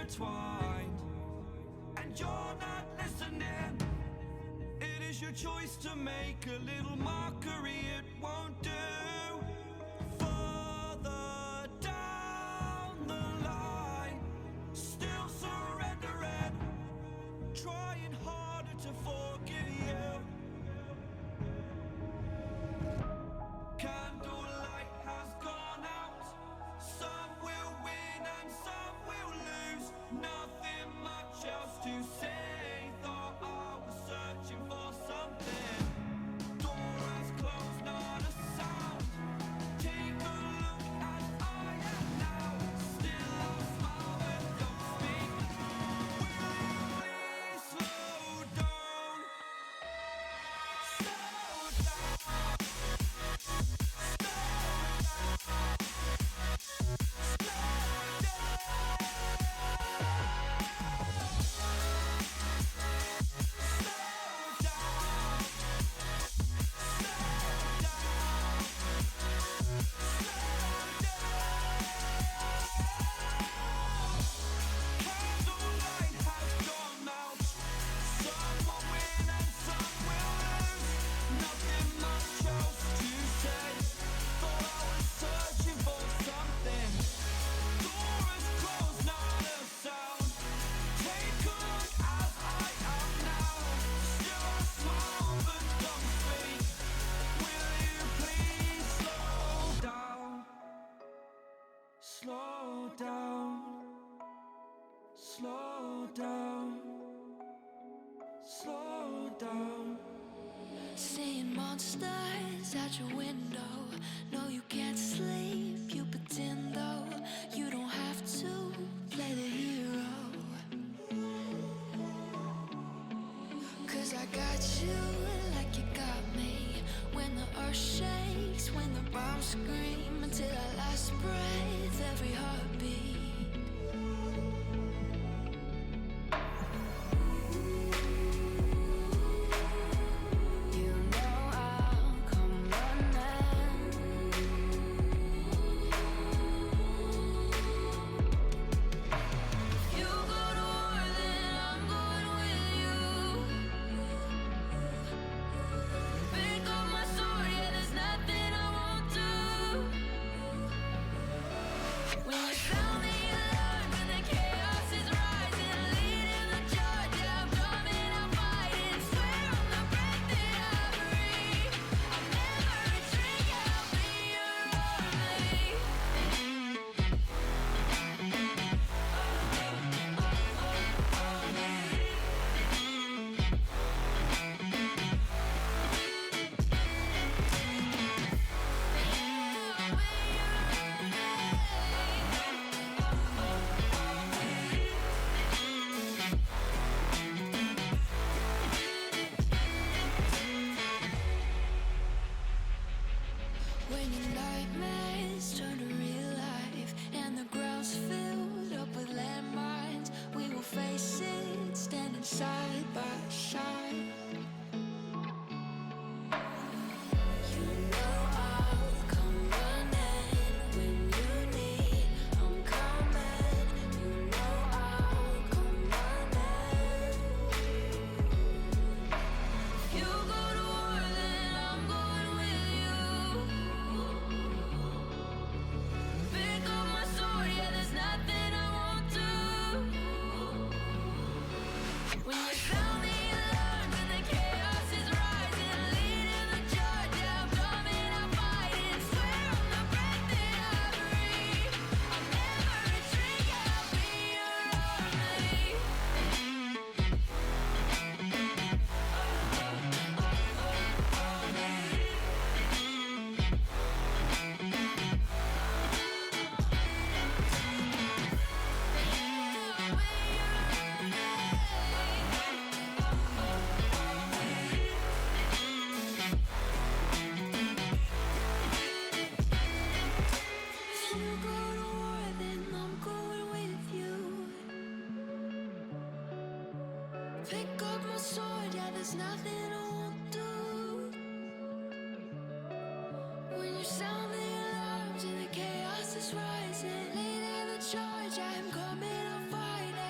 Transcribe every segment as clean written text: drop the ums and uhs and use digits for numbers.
intertwined, and you're not listening. It is your choice to make a little mockery, it won't do. Further down the line, still surrendering, trying harder to forgive you. Candlelight has gone out. Some will win and some will lose. Nothing much else to say. Thought I was searching for something. Door has closed, not a sound. Take a look as I am now. Still I smile but don't speak. Will you please slow down? Slow down. Slow down, slow down, slow down. Seeing monsters out your window. No, you can't sleep, you pretend though. You don't have to play the hero. 'Cause I got you like you got me. When the earth shakes, when the bombs scream, until our last breath, every heartbeat. You know I'll come running. If you go to war, then I'm going with you. Pick up my sword, yeah, there's nothing I won't do. When you sound the alarm and the chaos is rising, leading the charge, yeah, I'm coming, I'm fighting. Swear on the breath that I breathe, I'll never retreat, yeah, I'll be your army. When your nightmares turn to real life and the ground's filled up with landmines, we will face it, standing side by side. You know I'll come running when you need. I'm coming. You know I'll come running. If you go to war, then I'm going with you. Pick up my sword, yeah, there's nothing I won't do. When you sound the alarm and the chaos is rising, leading the charge, yeah, I'm coming, I'm fighting. Swear on the breath that I breathe, I'll never retreat, yeah, I'll be your army. If you go to war, then I'm going with you. Pick up my sword, yeah, there's nothing I won't do. When you sound the alarms and the chaos is rising, leading the charge, I'm coming, I'm fighting.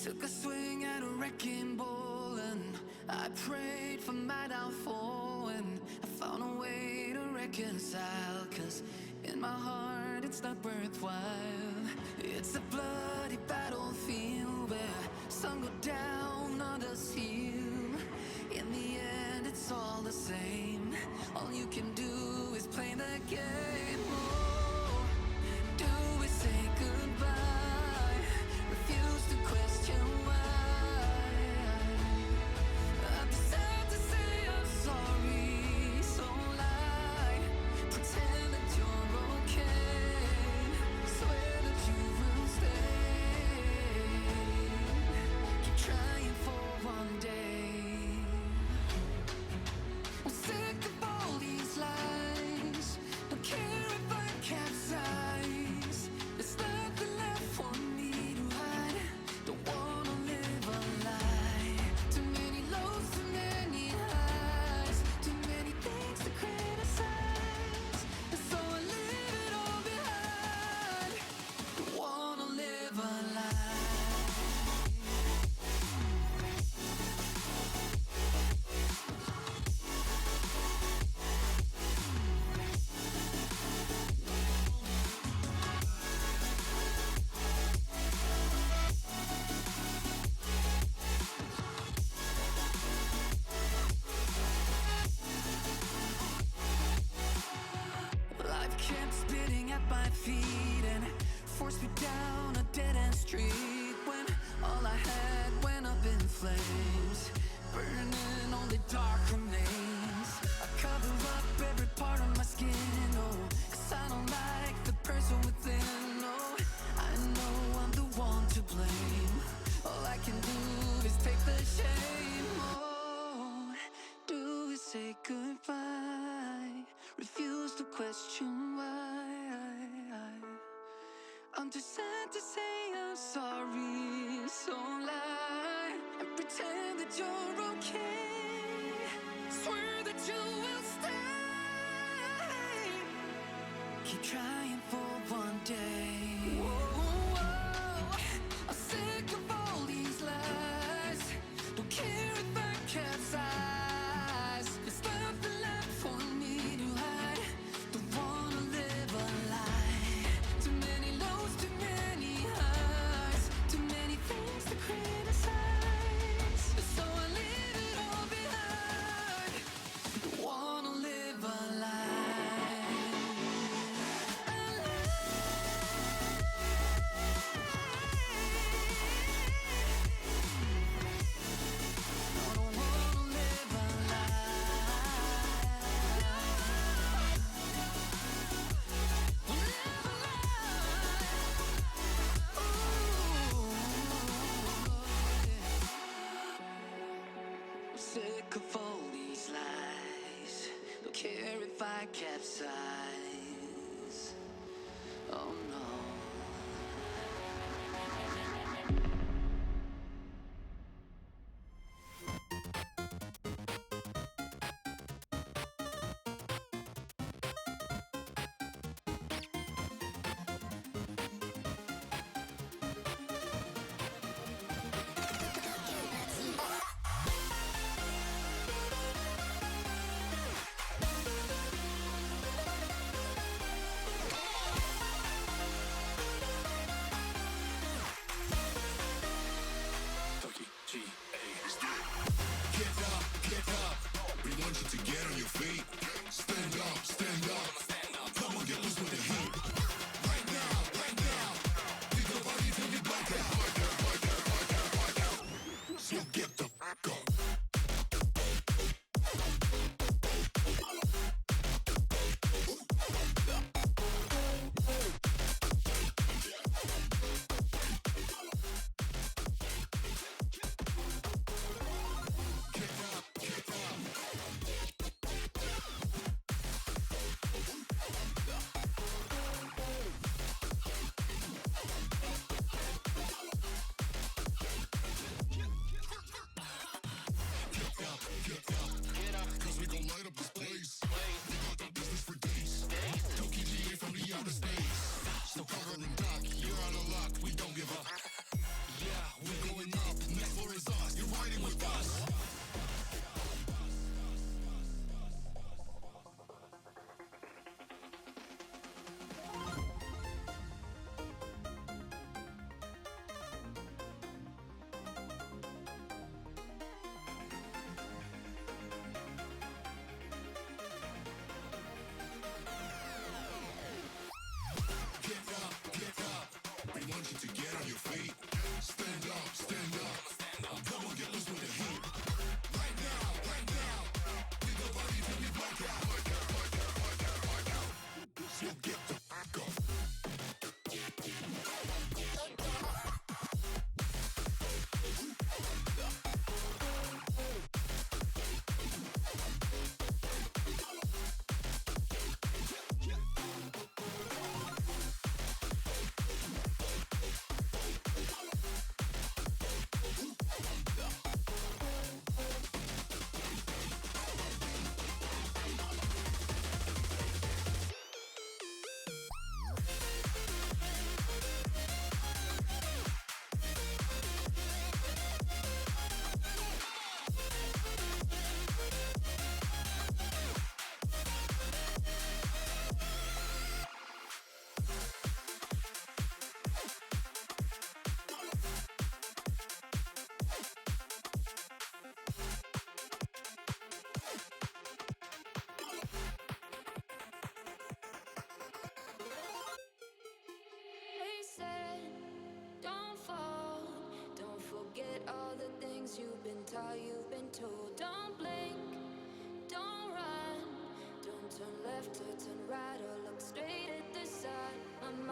Took a swing at a wrecking ball and I prayed for my downfall, and I found a way to reconcile, 'cause in my heart it's not worthwhile. It's a bloody battlefield where some go down, others heal. In the end it's all the same. All you can do is play the game. Oh, do we say goodbye? Refuse to question why. I've decided to say I'm sorry, so lie. Pretend that you're okay. Swear that you will stay. Keep trying for one day. I'm sick of all these lies. Don't care if I capsize. There's nothing left for me to hide. Don't wanna live a lie. Too many lows, too many highs. Too many things to criticize. And so I leave it all behind. Don't wanna live a lie. Life kept spitting at my feet and forced me down a dead-end street, when all I had went up in flames, burning only dark remains. I cover up every part of my skin, oh, 'cause I don't like the person within. Oh, I know I'm the one to blame. All I can do is take the shame. Oh, do we say goodbye? Refuse to question why. I'm just sad to say I'm sorry, so lie and pretend that you're okay. Swear that you will stay. Keep trying for one day. Whoa, I'm sick of all these lies. Don't care if I capsize. There's nothing left for me to hide. Don't wanna live a lie. Too many lows, too many highs. Too many things to criticize. So I leave it all behind. Don't wanna live a lie. Sick of all these lies. Don't care if I capsize. Oh no.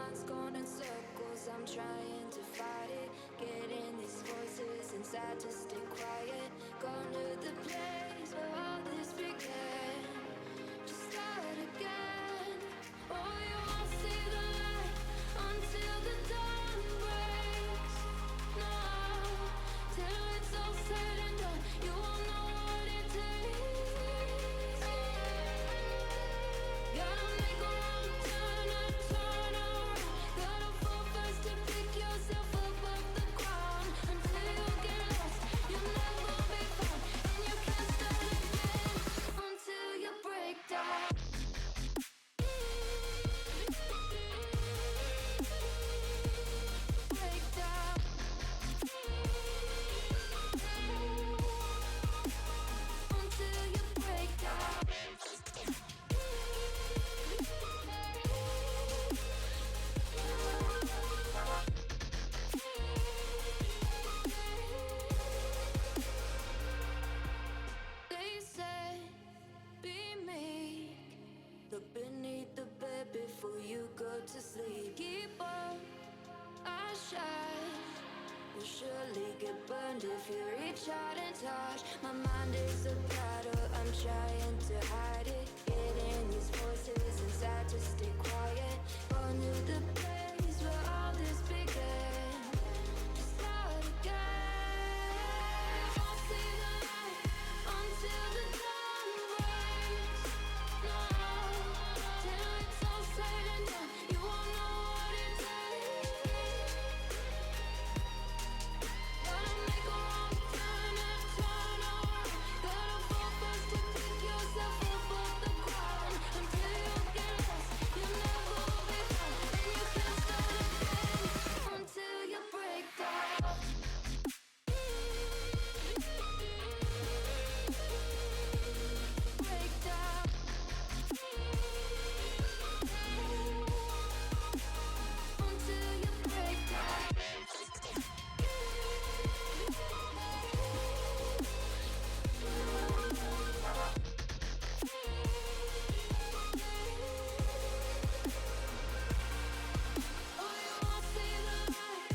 mind's going in circles, I'm trying to fight it. Getting these voices inside to stay quiet. Gone to the place where all this began. Just start again. Oh, you won't see the light until the dawn breaks. No, till it's all said and done, you won't know what it takes. Gotta make a wrong turn and turn around. Gotta fall first to pick yourself up off the ground. Until you get lost, you'll never be found. And you can't start again until you break down. Break down. Until you break down. They say, be meek. Look beneath the bed before you go to sleep. Keep on, I shine. You'll surely get burned if you reach out and touch. My mind is a battle, I'm trying to hide it. Getting these voices inside to stay quiet. Gone to the place where all this began. Just start again. Won't see the light until the dawn breaks. No, till it's all said and done, you won't know what it takes. Gotta make a wrong turn and turn around. Gotta fall first to pick yourself up off the ground. Until you get lost, you'll never be found. And you can't start again until you break down. Break down. Until you break down. Oh, you won't see the light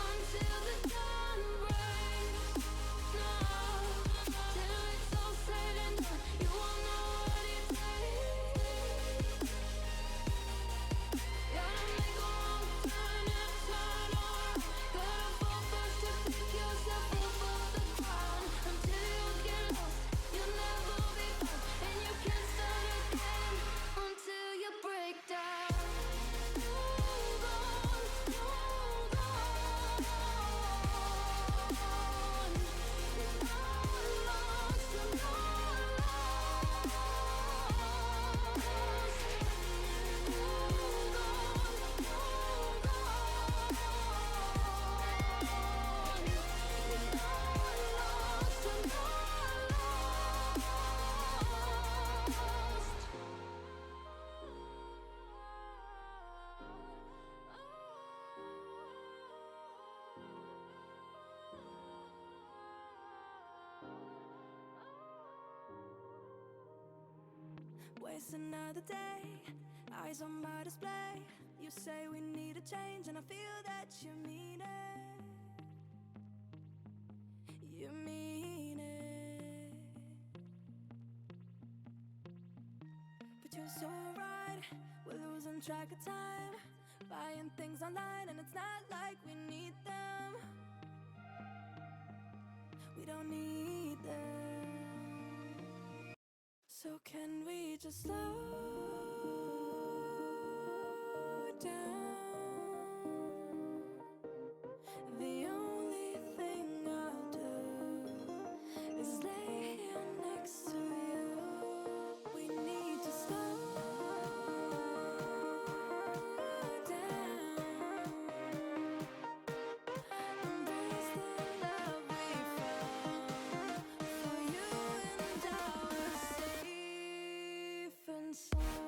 until the dawn breaks. No, till it's all said and done, you won't know what it takes. Gotta make a wrong turn and turn around. Gotta fall first to pick yourself up off the ground. Until you get lost, you'll never be found. And you can't start again until you break down. Move on, move on. You're not lost, you're not lost. Move on, move on. You're not lost, you're Waste another day, eyes on my display. You say we need a change, and I feel that you mean it. You mean it. But you're so right, we're losing track of time. Buying things online, and it's not like we need them. We don't need them. So can we just slow down? The only thing I'll do is lay here next to you. We need to slow down. Embrace the love we found. For you and I were safe and sound.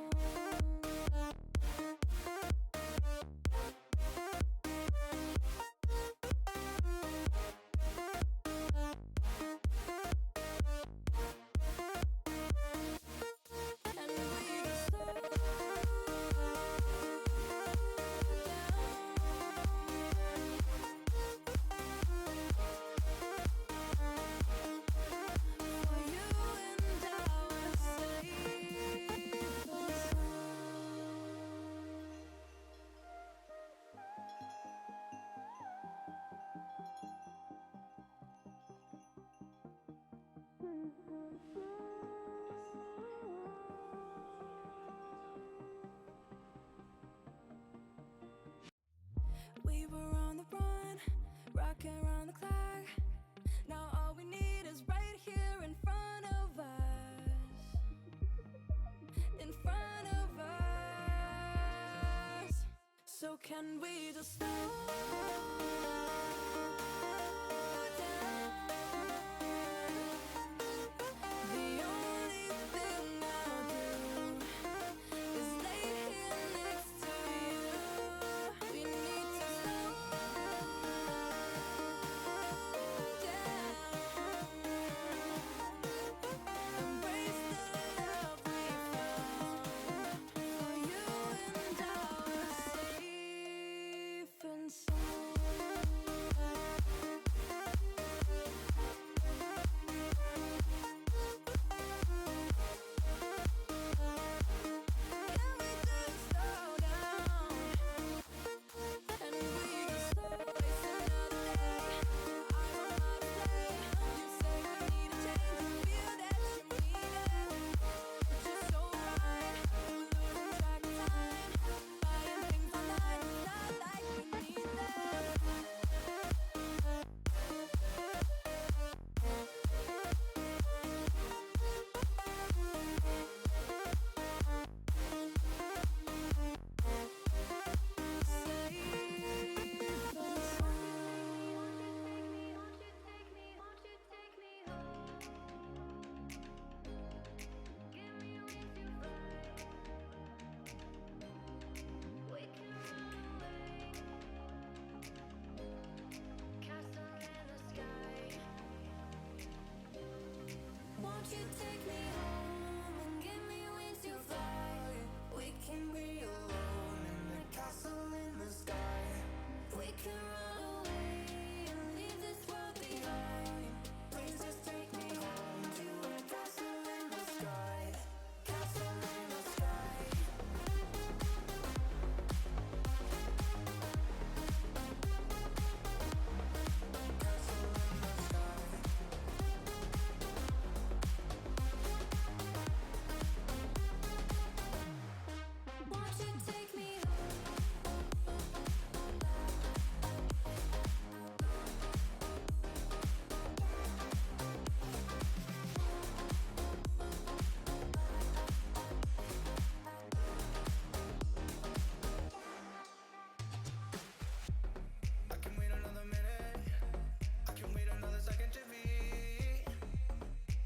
So can we just slow down? The only thing I'll do is lay here next to you. We need to slow down. Embrace the love we found. For you and I were safe and sound. Can we just slow down? And we just slow waste another day. I know how to play. You say we need a change. You feel that you need it. But you're so right. We're losing track of time. Buying things online. It's not like we need them. Won't you take me home and give me wings to fly? We can be alone in the castle in the sky. We can run away and leave this world behind. Please just take me home to a castle in the sky. Castle in the sky. Won't you take me I can wait another minute. I can wait another second to be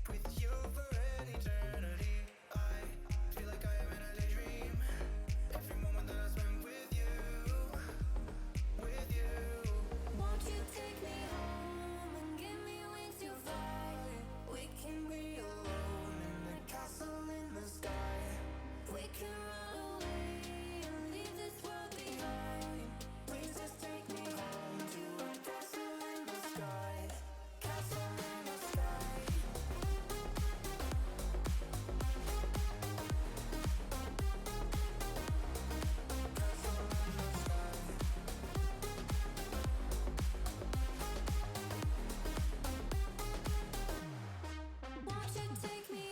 with you for an eternity. I feel like I am in a daydream. Every moment that I spend with you, with you. Won't you take me home and give me wings to fly? We can be alone in the castle in the sky. We can run away and leave this world behind. Please just take me home to a castle in the sky. Castle in the sky. Won't you take me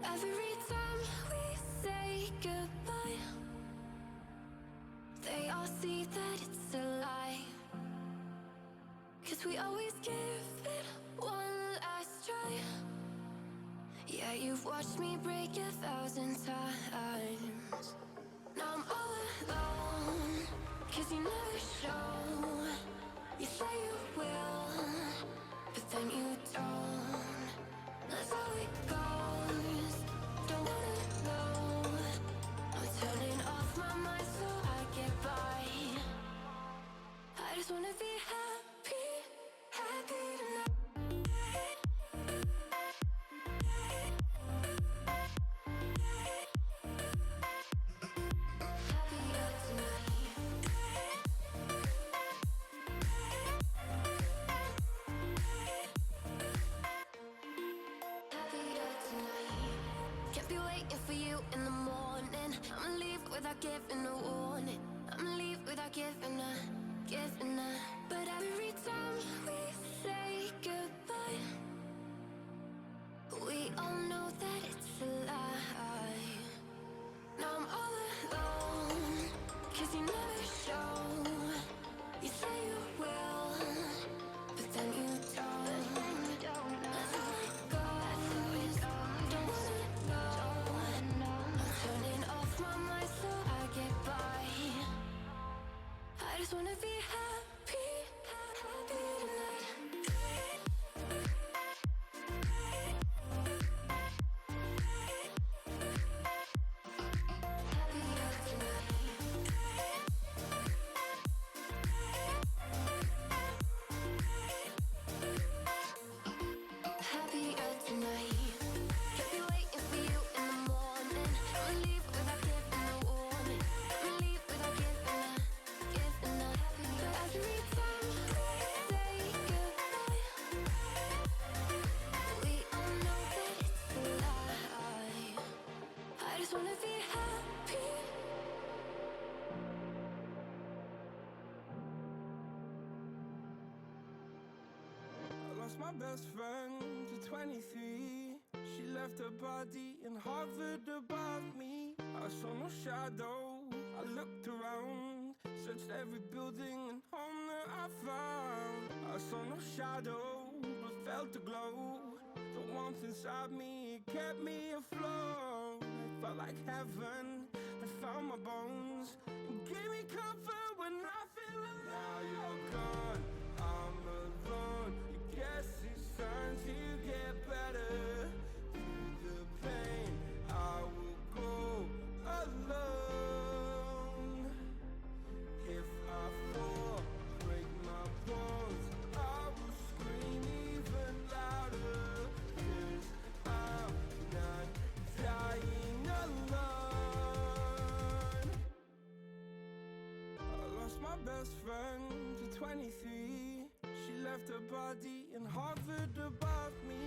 Every time we say goodbye, they all see that it's a lie. 'Cause we always give it one last try. Yeah, you've watched me break 1,000 times. Now I'm all alone, 'cause you never show. You say you will, but then you don't. That's how it goes. Don't wanna know. I'm turning off my mind so I get by. I just wanna be happy, happy tonight. Happier tonight. waiting for you in the morning. I'ma leave without giving a warning. I'ma leave without giving a. But every time we say goodbye, we all know that it's a lie. Now I'm all alone, 'cause you never show. You say you will, but then you don't. That's how it goes. Don't wanna know. I'm turning off my mind so I get by. I just wanna be happy, happy tonight. Happier tonight. Happier tonight. Kept me waiting for you in the morning. I'ma leave without giving a warning. I'ma leave without giving a. But every time we say goodbye, we all know that it's a lie. I just wanna be happy. I lost my best friend to 23. She left her body and hovered above me. I saw no shadow, I looked around, searched every building and home that I found. I saw no shadow, but felt the glow. The warmth inside me, it kept me afloat. It felt like heaven, it found my bones and gave me comfort when I feel alone. Now you're gone, I'm alone. I guess it's time to get better. Through the pain, I will go alone. If I fall, break my bones, I will scream even louder. 'Cause I'm not dying alone. I lost my best friend to 23. She left her body and hovered above me.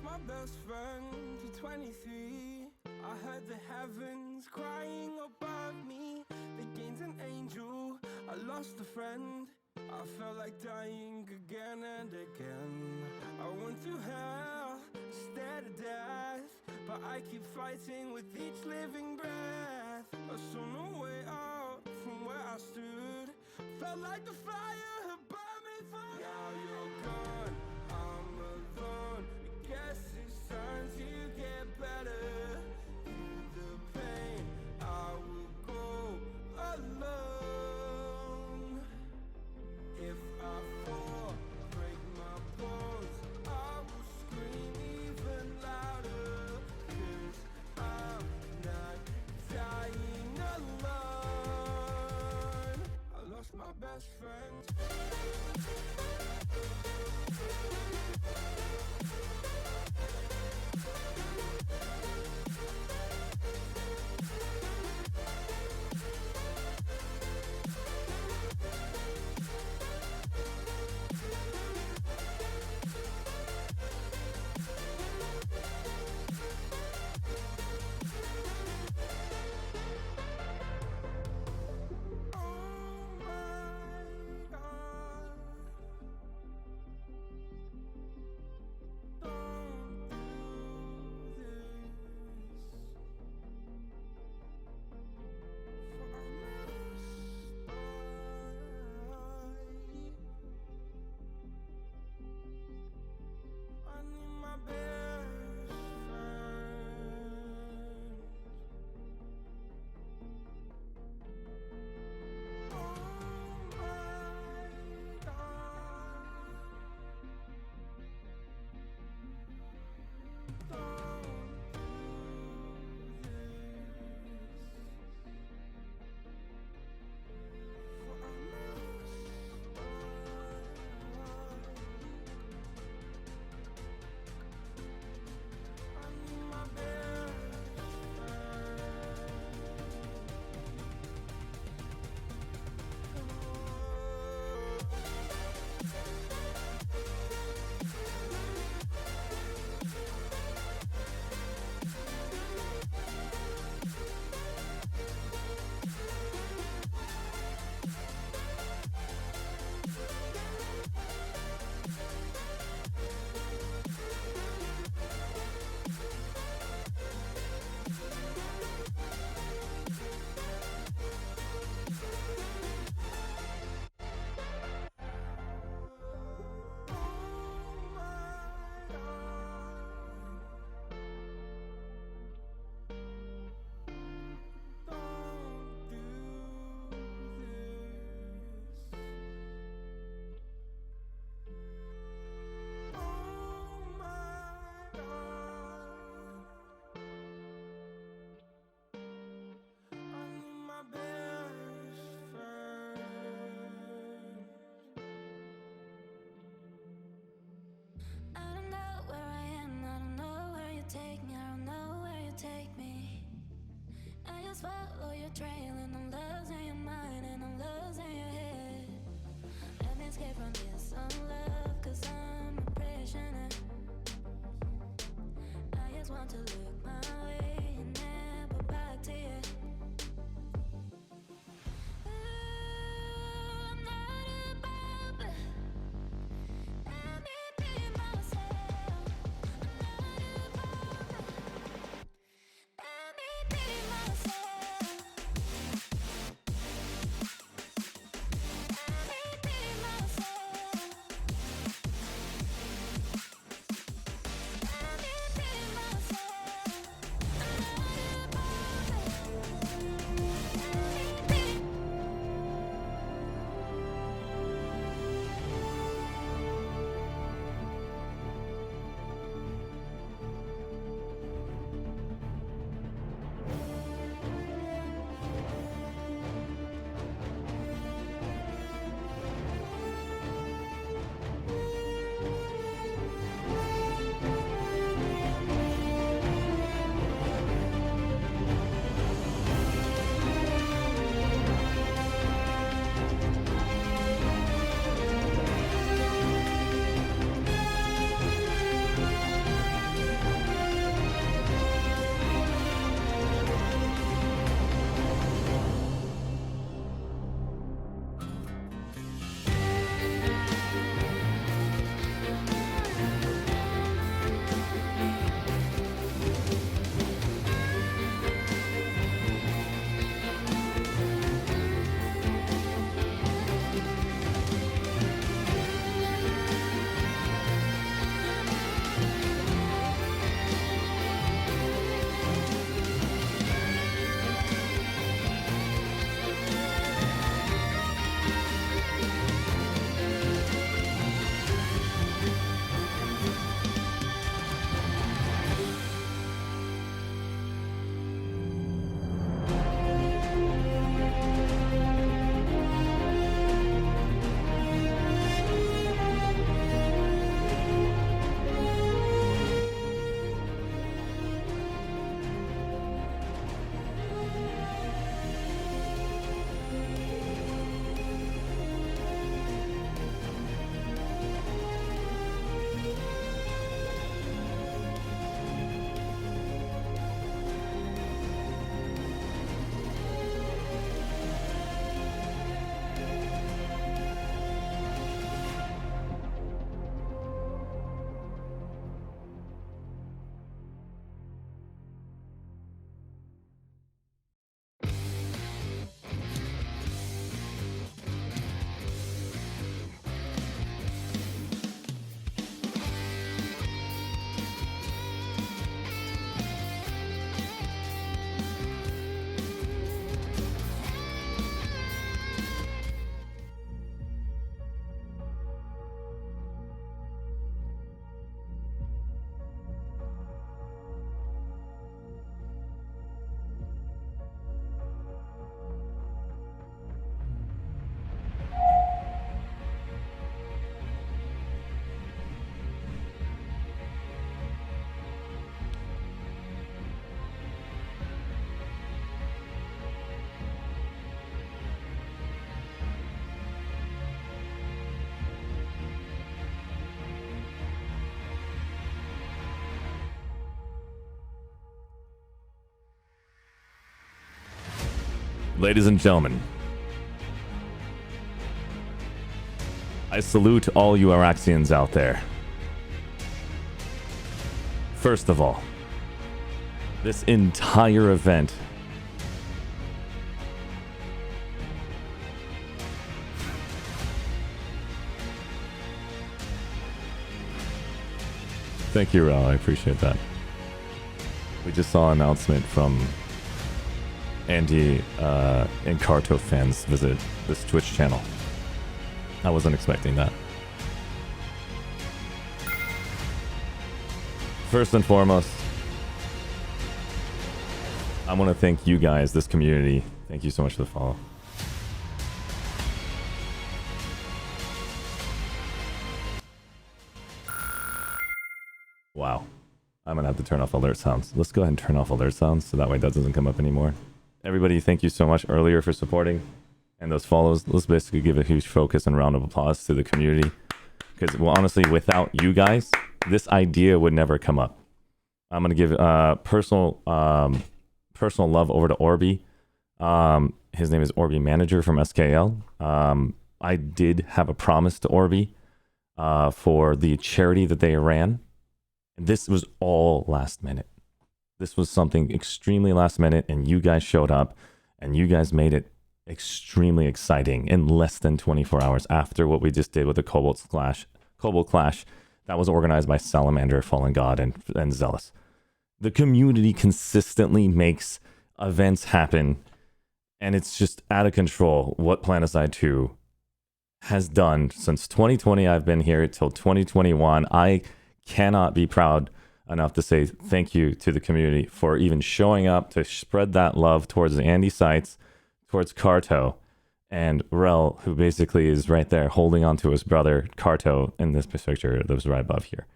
My best friend to 23. I heard the heavens crying above me. They gained an angel, I lost a friend. I felt like dying again and again. I went through hell instead of death, but I keep fighting with each living breath. I saw no way out from where I stood. Felt like the fire had burned me through. Now you're gone, I'm alone. Guess it's time to get better. Through the pain, I will go alone. If I fall, break my bones, I will scream even louder. 'Cause I'm not dying alone. I lost my best friend. you're trailing, I'm losing your mind and I'm losing your head. Let me escape from this unlove, cause I'm a prisoner. I just want to look my way and never back to you. Ooh, I'm not above, let me be myself. I'm not above, let me be myself. Let me be myself. Let me be myself. I'm not above, let me be. Ladies and gentlemen, I salute all you Araxians out there. First of all, this entire event Thank you, Ral. I appreciate that. We just saw an announcement from Andy and Carto fans visit this Twitch channel. I wasn't expecting that. First and foremost, I want to thank you guys, this community. Thank you so much for the follow. Wow. I'm going to have to turn off alert sounds. Let's go ahead and turn off alert sounds so that way that doesn't come up anymore. everybody, thank you so much earlier for supporting and those follows. Let's basically give a huge focus and round of applause to the community. Because, well, honestly, without you guys, this idea would never come up. I'm going to give personal love over to Orby. His name is Orby Manager from SKL. I did have a promise to Orby for the charity that they ran. This was all last minute. This was something extremely last minute, and you guys showed up, and you guys made it extremely exciting in less than 24 hours after what we just did with the Cobalt Clash that was organized by Salamander, Fallen God, and Zealous. The community consistently makes events happen, and it's just out of control what Planetside 2 has done since 2020. I've been here till 2021. I cannot be proud enough to say thank you to the community for even showing up to spread that love towards the Andy Sites, towards Carto, and Rel, who basically is right there holding on to his brother Carto in this picture that was right above here.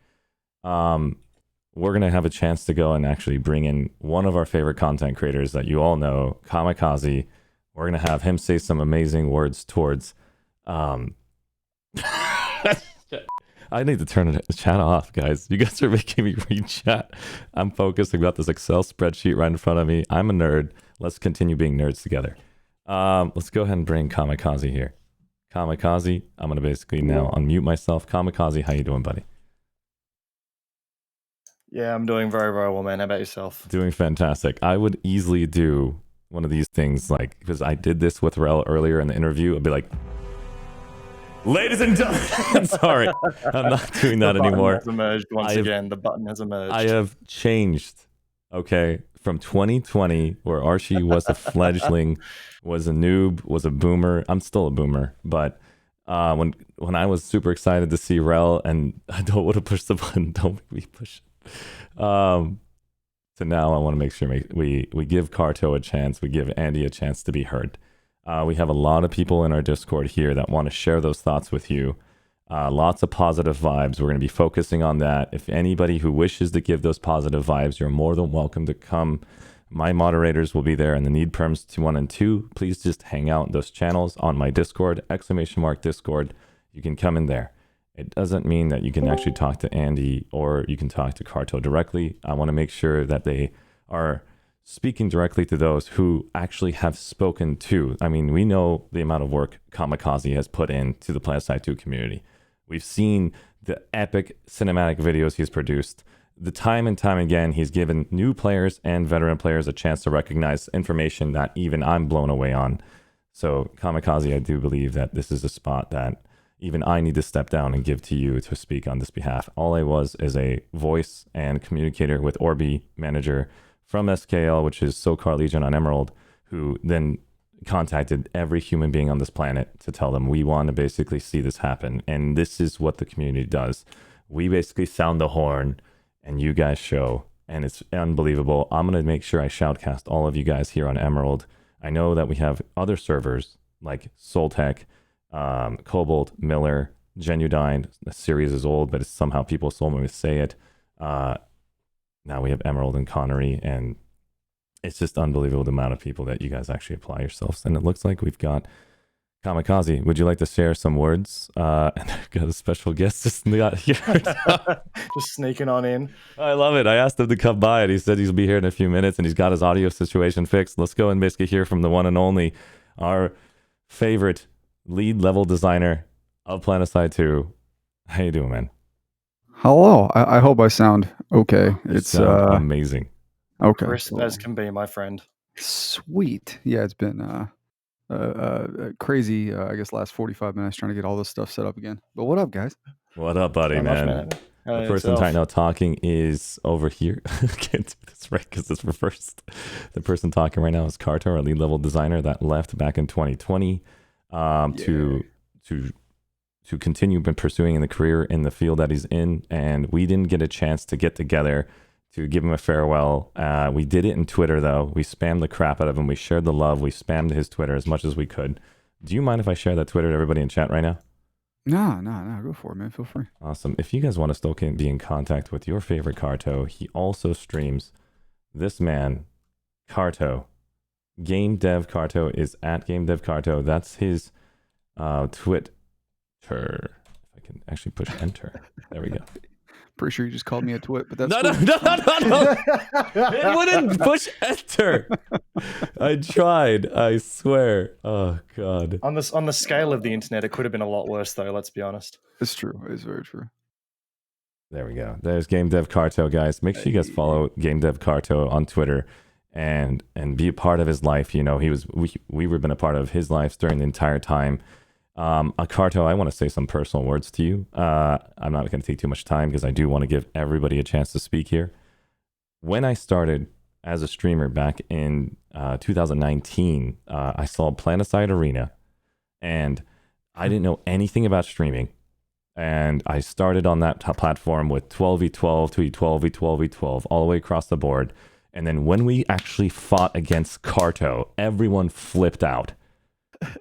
We're going to have a chance to go and actually bring in one of our favorite content creators that you all know, Kamikaze. We're going to have him say some amazing words towards... I need to turn the chat off, guys. You guys are making me read chat. I'm focusing about this Excel spreadsheet right in front of me. I'm a nerd. Let's continue being nerds together. Let's go ahead and bring Kamikaze here. Kamikaze, I'm going to basically now unmute myself. Kamikaze, how you doing, buddy? Yeah, I'm doing very, very well, man. How about yourself? Doing fantastic. I would easily do one of these things, like, because I did this with Rel earlier in the interview. I'd be like, ladies and gentlemen, sorry, I'm not doing that anymore. The button has emerged once again. The button has emerged. I have changed, okay, from 2020, where Archie was a fledgling, was a noob, was a boomer. I'm still a boomer, but when I was super excited to see Rel, and I don't want to push the button, don't make me push it. So now I want to make sure we give Carto a chance, we give Andy a chance to be heard. We have a lot of people in our Discord here that want to share those thoughts with you. Lots of positive vibes. We're going to be focusing on that. If anybody who wishes to give those positive vibes, you're more than welcome to come. My moderators will be there in the Need Perms 1 and 2. Please just hang out in those channels on my Discord, !Discord. You can come in there. It doesn't mean that you can actually talk to Andy or you can talk to Carto directly. I want to make sure that they are speaking directly to those who actually have spoken to. I mean, we know the amount of work Kamikaze has put into the Planetside 2 community. We've seen the epic cinematic videos he's produced. The time and time again, he's given new players and veteran players a chance to recognize information that even I'm blown away on. So, Kamikaze, I do believe that this is a spot that even I need to step down and give to you to speak on this behalf. All I was is a voice and communicator with Orby Manager from SKL, which is SoCar Legion on Emerald, who then contacted every human being on this planet to tell them we want to basically see this happen. And this is what the community does. We basically sound the horn and you guys show, and it's unbelievable. I'm going to make sure I shoutcast all of you guys here on Emerald. I know that we have other servers like Soltech, Cobalt, Miller, Genudyne. The series is old, but it's somehow people still want me to say it. Now we have Emerald and Connery, and it's just unbelievable the amount of people that you guys actually apply yourselves. And it looks like we've got Kamikaze. Would you like to share some words? And I've got a special guest just got here. Just sneaking on in. I love it. I asked him to come by, and he said he'll be here in a few minutes, and he's got his audio situation fixed. Let's go and basically hear from the one and only, our favorite lead level designer of Planetside 2. How you doing, man? Hello. I hope I sound okay. It's amazing. Okay. Crisp as can be, my friend. Sweet. Yeah, it's been crazy. I guess last 45 minutes trying to get all this stuff set up again. But what up, guys? What up, buddy, man? The person right now talking is over here. I can't do this right because it's reversed. The person talking right now is Carto, our lead level designer that left back in 2020 to continue pursuing in the career in the field that he's in. And we didn't get a chance to get together to give him a farewell. We did it in Twitter, though. We spammed the crap out of him. We shared the love. We spammed his Twitter as much as we could. Do you mind if I share that Twitter to everybody in chat right now? No. Go for it, man. Feel free. Awesome. If you guys want to still be in contact with your favorite Carto, he also streams this man, Carto, Game Dev Carto is at Game Dev Carto. That's his Twitter. If I can actually push enter. There we go. Pretty sure you just called me a twit, but that's No, cool. no. It wouldn't push enter. I tried. I swear. Oh God. On the scale of the internet, it could have been a lot worse, though. Let's be honest. It's true. It's very true. There we go. There's Game Dev Carto, guys. Make sure you guys follow Game Dev Carto on Twitter and be a part of his life. You know, we were been a part of his life during the entire time. Carto, I want to say some personal words to you. I'm not going to take too much time because I do want to give everybody a chance to speak here. When I started as a streamer back in 2019, I saw Planetside Arena, and I didn't know anything about streaming. And I started on that platform with 12v12, 2v12, v12, v12, all the way across the board. And then when we actually fought against Carto, everyone flipped out.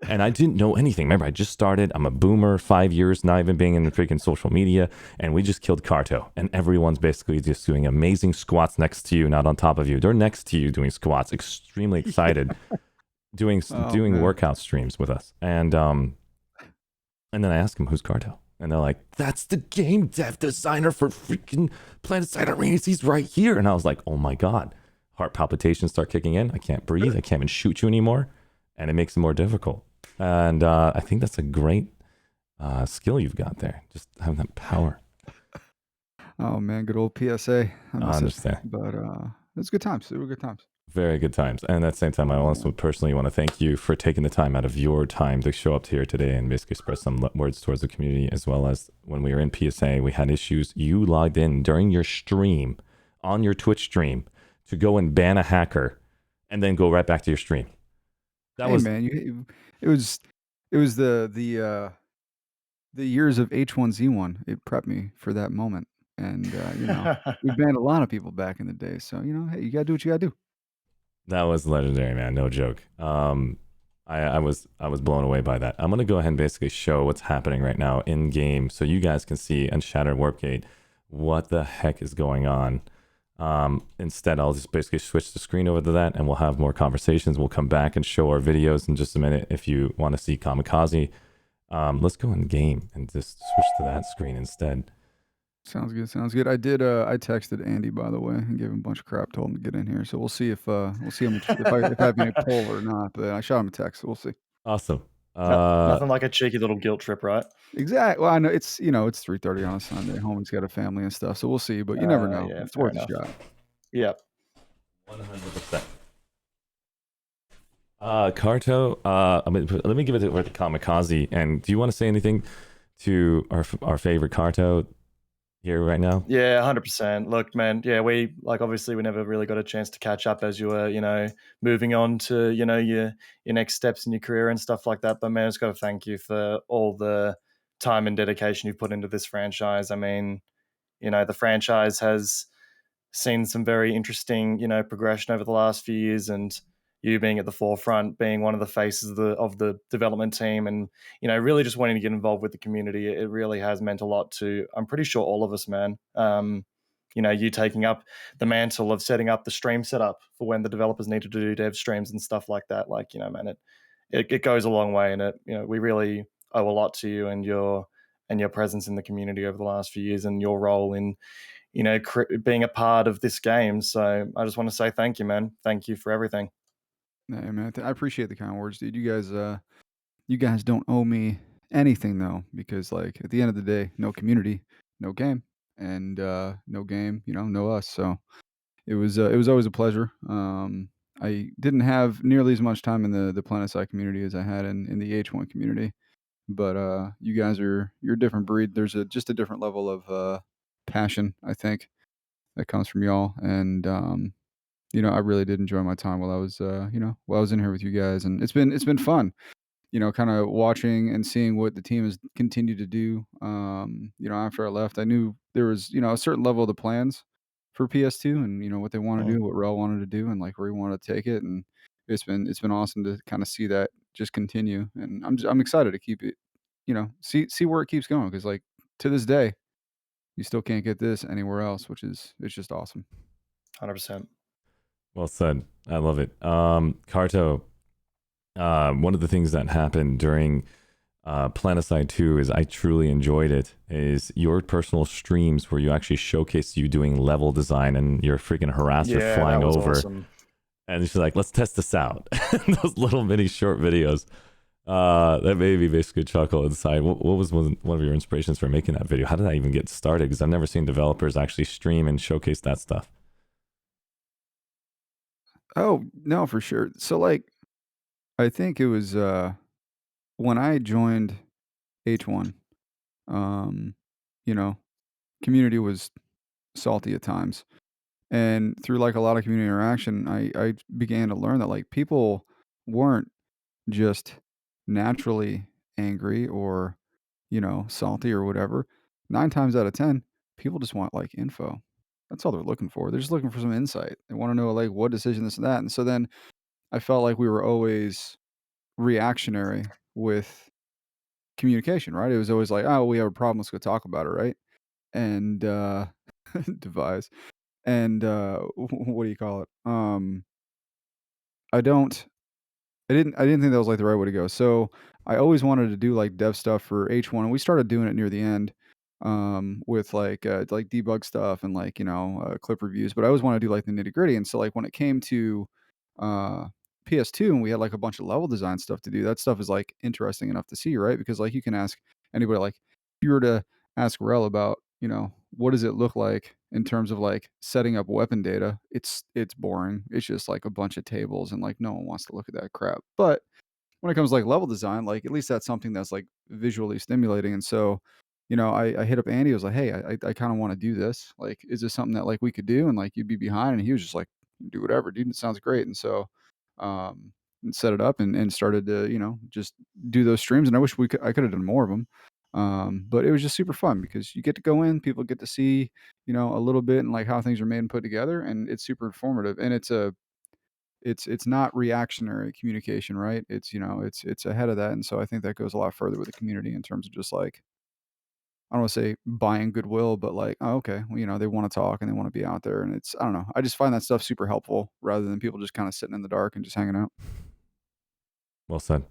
And I didn't know anything. Remember, I just started. I'm a boomer, 5 years, not even being in the freaking social media. And we just killed Carto. And everyone's basically just doing amazing squats next to you, not on top of you. They're next to you doing squats, extremely excited, doing workout streams with us. And then I asked him, who's Carto? And they're like, that's the game dev designer for freaking Planetside Arenas. He's right here. And I was like, oh my God. Heart palpitations start kicking in. I can't breathe. I can't even shoot you anymore. And it makes it more difficult. And I think that's a great skill you've got there. Just having that power. Oh man, good old PSA. I understand. But it's good times. They were good times. Very good times. And at the same time, I also personally want to thank you for taking the time out of your time to show up here today and basically express some words towards the community, as well as when we were in PSA, we had issues. You logged in during your stream, on your Twitch stream, to go and ban a hacker and then go right back to your stream. It was the years of H1Z1. It prepped me for that moment. And we banned a lot of people back in the day. So, hey, you gotta do what you gotta do. That was legendary, man. No joke. I was blown away by that. I'm gonna go ahead and basically show what's happening right now in game, so you guys can see on Shattered Warpgate what the heck is going on. Instead, I'll just basically switch the screen over to that, and we'll have more conversations. We'll come back and show our videos in just a minute. If you want to see Kamikaze, let's go in game and just switch to that screen instead. Sounds good. I texted Andy, by the way, and gave him a bunch of crap, told him to get in here. So we'll see if I have any pull or not. But I shot him a text, so we'll see. Awesome. Nothing like a cheeky little guilt trip, right? Exactly. Well, I know it's 3:30 on a Sunday. Homie's got a family and stuff, so we'll see. But you never know. Yeah, it's fair worth enough. a shot. Yep. 100%. Carto, let me give it over to Kamikaze. And do you want to say anything to our favorite Carto here right now? Yeah, 100%. Look, man, yeah, we obviously we never really got a chance to catch up as you were, moving on to, your next steps in your career and stuff like that. But man, I just got to thank you for all the time and dedication you've put into this franchise. I mean, the franchise has seen some very interesting, progression over the last few years, and you being at the forefront, being one of the faces of the development team, and really just wanting to get involved with the community. It really has meant a lot to, I'm pretty sure, all of us, man. You taking up the mantle of setting up the stream setup for when the developers needed to do dev streams and stuff like that. Man, it goes a long way, and we really owe a lot to you and your presence in the community over the last few years, and your role in being a part of this game. So I just want to say thank you, man. Thank you for everything. Hey, man, I appreciate the kind words, dude. You guys don't owe me anything though, because at the end of the day, no community, no game, and no game, no us. So it was always a pleasure. I didn't have nearly as much time in the Planetside community as I had in the H1 community, but you guys you're a different breed. There's just a different level of passion, I think, that comes from y'all, and I really did enjoy my time while I was in here with you guys, and it's been fun. Kind of watching and seeing what the team has continued to do. After I left, I knew there was, a certain level of the plans for PS2 and, what they want to do, what Rel wanted to do, and where he wanted to take it. And it's been awesome to kind of see that just continue. And I'm excited to keep it, see where it keeps going. Cause to this day, you still can't get this anywhere else, it's just awesome. 100%. Well said. I love it. Carto, one of the things that happened during Planetside 2 is I truly enjoyed it. Is your personal streams where you actually showcase you doing level design and your freaking harasser Yeah, that flying was over, awesome. and she's like, "Let's test this out." Those little mini short videos. That made me basically chuckle inside. What was one of your inspirations for making that video? How did that even get started? Because I've never seen developers actually stream and showcase that stuff. Oh, no, for sure. So, like, I think it was, when I joined H1, um, you know, community was salty at times, and through, like, a lot of community interaction, I began to learn that, like, people weren't just naturally angry or, salty or whatever. 9 times out of 10, people just want, like, info. That's all they're looking for. They're just looking for some insight. They wanna know, like, what decision, this and that, and so then I felt like we were always reactionary with communication, right? It was always like, "Oh, we have a problem, let's go talk about it," right? And, devise, and, what do you call it? I don't I didn't think that was, like, the right way to go. So, I always wanted to do, like, dev stuff for H1, and we started doing it near the end, with, like, debug stuff and, like, clip reviews, but I always wanna do, like, the nitty-gritty, and so, like, when it came to, uh, PS2 and we had, like, a bunch of level design stuff to do, that stuff is, like, interesting enough to see, right? Because, like, you can ask anybody, like, if you were to ask Rel about, what does it look like in terms of, like, setting up weapon data, it's boring. It's just, like, a bunch of tables and, like, no one wants to look at that crap. But when it comes to, like, level design, like, at least that's something that's, like, visually stimulating, and so, I hit up Andy, I was like, "Hey, I kinda wanna do this. Like, is this something that, like, we could do and, like, you'd be behind?" And he was just like, "Do whatever, dude. It sounds great." And so, um, set it up and started to, just do those streams, and I wish I coulda done more of them. But it was just super fun because you get to go in, people get to see, a little bit and, like, how things are made and put together, and it's super informative, and it's not reactionary communication, right? It's ahead of that, and so I think that goes a lot further with the community in terms of just, like, I don't wanna say buying goodwill, but, like, "Oh, okay, well, they wanna talk and they wanna be out there," and I don't know, I just find that stuff super helpful rather than people just kinda sitting in the dark and just hanging out. Well said.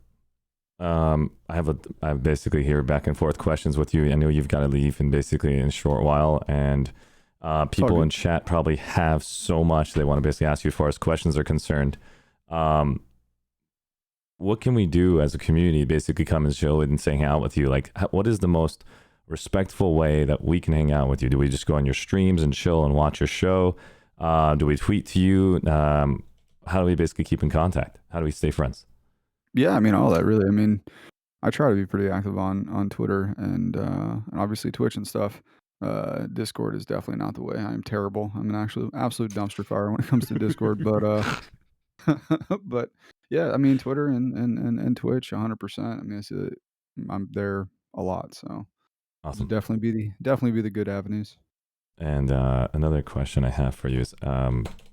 I basically hear back and forth questions with you. I know you've got to leave in basically in a short while, and It's all people in good. chat probably have so much they want to basically ask you as far as questions are concerned. Um, what can we do as a community to basically come and chill and say hang out with you? Like, what is the most respectful way that we can hang out with you? Do we just go on your streams and chill and watch your show? Do we tweet to you? How do we basically keep in contact? How do we stay friends? Yeah, I mean, all that really. I mean, I try to be pretty active on Twitter and obviously Twitch and stuff. Discord is definitely not the way. I am terrible. I'm an actual absolute dumpster fire when it comes to Discord, but, but yeah, I mean, Twitter and Twitch 100%. I mean, I'm there a lot, so those would Awesome. definitely be the good avenues. And another question I have for you is,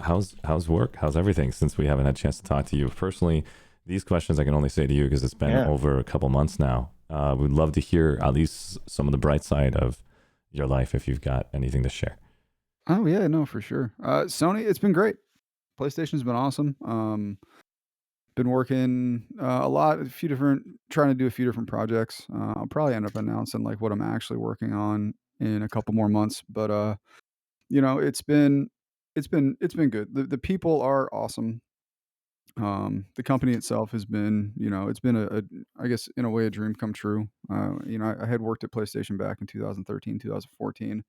how's work? How's everything? Since we haven't had a chance to talk to you personally, these questions I can only say to you because it's been Yeah. over a couple months now. We'd love to hear at least some of the bright side of your life if you've got anything to share. Oh, yeah, no, for sure. Sony, it's been great. PlayStation's been awesome. Been working, trying to do a few different projects. I'll probably end up announcing, like, what I'm actually working on in a couple more months, but, it's been good. The people are awesome. The company itself has been, it's been I guess, in a way, a dream come true. I had worked at PlayStation back in 2013, 2014.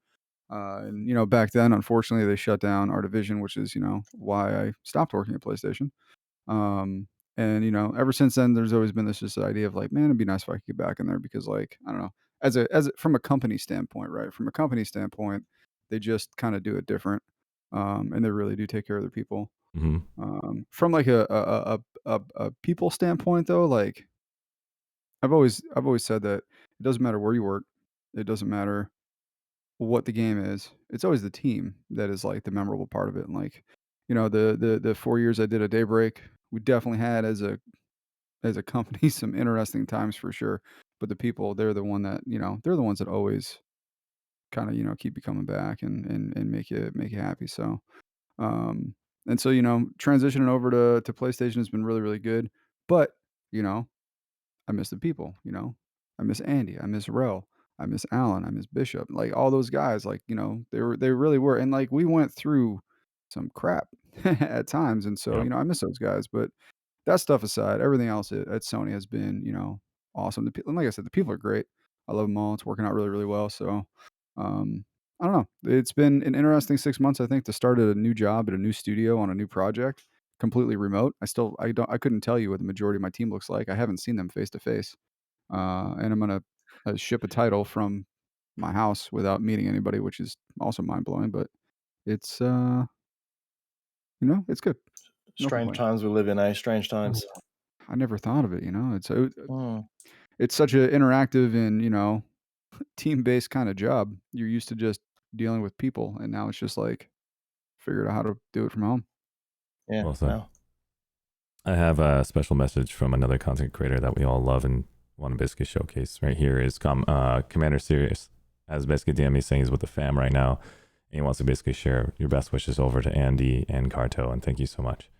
And, back then, unfortunately, they shut down our division, which is, why I stopped working at PlayStation. Um, and, ever since then, there's always been this just idea of like, man, it'd be nice if I could get back in there because, like, I don't know, from a company standpoint, right? From a company standpoint, they just kind of do it different, and they really do take care of their people. Hmm. From like a people standpoint, though, like I've always said that it doesn't matter where you work, it doesn't matter what the game is. It's always the team that is, like, the memorable part of it, and, like, the 4 years I did at Daybreak, we definitely had as a company some interesting times for sure, but the people, they're the ones that always kinda, keep you coming back and make you happy, so, um, And so, transitioning over to PlayStation has been really, really good. But, you know, I miss the people, I miss Andy, I miss Rel, I miss Alan, I miss Bishop. Like all those guys, like, they really were. And like we went through some crap at times. And so, Yeah. I miss those guys. But that stuff aside, everything else at Sony has been, awesome. And like I said, the people are great. I love them all. It's working out really, really well. So, um, I don't know. It's been an interesting 6 months, I think, to start at a new job at a new studio on a new project, completely remote. I couldn't tell you what the majority of my team looks like. I haven't seen them face to face. And I'm gonna ship a title from my house without meeting anybody, which is also mind blowing. But it's it's good. No Strange complaints. times we live in, eh? Strange times. I never thought of it. Mm. It's such an interactive and team based kind of job. You're used to just dealing with people, and now it's just like figured out how to do it from home. Yeah. Well said. No. I have a special message from another content creator that we all love and want to basically showcase. Right here is Commander Sirius, as basically DM saying he's with the fam right now, and he wants to basically share your best wishes over to Andy and Carto, and thank you so much.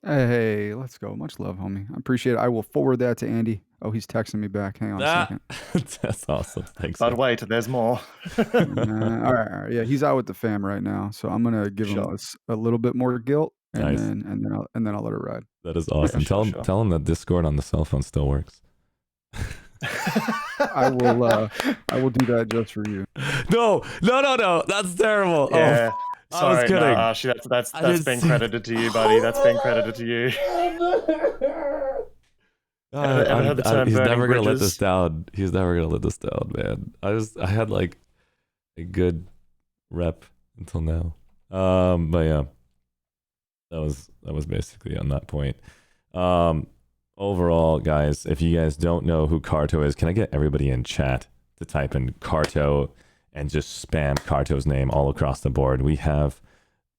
Hey, let's go. Much love, homie. I appreciate it. I will forward that to Andy. Oh, he's texting me back. Hang on a second. That's awesome. Thanks. But wait, there's more. All right. Yeah, he's out with the fam right now, so I'm gonna give him Sure. a little bit more guilt, and Nice. then I'll let it ride. That is awesome. Sure, Tell him that Discord on the cell phone still works. I will do that just for you. No. That's terrible. Yeah. Oh, Sorry, I was kidding. no, Archie, that's been credited to you, buddy. That's been credited to you. Ever heard the term He's burning never gonna let bridges? this down. He's never gonna let this down, man. I had like a good rep until now. But yeah, that was basically on that point. Overall, guys, if you guys don't know who Carto is, can I get everybody in chat to type in Carto and just spam Carto's name all across the board? We have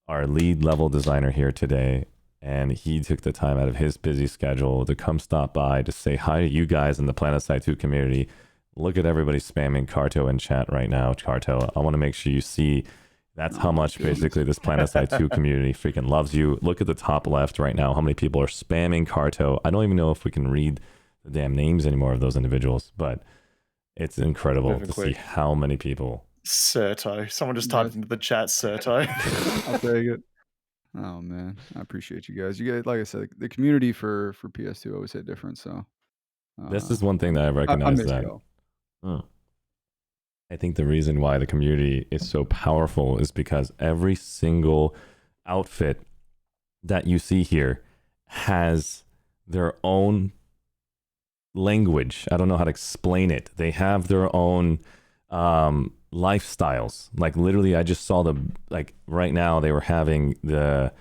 our lead level designer here today, and he took the time out of his busy schedule to come stop by to say hi to you guys in the Planetside 2 community. Look at everybody spamming Carto in chat right now. Carto, I want to make sure you see that's how much basically this Planetside 2 community freaking loves you. Look at the top left right now, how many people are spamming Carto. I don't even know if we can read the damn names anymore of those individuals, but it's incredible Moving to quick. see how many people. Serto. Someone just typed into the chat, Serto. I'll take it. Oh man, I appreciate you guys. You guys, like I said, the community for PS2 always hit different. So This is one thing that I I recognize miss that. y'all. I think the reason why the community is so powerful is because every single outfit that you see here has their own language. I don't know how to explain it. They have their own lifestyles. Like literally, I just saw right now they were having the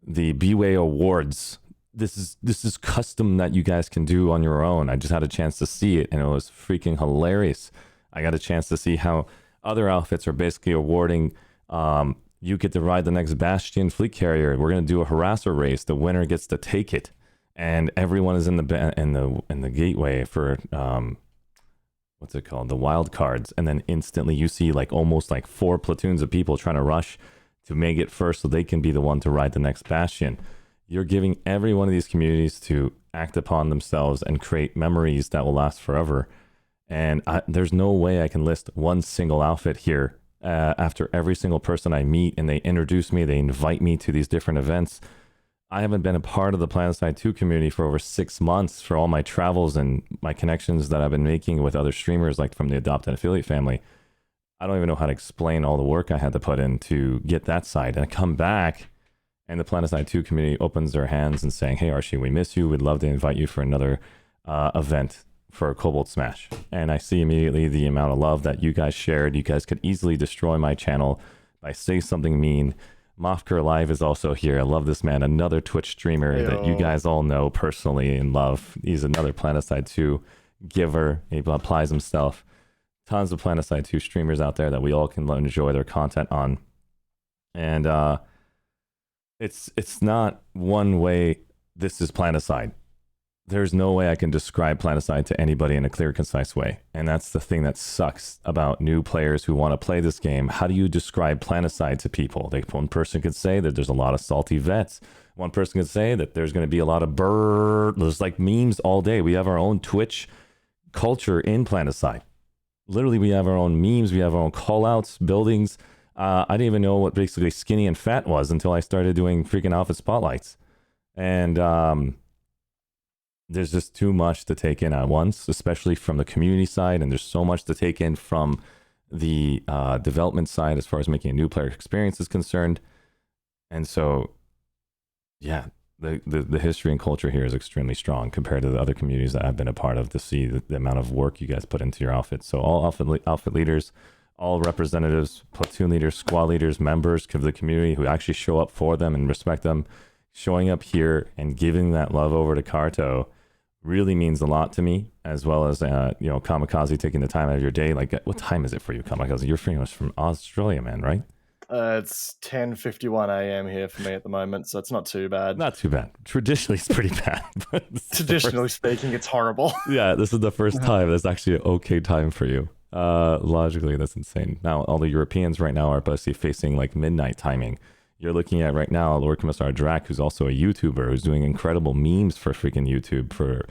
B-Way Awards. This is custom that you guys can do on your own. I just had a chance to see it, and it was freaking hilarious. I got a chance to see how other outfits are basically awarding. You get to ride the next Bastion fleet carrier. We're gonna do a harasser race. The winner gets to take it, and everyone is in the gateway for what's it called? The wild cards, and then instantly you see like almost like 4 platoons of people trying to rush to make it first, so they can be the one to ride the next Bastion. You're giving every one of these communities to act upon themselves and create memories that will last forever. And there's no way I can list one single outfit here after every single person I meet and they introduce me, they invite me to these different events. I haven't been a part of the Planetside 2 community for over 6 months for all my travels and my connections that I've been making with other streamers like from the Adopted Affiliate family. I don't even know how to explain all the work I had to put in to get that side. And I come back and the Planetside 2 community opens their hands and saying, hey, Archie, we miss you. We'd love to invite you for another event for Cobalt Smash. And I see immediately the amount of love that you guys shared. You guys could easily destroy my channel by saying something mean. Mofker Live is also here. I love this man. Another Twitch streamer that you guys all know personally and love. He's another Planetside 2 giver. He applies himself. Tons of Planetside 2 streamers out there that we all can enjoy their content on. And it's not one way. This is Planetside. there's no way I can describe Planetside to anybody in a clear, concise way. And that's the thing that sucks about new players who want to play this game. How do you describe Planetside to people? Like, one person could say that there's a lot of salty vets. One person could say that there's going to be a lot of there's like memes all day. We have our own Twitch culture in Planetside. Literally, we have our own memes. We have our own call outs, buildings. I didn't even know what basically skinny and fat was until I started doing freaking outfit spotlights. And there's just too much to take in at once, especially from the community side. And there's so much to take in from the development side as far as making a new player experience is concerned. And so, yeah, the history and culture here is extremely strong compared to the other communities that I've been a part of, to see the amount of work you guys put into your outfits. So all outfit leaders, all representatives, platoon leaders, squad leaders, members of the community who actually show up for them and respect them, showing up here and giving that love over to Carto really means a lot to me, as well as Kamikaze taking the time out of your day. Like, what time is it for you, Kamikaze? You're pretty much from Australia, man, right? It's 10:51 a.m. here for me at the moment, so it's not too bad. Not too bad. Traditionally, it's pretty bad. But Traditionally speaking, it's horrible. Yeah, this is the first time that's actually an okay time for you. Logically, that's insane. Now, all the Europeans right now are basically facing like midnight timing. You're looking at right now Lord Commissar Drac, who's also a YouTuber, who's doing incredible memes for freaking YouTube for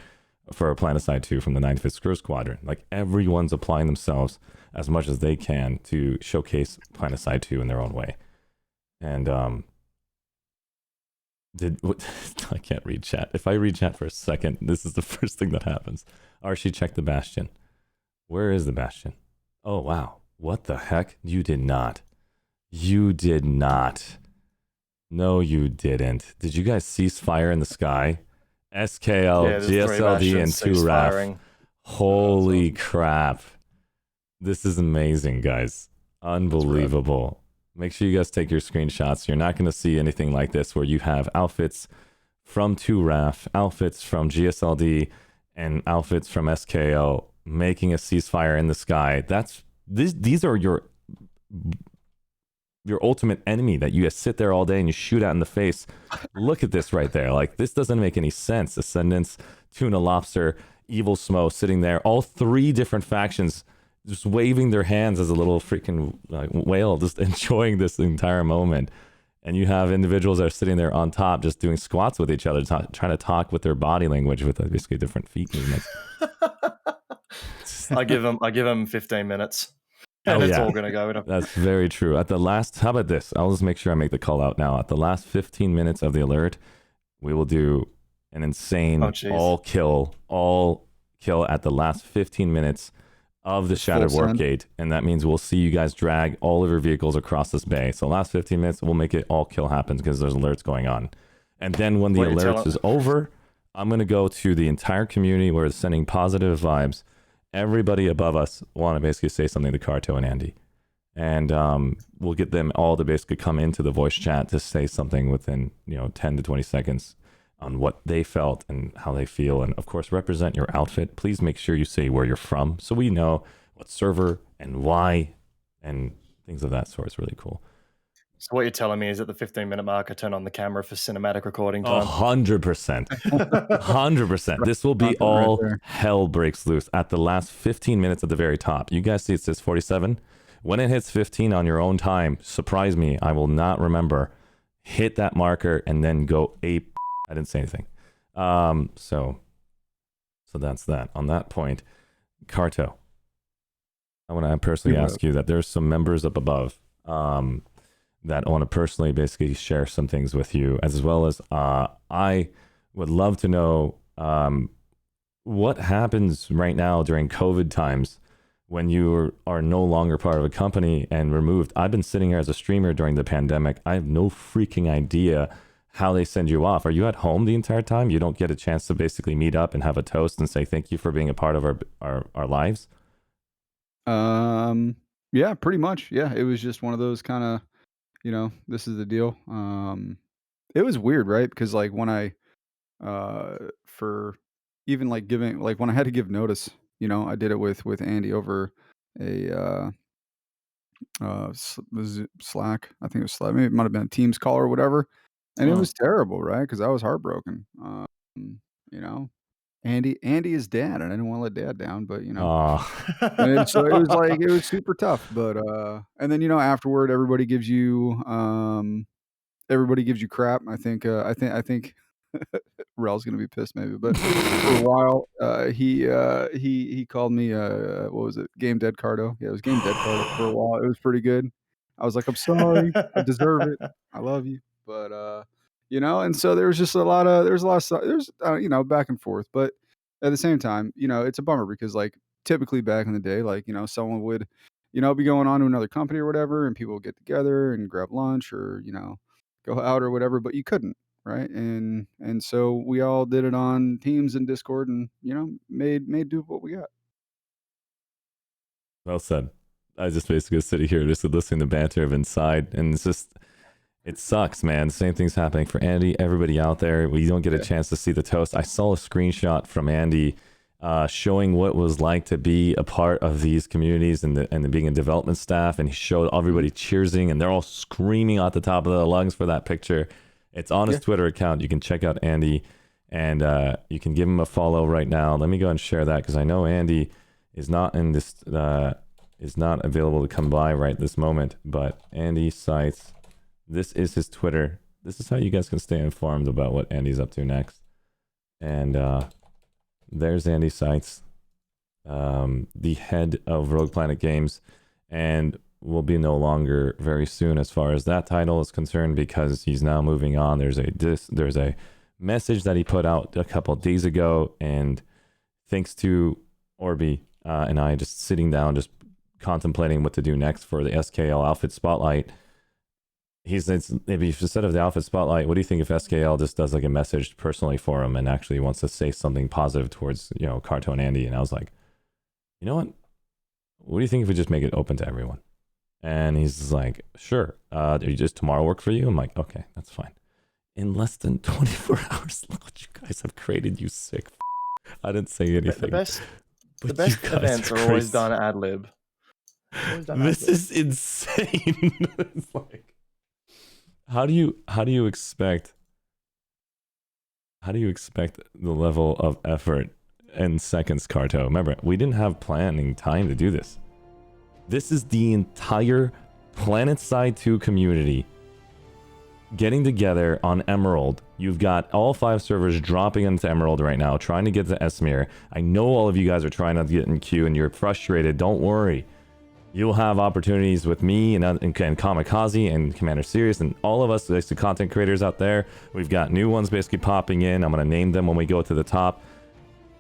Planetside 2 from the 95th Screw Squadron. Like, everyone's applying themselves as much as they can to showcase Planetside 2 in their own way. And I can't read chat. If I read chat for a second, this is the first thing that happens. Arshee, check the Bastion. Where is the Bastion? Oh, wow. What the heck? You did not. You did not. No, you didn't. Did you guys cease fire in the sky? SKL, GSLD, and 2 RAF. Holy crap. This is amazing, guys. Unbelievable. Make sure you guys take your screenshots. You're not going to see anything like this where you have outfits from 2 RAF, outfits from GSLD, and outfits from SKL making a ceasefire in the sky. These are your ultimate enemy that you sit there all day and you shoot at in the face. Look at this right there. Like, this doesn't make any sense. Ascendants, Tuna Lobster, Evil Smo sitting there, all 3 different factions just waving their hands as a little freaking whale, just enjoying this entire moment. And you have individuals that are sitting there on top just doing squats with each other, trying to talk with their body language with basically different feet movements. I give them 15 minutes. And it's all going to go in. That's very true. At the last, how about this? I'll just make sure I make the call out now. At the last 15 minutes of the alert, we will do an insane all kill at the last 15 minutes of the Shattered Warp Gate. And that means we'll see you guys drag all of your vehicles across this bay. So last 15 minutes, we'll make it all kill happen because there's alerts going on. And then when the alerts is over, I'm going to go to the entire community where it's sending positive vibes. Everybody above us want to basically say something to Carto and Andy. And we'll get them all to basically come into the voice chat to say something within 10 to 20 seconds on what they felt and how they feel. And of course, represent your outfit. Please make sure you say where you're from so we know what server and why and things of that sort. It's really cool. So what you're telling me is at the 15-minute mark, I turn on the camera for cinematic recording time? 100%. 100%. This will be all hell breaks loose at the last 15 minutes at the very top. You guys see it says 47. When it hits 15 on your own time, surprise me. I will not remember. Hit that marker and then go ape. I didn't say anything. So that's that. On that point, Carto, I want to personally ask you that there's some members up above that I want to personally basically share some things with you, as well as I would love to know what happens right now during COVID times when you are no longer part of a company and removed. I've been sitting here as a streamer during the pandemic. I have no freaking idea how they send you off. Are you at home the entire time? You don't get a chance to basically meet up and have a toast and say thank you for being a part of our lives? Yeah, pretty much. Yeah, it was just one of those kind of, this is the deal. It was weird, right? Because like when I for even like giving, like when I had to give notice, I did it with Andy over a was it Slack? I think it was Slack. Maybe it might have been a Teams call or whatever. And it was terrible, right? Because I was heartbroken. You know, Andy is dad, and I didn't want to let dad down, but Oh, and so it was like it was super tough. But and then afterward, everybody gives you crap. I think Rel's gonna be pissed maybe, but for a while, he called me what was it? Game Dead Carto. Yeah, it was Game Dead Carto for a while. It was pretty good. I was like, I'm sorry, I deserve it. I love you, but and so there was just there's a lot of stuff. There's back and forth, but at the same time, it's a bummer because like typically back in the day, like someone would be going on to another company or whatever, and people would get together and grab lunch or go out or whatever, but you couldn't, right? And so we all did it on Teams and Discord, and made do with what we got. well said. I just basically sitting here just listening to banter of inside, and it's just it sucks, man. The same thing's happening for Andy. Everybody out there, we don't get a chance to see the toast. I saw a screenshot from Andy showing what it was like to be a part of these communities and being in development staff, and he showed everybody cheering, and they're all screaming at the top of their lungs for that picture. It's on his Twitter account. You can check out Andy, and you can give him a follow right now. Let me go and share that because I know Andy is not in this is not available to come by right this moment. But Andy Sites, this is his Twitter. This is how you guys can stay informed about what Andy's up to next. And there's Andy Sites, the head of Rogue Planet Games, and will be no longer very soon as far as that title is concerned because he's now moving on. There's a message that he put out a couple of days ago, and thanks to Orby and I just sitting down, just contemplating what to do next for the SKL Outfit Spotlight. Instead of the Outfit Spotlight, what do you think if SKL just does like a message personally for him and actually wants to say something positive towards Carto and Andy? And I was like, you know what do you think if we just make it open to everyone? And he's like, sure. Do just tomorrow work for you? I'm like, okay, that's fine. In less than 24 hours, look what you guys have created, you sick. I didn't say anything. The best events are always done ad lib. This is insane. It's like, how do you expect the level of effort and seconds, Carto? Remember, we didn't have planning time to do this. This is the entire Planetside 2 community getting together on Emerald. You've got all 5 servers dropping into Emerald right now, trying to get to Esmir. I know all of you guys are trying to get in queue and you're frustrated. Don't worry. You'll have opportunities with me and Kamikaze and Commander Sirius and all of us, the content creators out there. We've got new ones basically popping in. I'm going to name them when we go to the top.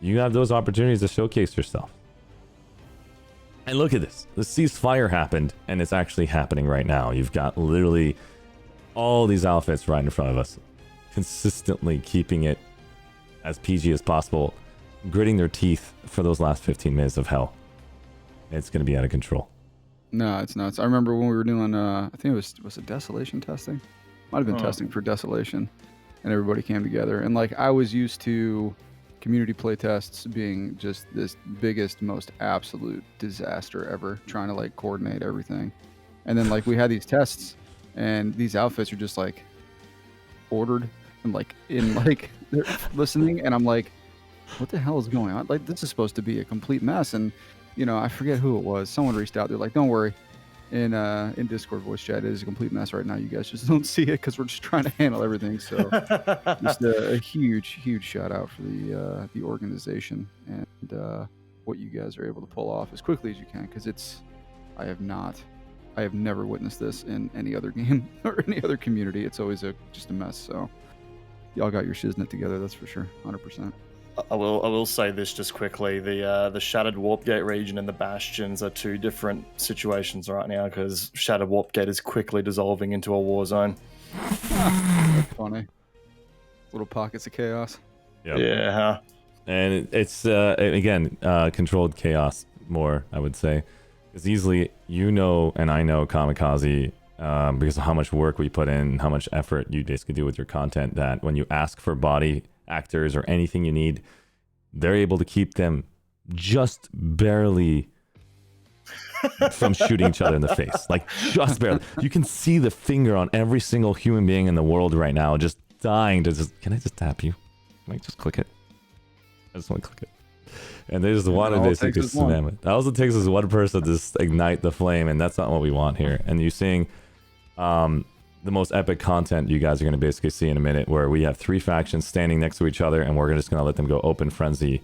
You have those opportunities to showcase yourself. And look at this. The ceasefire happened, and it's actually happening right now. You've got literally all these outfits right in front of us, consistently keeping it as PG as possible, gritting their teeth for those last 15 minutes of hell. It's going to be out of control. No, it's nuts. I remember when we were doing, I think was it Desolation testing? Might have been testing for Desolation, and everybody came together. And like I was used to community playtests being just this biggest, most absolute disaster ever, trying to like coordinate everything. And then like we had these tests, and these outfits are just like ordered and like in like they're listening, and I'm like, what the hell is going on? Like this is supposed to be a complete mess. And I forget who it was. Someone reached out. They're like, don't worry. In Discord voice chat, it is a complete mess right now. You guys just don't see it because we're just trying to handle everything. So just a huge shout out for the organization and what you guys are able to pull off as quickly as you can, because I have never witnessed this in any other game or any other community. It's always just a mess. So y'all got your shiznit together, that's for sure, 100%. I will say this just quickly. The Shattered Warpgate region and the Bastions are 2 different situations right now, because Shattered Warpgate is quickly dissolving into a war zone. That's funny. Little pockets of chaos. Yep. Yeah. And it's, again, controlled chaos more, I would say. It's easily, and I know Kamikaze, because of how much work we put in, how much effort you basically do with your content, that when you ask for body actors or anything you need, they're able to keep them just barely from shooting each other in the face. Like, just barely. You can see the finger on every single human being in the world right now, just dying to just, can I just tap you? Can I just click it? I just want to click it. And they just want to all it basically takes is one. spam it. All it takes is one person to just ignite the flame, and that's not what we want here. And you're seeing the most epic content you guys are going to basically see in a minute, where we have 3 factions standing next to each other, and we're just going to let them go open frenzy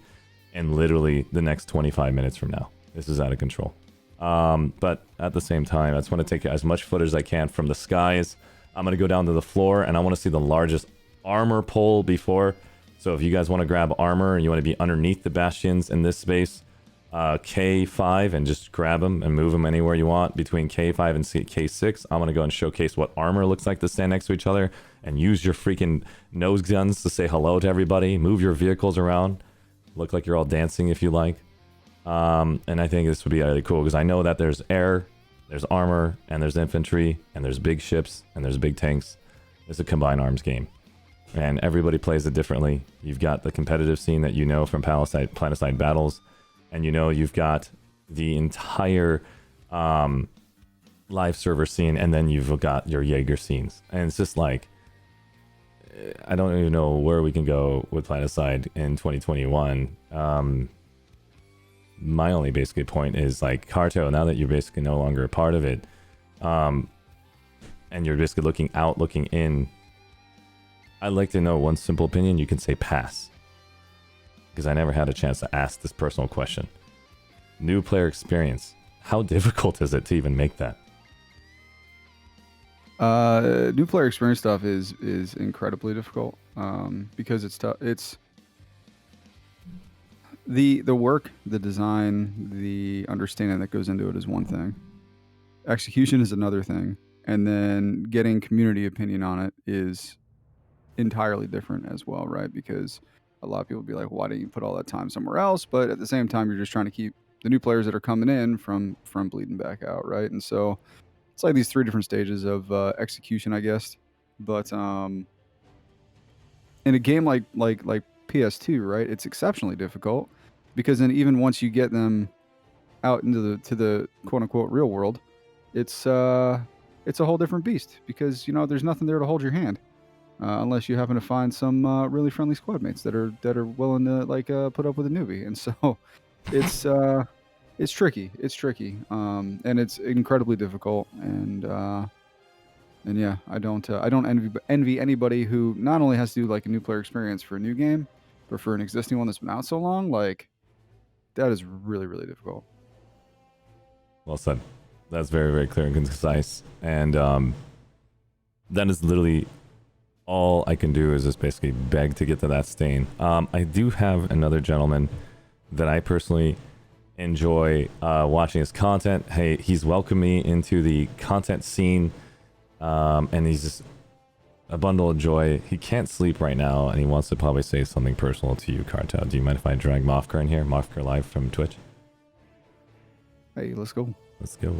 in literally the next 25 minutes from now. This is out of control. But at the same time, I just want to take as much footage as I can from the skies. I'm going to go down to the floor, and I want to see the largest armor pole before. So if you guys want to grab armor and you want to be underneath the bastions in this space, K5, and just grab them and move them anywhere you want between K5 and K6. I'm going to go and showcase what armor looks like to stand next to each other, and use your freaking nose guns to say hello to everybody. Move your vehicles around. Look like you're all dancing if you like. And I think this would be really cool, because I know that there's air, there's armor, and there's infantry, and there's big ships, and there's big tanks. It's a combined arms game. And everybody plays it differently. You've got the competitive scene that you know from Planetside battles. And you know you've got the entire live server scene, and then you've got your Jaeger scenes. And it's just like, I don't even know where we can go with Planetside in 2021. My only basically point is, like, Carto, now that you're basically no longer a part of it, and you're basically looking out, looking in, I'd like to know one simple opinion. You can say pass, because I never had a chance to ask this personal question. New player experience. How difficult is it to even make that? New player experience stuff is incredibly difficult, because it's tough. It's the work, the design, the understanding that goes into it is one thing. Execution is another thing, and then getting community opinion on it is entirely different as well, right? Because a lot of people be like, why don't you put all that time somewhere else? But at the same time, you're just trying to keep the new players that are coming in from bleeding back out, right? And so it's like these 3 different stages of execution, I guess. But in a game like PS2, right, it's exceptionally difficult, because then even once you get them out into the quote unquote real world, it's a whole different beast, because there's nothing there to hold your hand. Unless you happen to find some really friendly squad mates that are willing to put up with a newbie, and so it's tricky. It's tricky, and it's incredibly difficult. And yeah, I don't envy anybody who not only has to do like a new player experience for a new game, but for an existing one that's been out so long. Like, that is really, really difficult. Well said. That's very, very clear and concise. And that is literally all I can do, is just basically beg to get to that stain. I do have another gentleman that I personally enjoy watching his content. Hey, he's welcomed me into the content scene, and he's just a bundle of joy. He can't sleep right now, and he wants to probably say something personal to you, Carto. Do you mind if I drag Mofker in here? Mofker live from Twitch. Hey, let's go. Let's go.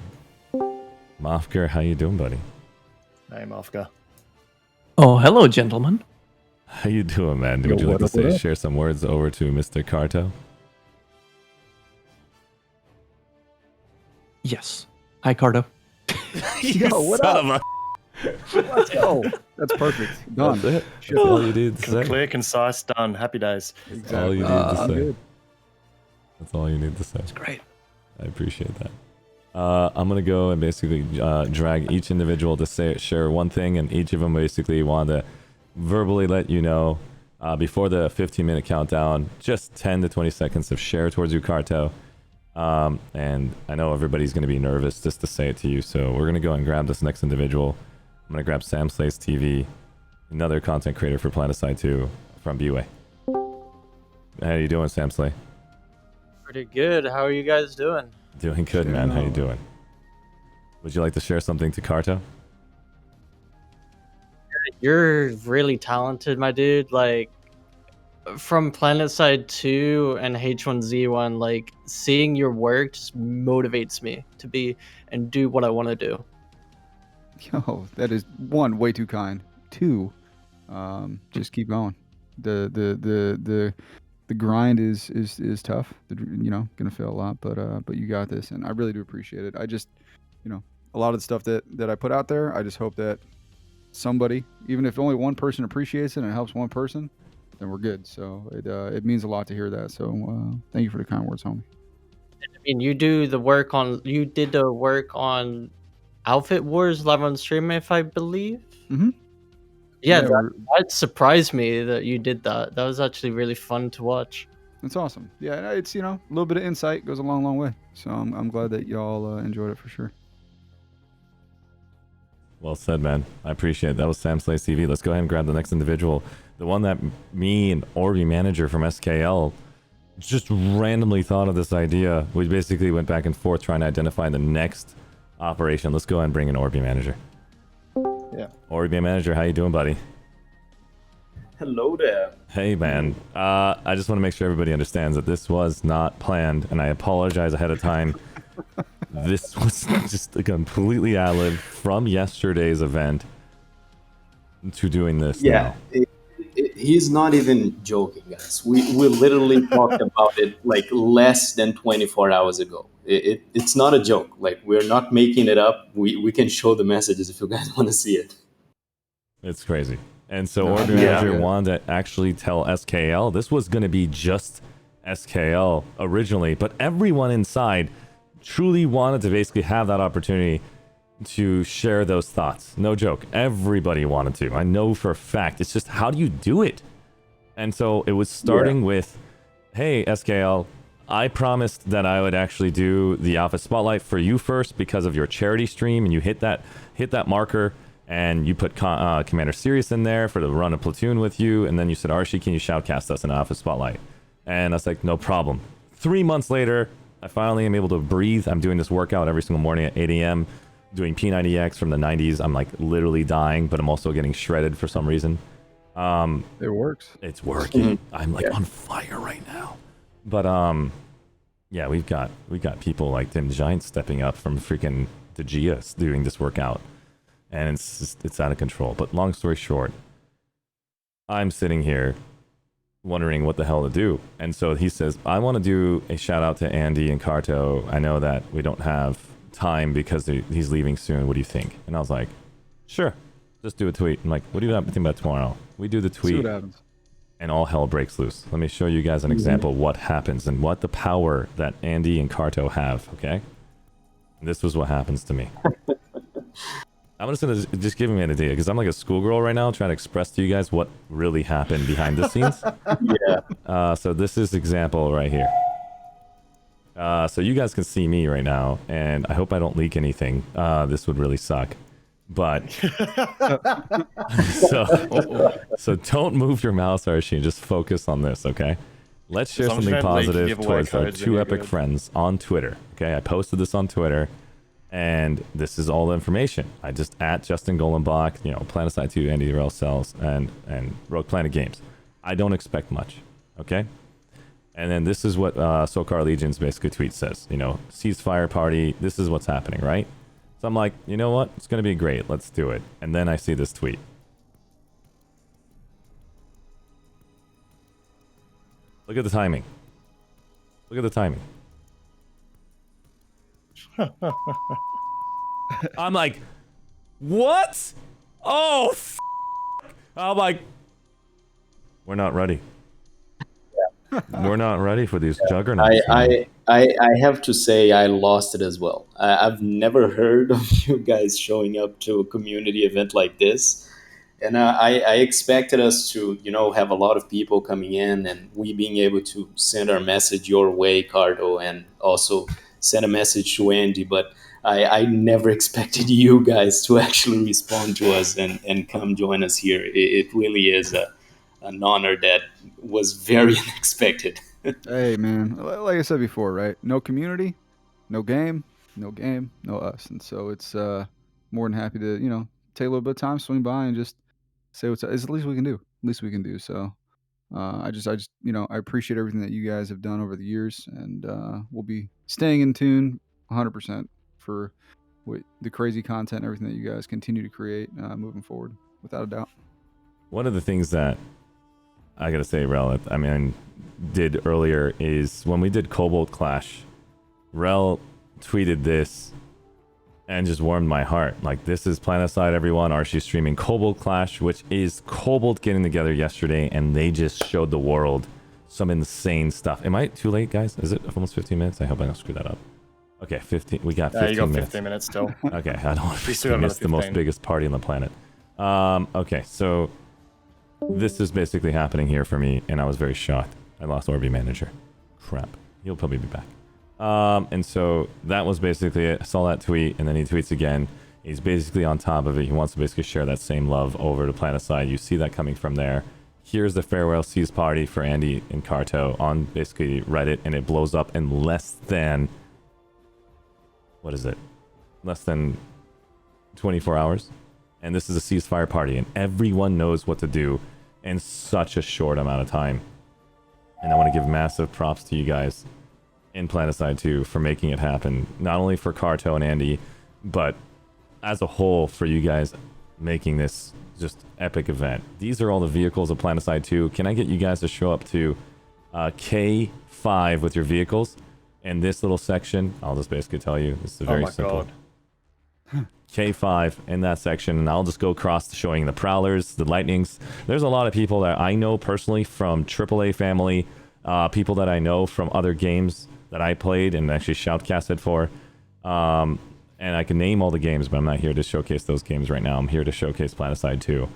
Mofker, how you doing, buddy? Hey, Mofka. Oh, hello, gentlemen. How you doing, man? Would you like to share some words over to Mr. Carto? Yes. Hi, Carto. Yo, what up? Son of Let's go. That's perfect. Done. That's it. That's all you need to say. Clear, concise, done. Happy days. That's all you need to say. Good. That's all you need to say. It's great. I appreciate that. I'm gonna go and basically drag each individual to share one thing, and each of them basically want to verbally let you know before the 15-minute countdown, just 10 to 20 seconds of share towards you, Carto. And I know everybody's gonna be nervous just to say it to you, so we're gonna go and grab this next individual. I'm gonna grab Sites TV, another content creator for Planetside 2 from BWay. How you doing, Samsley? Pretty good. How are you guys doing? Doing good, man. How you doing? Would you like to share something to Carto? You're really talented, my dude. Like, from Planetside 2 and H1Z1, like, seeing your work just motivates me to be and do what I want to do. Yo, that is, 1, way too kind. 2, just keep going. The grind is tough. Gonna fail a lot, but you got this, and I really do appreciate it. I just, a lot of the stuff that I put out there, I just hope that somebody, even if only one person appreciates it and it helps one person, then we're good. So it means a lot to hear that. So thank you for the kind words, homie. I mean, you did the work on Outfit Wars live on stream, if I believe. Mhm. Yeah, Yeah, that surprised me that you did that. That was actually really fun to watch. It's awesome. Yeah, it's a little bit of insight goes a long, long way. So I'm glad that y'all enjoyed it for sure. Well said, man. I appreciate it. That was Sam Slays TV. Let's go ahead and grab the next individual. The one that me and Orby Manager from SKL just randomly thought of this idea. We basically went back and forth trying to identify the next operation. Let's go ahead and bring in Orby Manager. Yeah. Orby Manager, how you doing, buddy? Hello there. Hey, man. I just want to make sure everybody understands that this was not planned, and I apologize ahead of time. This was just a completely ad-lib from yesterday's event to doing this now. He's not even joking, guys. We literally talked about it like less than 24 hours ago. It's not a joke. Like, we're not making it up. We can show the messages if you guys want to see it. It's crazy. And so Order Manager wanted to actually tell SKL this was going to be just SKL originally, but everyone inside truly wanted to basically have that opportunity to share those thoughts. No joke. Everybody wanted to. I know for a fact. It's just, how do you do it? And so it was starting with, hey, SKL, I promised that I would actually do the Alpha Spotlight for you first because of your charity stream, and you hit that marker, and you put Commander Sirius in there for the run of Platoon with you, and then you said, Arshee, can you shoutcast us in Alpha Spotlight? And I was like, no problem. 3 months later, I finally am able to breathe. I'm doing this workout every single morning at 8 a.m., doing P90X from the 90s. I'm like literally dying, but I'm also getting shredded for some reason. It works. It's working. I'm like on fire right now. But yeah, we've got people like Tim Giant stepping up from freaking Degia doing this workout, and it's out of control. But long story short, I'm sitting here wondering what the hell to do. And so he says, I want to do a shout out to Andy and Carto. I know that we don't have time because he's leaving soon. What do you think? And I was like, sure, just do a tweet. I'm like, what do you think about tomorrow? We do the tweet, See what happens. and all hell breaks loose. Let me show you guys an example of what happens and what the power that Andy and Carto have, okay? This was what happens to me. I'm just gonna just give me an idea, because I'm like a schoolgirl right now trying to express to you guys what really happened behind the scenes. So this is example right here. So you guys can see me right now, and I hope I don't leak anything. This would really suck. But so don't move your mouse, Arshee, and just focus on this, okay? Let's share something positive towards our two epic friends on Twitter. Okay, I posted this on Twitter. And this is all the information. I just at Justin Golenbach, Planetside 2, Andy Rel Cells, and Rogue Planet Games. I don't expect much, okay? And then this is what Sokar Legion's basically tweet says. Ceasefire party, this is what's happening, right? So I'm like, you know what? It's going to be great. Let's do it. And then I see this tweet. Look at the timing. Look at the timing. I'm like, what? Oh, I'm like, we're not ready. We're not ready for these juggernauts. I have to say I lost it as well. I've never heard of you guys showing up to a community event like this. And I expected us to, have a lot of people coming in and we being able to send our message your way, Cardo, and also send a message to Andy. But I never expected you guys to actually respond to us and come join us here. It really is an honor that was very unexpected. Hey, man. Like I said before, right? No community, no game, no us. And so it's more than happy to, take a little bit of time, swing by, and just say what's up. It's the least we can do. So I just, I appreciate everything that you guys have done over the years, and we'll be staying in tune 100% for the crazy content and everything that you guys continue to create moving forward, without a doubt. One of the things that I gotta say, Rel, did earlier is when we did Cobalt Clash, Rel tweeted this, and just warmed my heart. Like, this is Planetside, everyone. Arshee streaming Kobold Clash, which is Kobold getting together yesterday, and they just showed the world some insane stuff. Am I too late, guys? Is it almost 15 minutes? I hope I don't screw that up. Okay, 15. We got 15 you got minutes. 15 minutes still. Okay, I don't want We to still got miss the most 15. biggest party on the planet. Okay, so this is basically happening here for me, and I was very shocked. I lost Orby Manager. Crap. He'll probably be back. And so that was basically it. I saw that tweet, and then he tweets again. He's basically on top of it. He wants to basically share that same love over to Planetside. You see that coming from there. Here's the farewell seas party for Andy and Carto on basically Reddit, and it blows up in less than... What is it? Less than 24 hours. And this is a ceasefire party, and everyone knows what to do in such a short amount of time. And I want to give massive props to you guys in Planetside 2 for making it happen. Not only for Carto and Andy, but as a whole for you guys making this just epic event. These are all the vehicles of Planetside 2. Can I get you guys to show up to K5 with your vehicles? In this little section, I'll just basically tell you, this is very simple. God. K5 in that section, and I'll just go across to showing the Prowlers, the Lightnings. There's a lot of people that I know personally from AAA family, people that I know from other games that I played and actually shoutcasted for. And I can name all the games, but I'm not here to showcase those games right now. I'm here to showcase Planetside 2.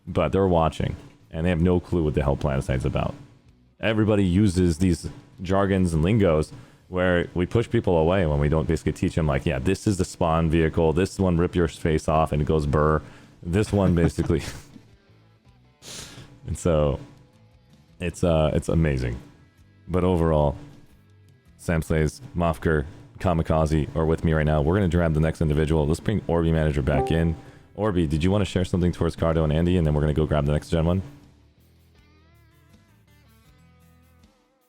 But they're watching, and they have no clue what the hell Planetside about. Everybody uses these jargons and lingos where we push people away when we don't basically teach them, like, yeah, this is the spawn vehicle, this one rip your face off and it goes burr, this one basically. And so it's amazing. But overall, Samslays, Mofker, Kamikaze are with me right now. We're going to grab the next individual. Let's bring Orby Manager back in. Orby, did you want to share something towards Carto and Andy, and then we're going to go grab the next gentleman?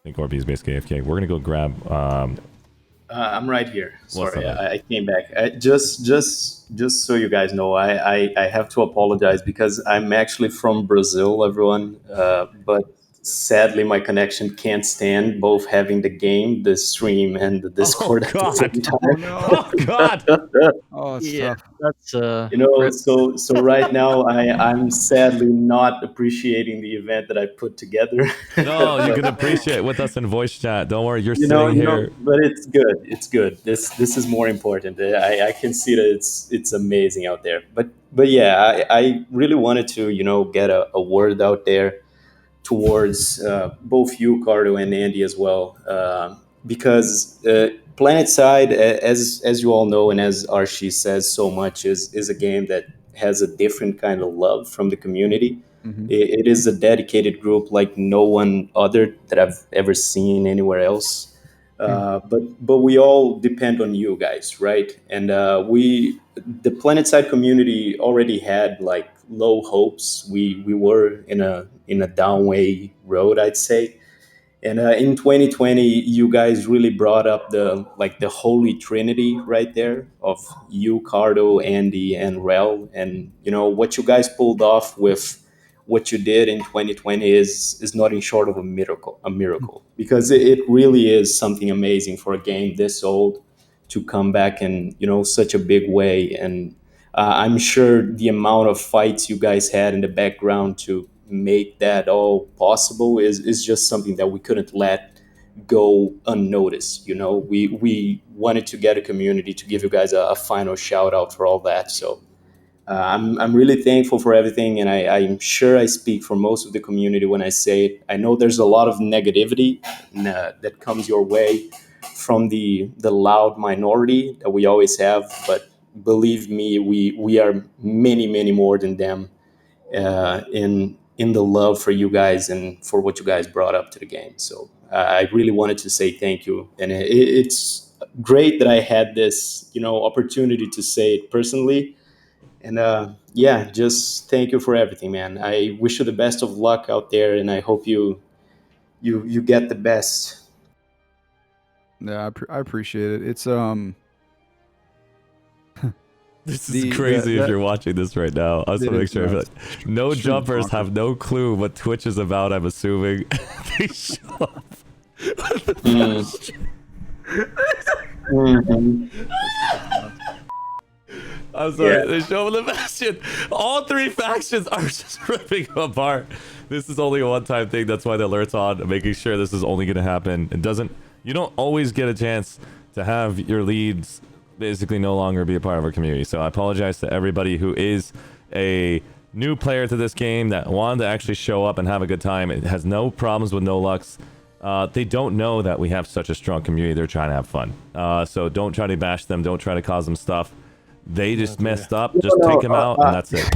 I think Orby is basically AFK. We're going to go grab... I'm right here. Sorry, up? I came back. Just so you guys know, I have to apologize because I'm actually from Brazil, everyone. But sadly, my connection can't stand both having the game, the stream, and the Discord at the same time. Oh, no. Oh, God! Oh, it's Yeah, tough. that's You know, so right now I'm sadly not appreciating the event that I put together. No, you can appreciate with us in voice chat. Don't worry, you're sitting you here. know, but it's good. It's good. This is more important. I can see that it's amazing out there. But yeah, I really wanted to get a word out there towards both you, Carto, and Andy as well, because Planetside, as you all know, and as Arshee says so much, is a game that has a different kind of love from the community. Mm-hmm. It is a dedicated group like no one other that I've ever seen anywhere else. But we all depend on you guys, right? And the Planetside community already had like low hopes. We were in a downway road, I'd say. And in 2020, you guys really brought up the holy trinity right there of you, Cardo, Andy, and Rel. And what you guys pulled off with what you did in 2020 is nothing short of a miracle, because it really is something amazing for a game this old to come back in such a big way. And I'm sure the amount of fights you guys had in the background to make that all possible is just something that we couldn't let go unnoticed. We wanted to get a community to give you guys a final shout out for all that. So I'm really thankful for everything, and I'm sure I speak for most of the community when I say it. I know there's a lot of negativity that comes your way from the loud minority that we always have, but believe me, we are many more than them in the love for you guys and for what you guys brought up to the game. So I really wanted to say thank you, and it's great that I had this opportunity to say it personally. And just thank you for everything, man. I wish you the best of luck out there, and I hope you get the best. Yeah, I appreciate it. It's This is crazy if you're watching this right now. I just want to make sure no jumpers bonkers. have no clue what Twitch is about, I'm assuming. They show up. I'm sorry. They show him the bastion. All three factions are just ripping him apart. This is only a one-time thing. That's why the alert's on, making sure this is only going to happen. It doesn't. You don't always get a chance to have your leads basically no longer be a part of our community. So I apologize to everybody who is a new player to this game that wanted to actually show up and have a good time. It has no problems with no lucks. They don't know that we have such a strong community. They're trying to have fun. So don't try to bash them. Don't try to cause them stuff. They just messed up. Just take them out, and that's it.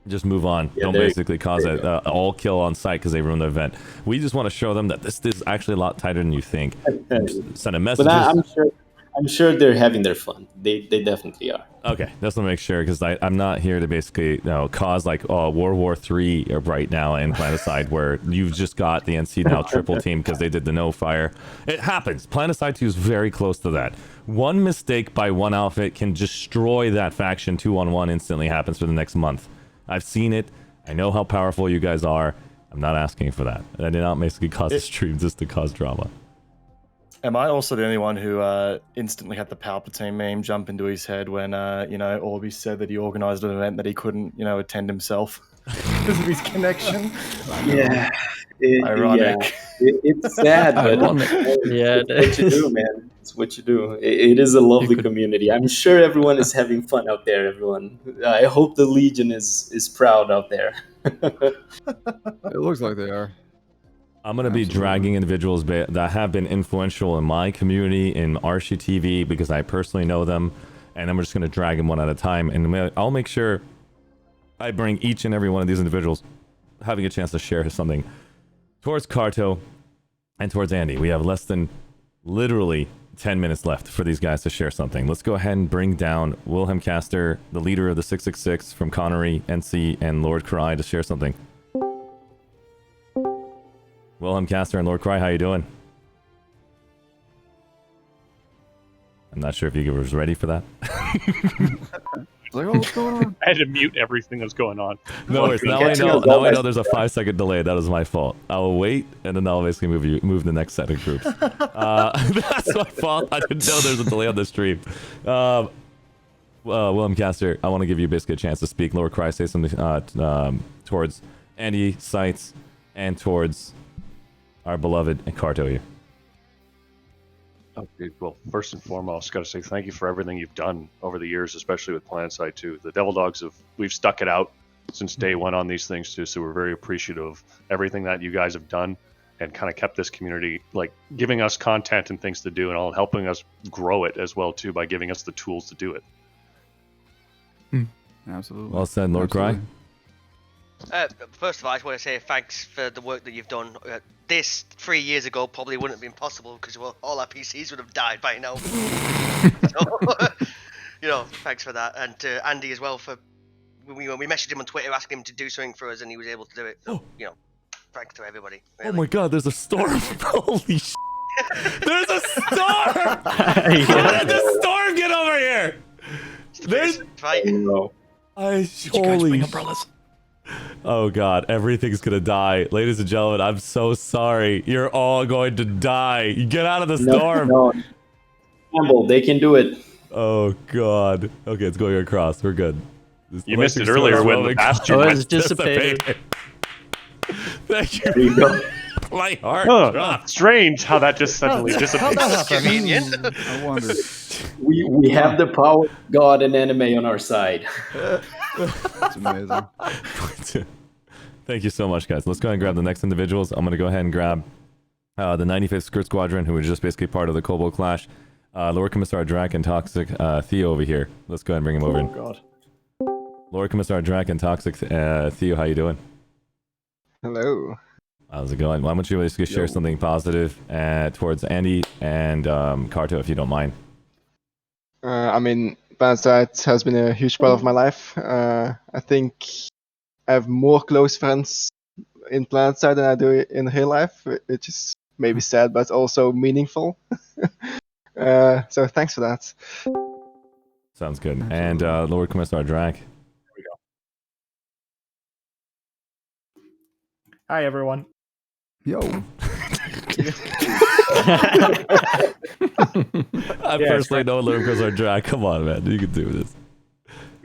Just move on. Don't basically cause an all kill on site because they ruined the event. We just want to show them that this is actually a lot tighter than you think. Send a message. I'm sure they're having their fun. They definitely are. Okay, just to make sure, because I'm not here to basically cause like World War III right now in Planetside, where you've just got the NC now triple team because they did the no fire. It happens. Planetside 2 is very close to that. One mistake by one outfit can destroy that faction 2-on-1 instantly happens for the next month. I've seen it. I know how powerful you guys are. I'm not asking for that. I did not basically cause a stream just to cause drama. Am I also the only one who instantly had the Palpatine meme jump into his head when, Orby said that he organized an event that he couldn't, attend himself because of his connection? Yeah. Ironic. It's sad, but Yeah, it's what you do, man. It's what you do. It is a lovely community. I'm sure everyone is having fun out there, everyone. I hope the Legion is proud out there. It looks like they are. I'm going to be dragging individuals that have been influential in my community in ArsheeTV because I personally know them, and I'm just going to drag them one at a time, and I'll make sure I bring each and every one of these individuals having a chance to share something towards Carto and towards Andy. We have less than literally 10 minutes left for these guys to share something. Let's go ahead and bring down Wilhelm Caster, the leader of the 666 from Connery, NC, and Lord Cry to share something. Wilhelm Caster and Lord Cry, how you doing? I'm not sure if you was ready for that. Like, oh, what's going on? I had to mute everything that's going on. No worries. Now I know there's a 5-second delay. That was my fault. I will wait, and then I'll basically move the next set of groups. That's my fault. I didn't know there's a delay on the stream. Wilhelm Caster, I want to give you basically a chance to speak. Lord Cry, say something towards Andy, Sites, and towards our beloved Carto here. Okay, well, first and foremost, got to say thank you for everything you've done over the years, especially with Planetside 2. The Devil Dogs we've stuck it out since day one on these things too, so we're very appreciative of everything that you guys have done and kind of kept this community, like, giving us content and things to do and all, helping us grow it as well too by giving us the tools to do it. Absolutely. Well said, Lord Cry. First of all, I just want to say thanks for the work that you've done. This 3 years ago probably wouldn't have been possible because all our PCs would have died by now. So, thanks for that. And to Andy as well for we messaged him on Twitter asking him to do something for us, and he was able to do it. So, thanks to everybody. Really. Oh my God, there's a storm! Holy sh! There's a storm! How did the storm get over here? There's right. holy umbrellas. Oh God, everything's gonna die. Ladies and gentlemen, I'm so sorry. You're all going to die. You get out of the storm. No. Campbell, they can do it. Oh God. Okay, it's going across. We're good. You missed it earlier when the bastion was dissipated. Thank you. There you go. My heart. Strange how that just suddenly dissipated. That's convenient. I wonder. We have the power of God and anime on our side. That's amazing. Thank you so much, guys. Let's go ahead and grab the next individuals. I'm going to go ahead and grab the 95th Skirt Squadron, who is just basically part of the Kobold Clash. Lord Commissar Drac and Toxic Theo over here. Let's go ahead and bring him over. Oh, God. Lord Commissar Drac and Toxic Theo, how you doing? Hello. How's it going? Why don't you basically share something positive towards Andy and Carto, if you don't mind? Planetside has been a huge part of my life. I think I have more close friends in Planetside than I do in real life, which is maybe sad, but also meaningful. So thanks for that. Sounds good. And Lord Commissar Drac. Here we go. Hi, everyone. Yo. I personally know Lord Commissar Drac. Come on, man. You can do this.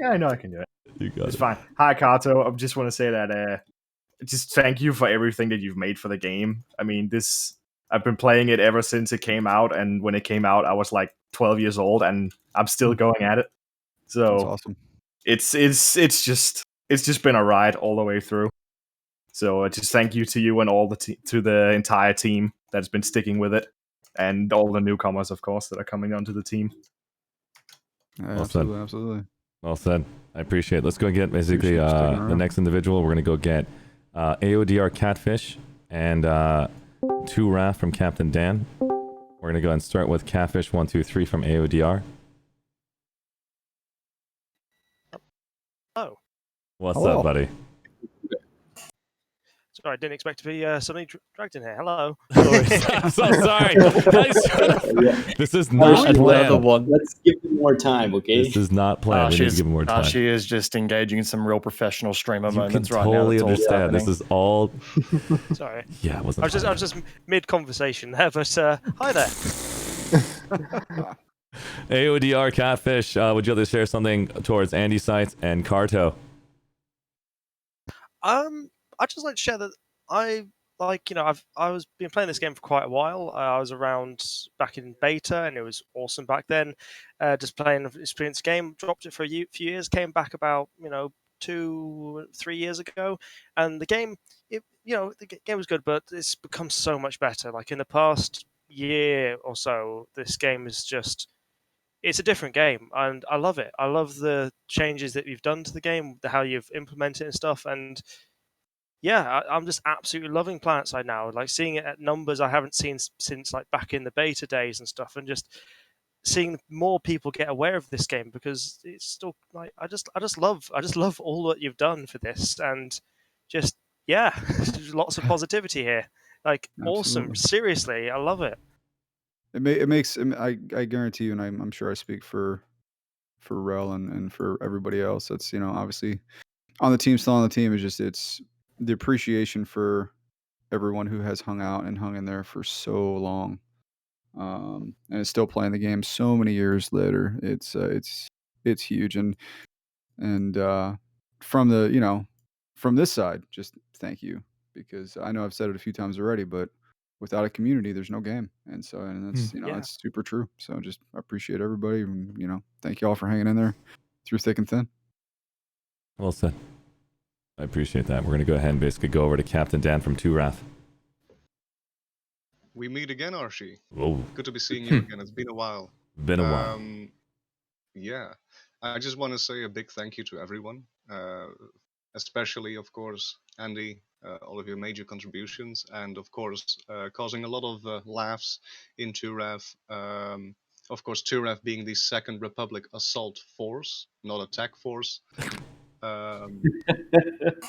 Yeah, I know I can do it. You got It's it. fine. Hi, Kato. I just want to say that just thank you for everything that you've made for the game. I mean, I've been playing it ever since it came out, and when it came out, I was like 12 years old, and I'm still going at it. So That's awesome. it's just been a ride all the way through. So just thank you to you and all to the entire team that's been sticking with it, and all the newcomers, of course, that are coming onto the team. Yeah, Well said. absolutely. Well said. I appreciate it. Let's go get basically Appreciate you sticking the around. next individual. We're going to go get AODR Catfish and 2 Raf from Captain Dan. We're going to go ahead and start with Catfish 123 from AODR. Oh. What's Hello. up, buddy? Sorry, I didn't expect to be suddenly dragged in here. Hello. I'm so sorry. This is not planned. Let's give him more time, okay? This is not planned. We need to give him more time. She is just engaging in some real professional streamer You can moments right totally now. That's all understand. This happening. is all. Sorry. Yeah, it wasn't. I was just mid conversation there, but hi there. AODR Catfish, would you like to share something towards Andy Sites and Carto? I'd just like to share that I was been playing this game for quite a while. I was around back in beta, and it was awesome back then. Just playing an experience game, dropped it for a few years, came back about 2-3 years ago, and the game, the game was good, but it's become so much better. Like in the past year or so, this game is just. It's a different game, and I love it. I love the changes that you've done to the game, how you've implemented it and stuff, and yeah, I'm just absolutely loving Planetside now. Like seeing it at numbers I haven't seen since like back in the beta days and stuff, and just seeing more people get aware of this game because it's still like I just love all that you've done for this, and just lots of positivity here. Like awesome, Absolutely. seriously, I love it. It makes I guarantee you, and I'm sure I speak for Rel and for everybody else that's obviously on the team, still on the team, is just it's the appreciation for everyone who has hung out and hung in there for so long, and is still playing the game so many years later. It's huge, and from the from this side, just thank you, because I know I've said it a few times already, but without a community, there's no game, and that's that's super true. So just I appreciate everybody, and thank you all for hanging in there through thick and thin. Well said. I appreciate that. We're going to go ahead and basically go over to Captain Dan from 2 Raf. We meet again, Arshee. Whoa. Good to be seeing you again. It's been a while. Been a while. Yeah. I just want to say a big thank you to everyone, especially, of course, Andy, all of your major contributions, and, of course, causing a lot of laughs in 2RAF. Of course, 2RAF being the Second Republic assault force, not attack force,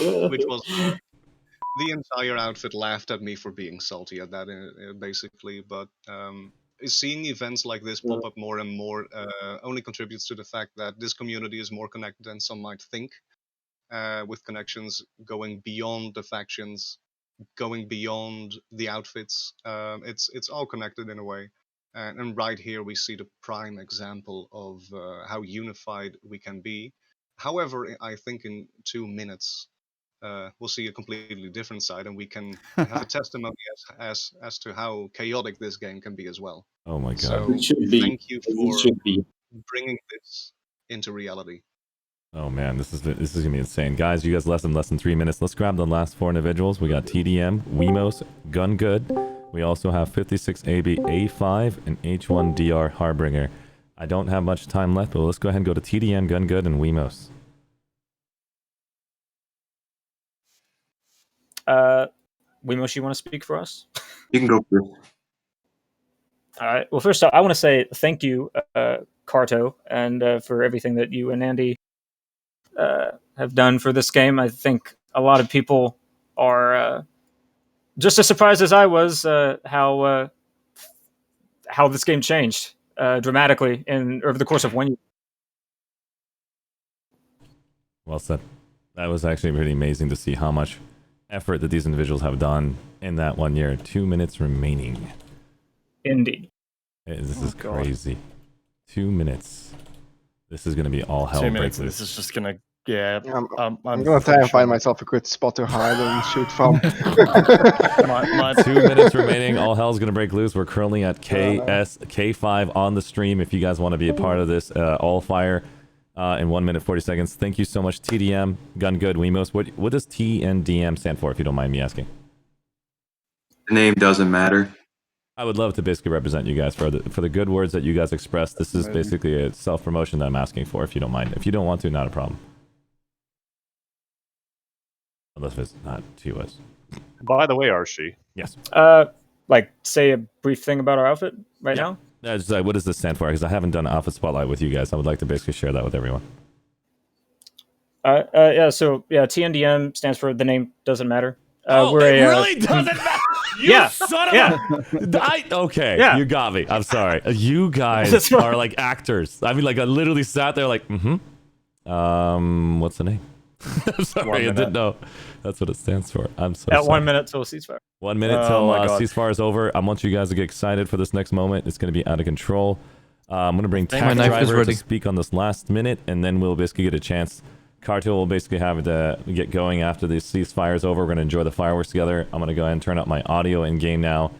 which was... the entire outfit laughed at me for being salty at that, basically. But seeing events like this pop up more and more only contributes to the fact that this community is more connected than some might think, with connections going beyond the factions, going beyond the outfits. It's all connected in a way. And right here we see the prime example of how unified we can be. However, I think in 2 minutes, we'll see a completely different side, and we can have a testimony as to how chaotic this game can be as well. Oh my god! So It should be. thank you It for should be. bringing this into reality. Oh man, this is gonna be insane, guys. You guys less than 3 minutes. Let's grab the last 4 individuals. We got TDM, Wemos, Gun Good. We also have 56AB A5 and H1DR Harbinger. I don't have much time left, but let's go ahead and go to TDM, Gun Good, and Wemos. Wemos, you want to speak for us? You can go first. All right. Well, first off, I want to say thank you, Carto, and for everything that you and Andy have done for this game. I think a lot of people are just as surprised as I was how this game changed dramatically over the course of 1 year. Well said. That was actually pretty amazing to see how much effort that these individuals have done in that 1 year. 2 minutes remaining. Indeed. This is crazy. 2 minutes. This is going to be all hell 2 break minutes, and loose. this is just gonna. Yeah, I'm gonna try and find myself a good spot to hide and shoot from. my 2 minutes remaining. All hell's gonna break loose. We're currently at K5 on the stream. If you guys want to be a part of this, all fire in 1 minute 40 seconds. Thank you so much, TDM, Gun Good, Wemos. What does T and DM stand for? If you don't mind me asking. The name doesn't matter. I would love to basically represent you guys for the good words that you guys expressed. This is basically a self promotion that I'm asking for. If you don't mind, if you don't want to, not a problem. Unless it's not TOS. By the way, Arshee. Yes. Like, say a brief thing about our outfit right now? Just, what does this stand for? Because I haven't done an outfit spotlight with you guys. I would like to basically share that with everyone. So TNDM stands for the name doesn't matter. We're it really doesn't matter. You son of a... Okay, you got me. I'm sorry. You guys are like actors. I mean, like, I literally sat there like, what's the name? I'm sorry, I didn't know. That's what it stands for. I'm so sorry. 1 minute till ceasefire. 1 minute till ceasefire is over. I want you guys to get excited for this next moment. It's going to be out of control. I'm going to bring Tax Driver to speak on this last minute, and then we'll basically get a chance. Carto will basically have to get going after the ceasefire is over. We're going to enjoy the fireworks together. I'm going to go ahead and turn up my audio in game now.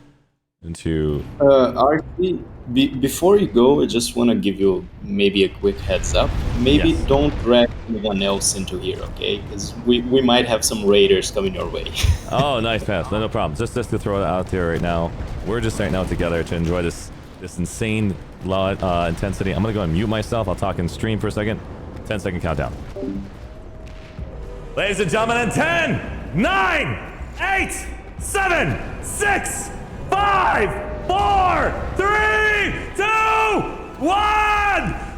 Archie, before you go, I just want to give you maybe a quick heads up. Maybe don't drag anyone else into here, okay? Because we might have some raiders coming your way. Oh, nice pass. No problem. Just to throw it out there right now, we're just right now together to enjoy this insane intensity. I'm going to go and mute myself. I'll talk in stream for a second. 10-second countdown. Ladies and gentlemen, in 10, 9, 8, 7, 6, 5, 4, 3, 2, 1!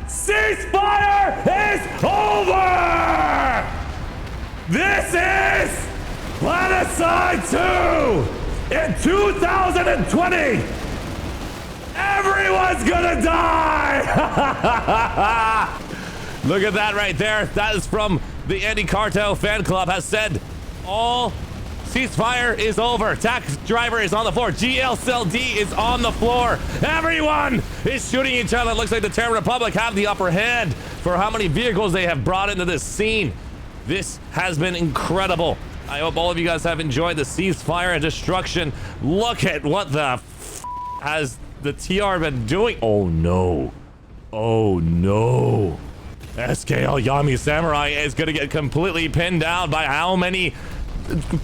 Ceasefire is over! This is Planetside 2 in 2020! Everyone's gonna die! Look at that right there. That is from the Andy Carto fan club has said all ceasefire is over. Tax Driver is on the floor. GLCLD is on the floor. Everyone is shooting each other. It looks like the Terran Republic have the upper hand for how many vehicles they have brought into this scene. This has been incredible. I hope all of you guys have enjoyed the ceasefire and destruction. Look at what the has the TR been doing. Oh no. Oh no. SKL Yami Samurai is going to get completely pinned down by how many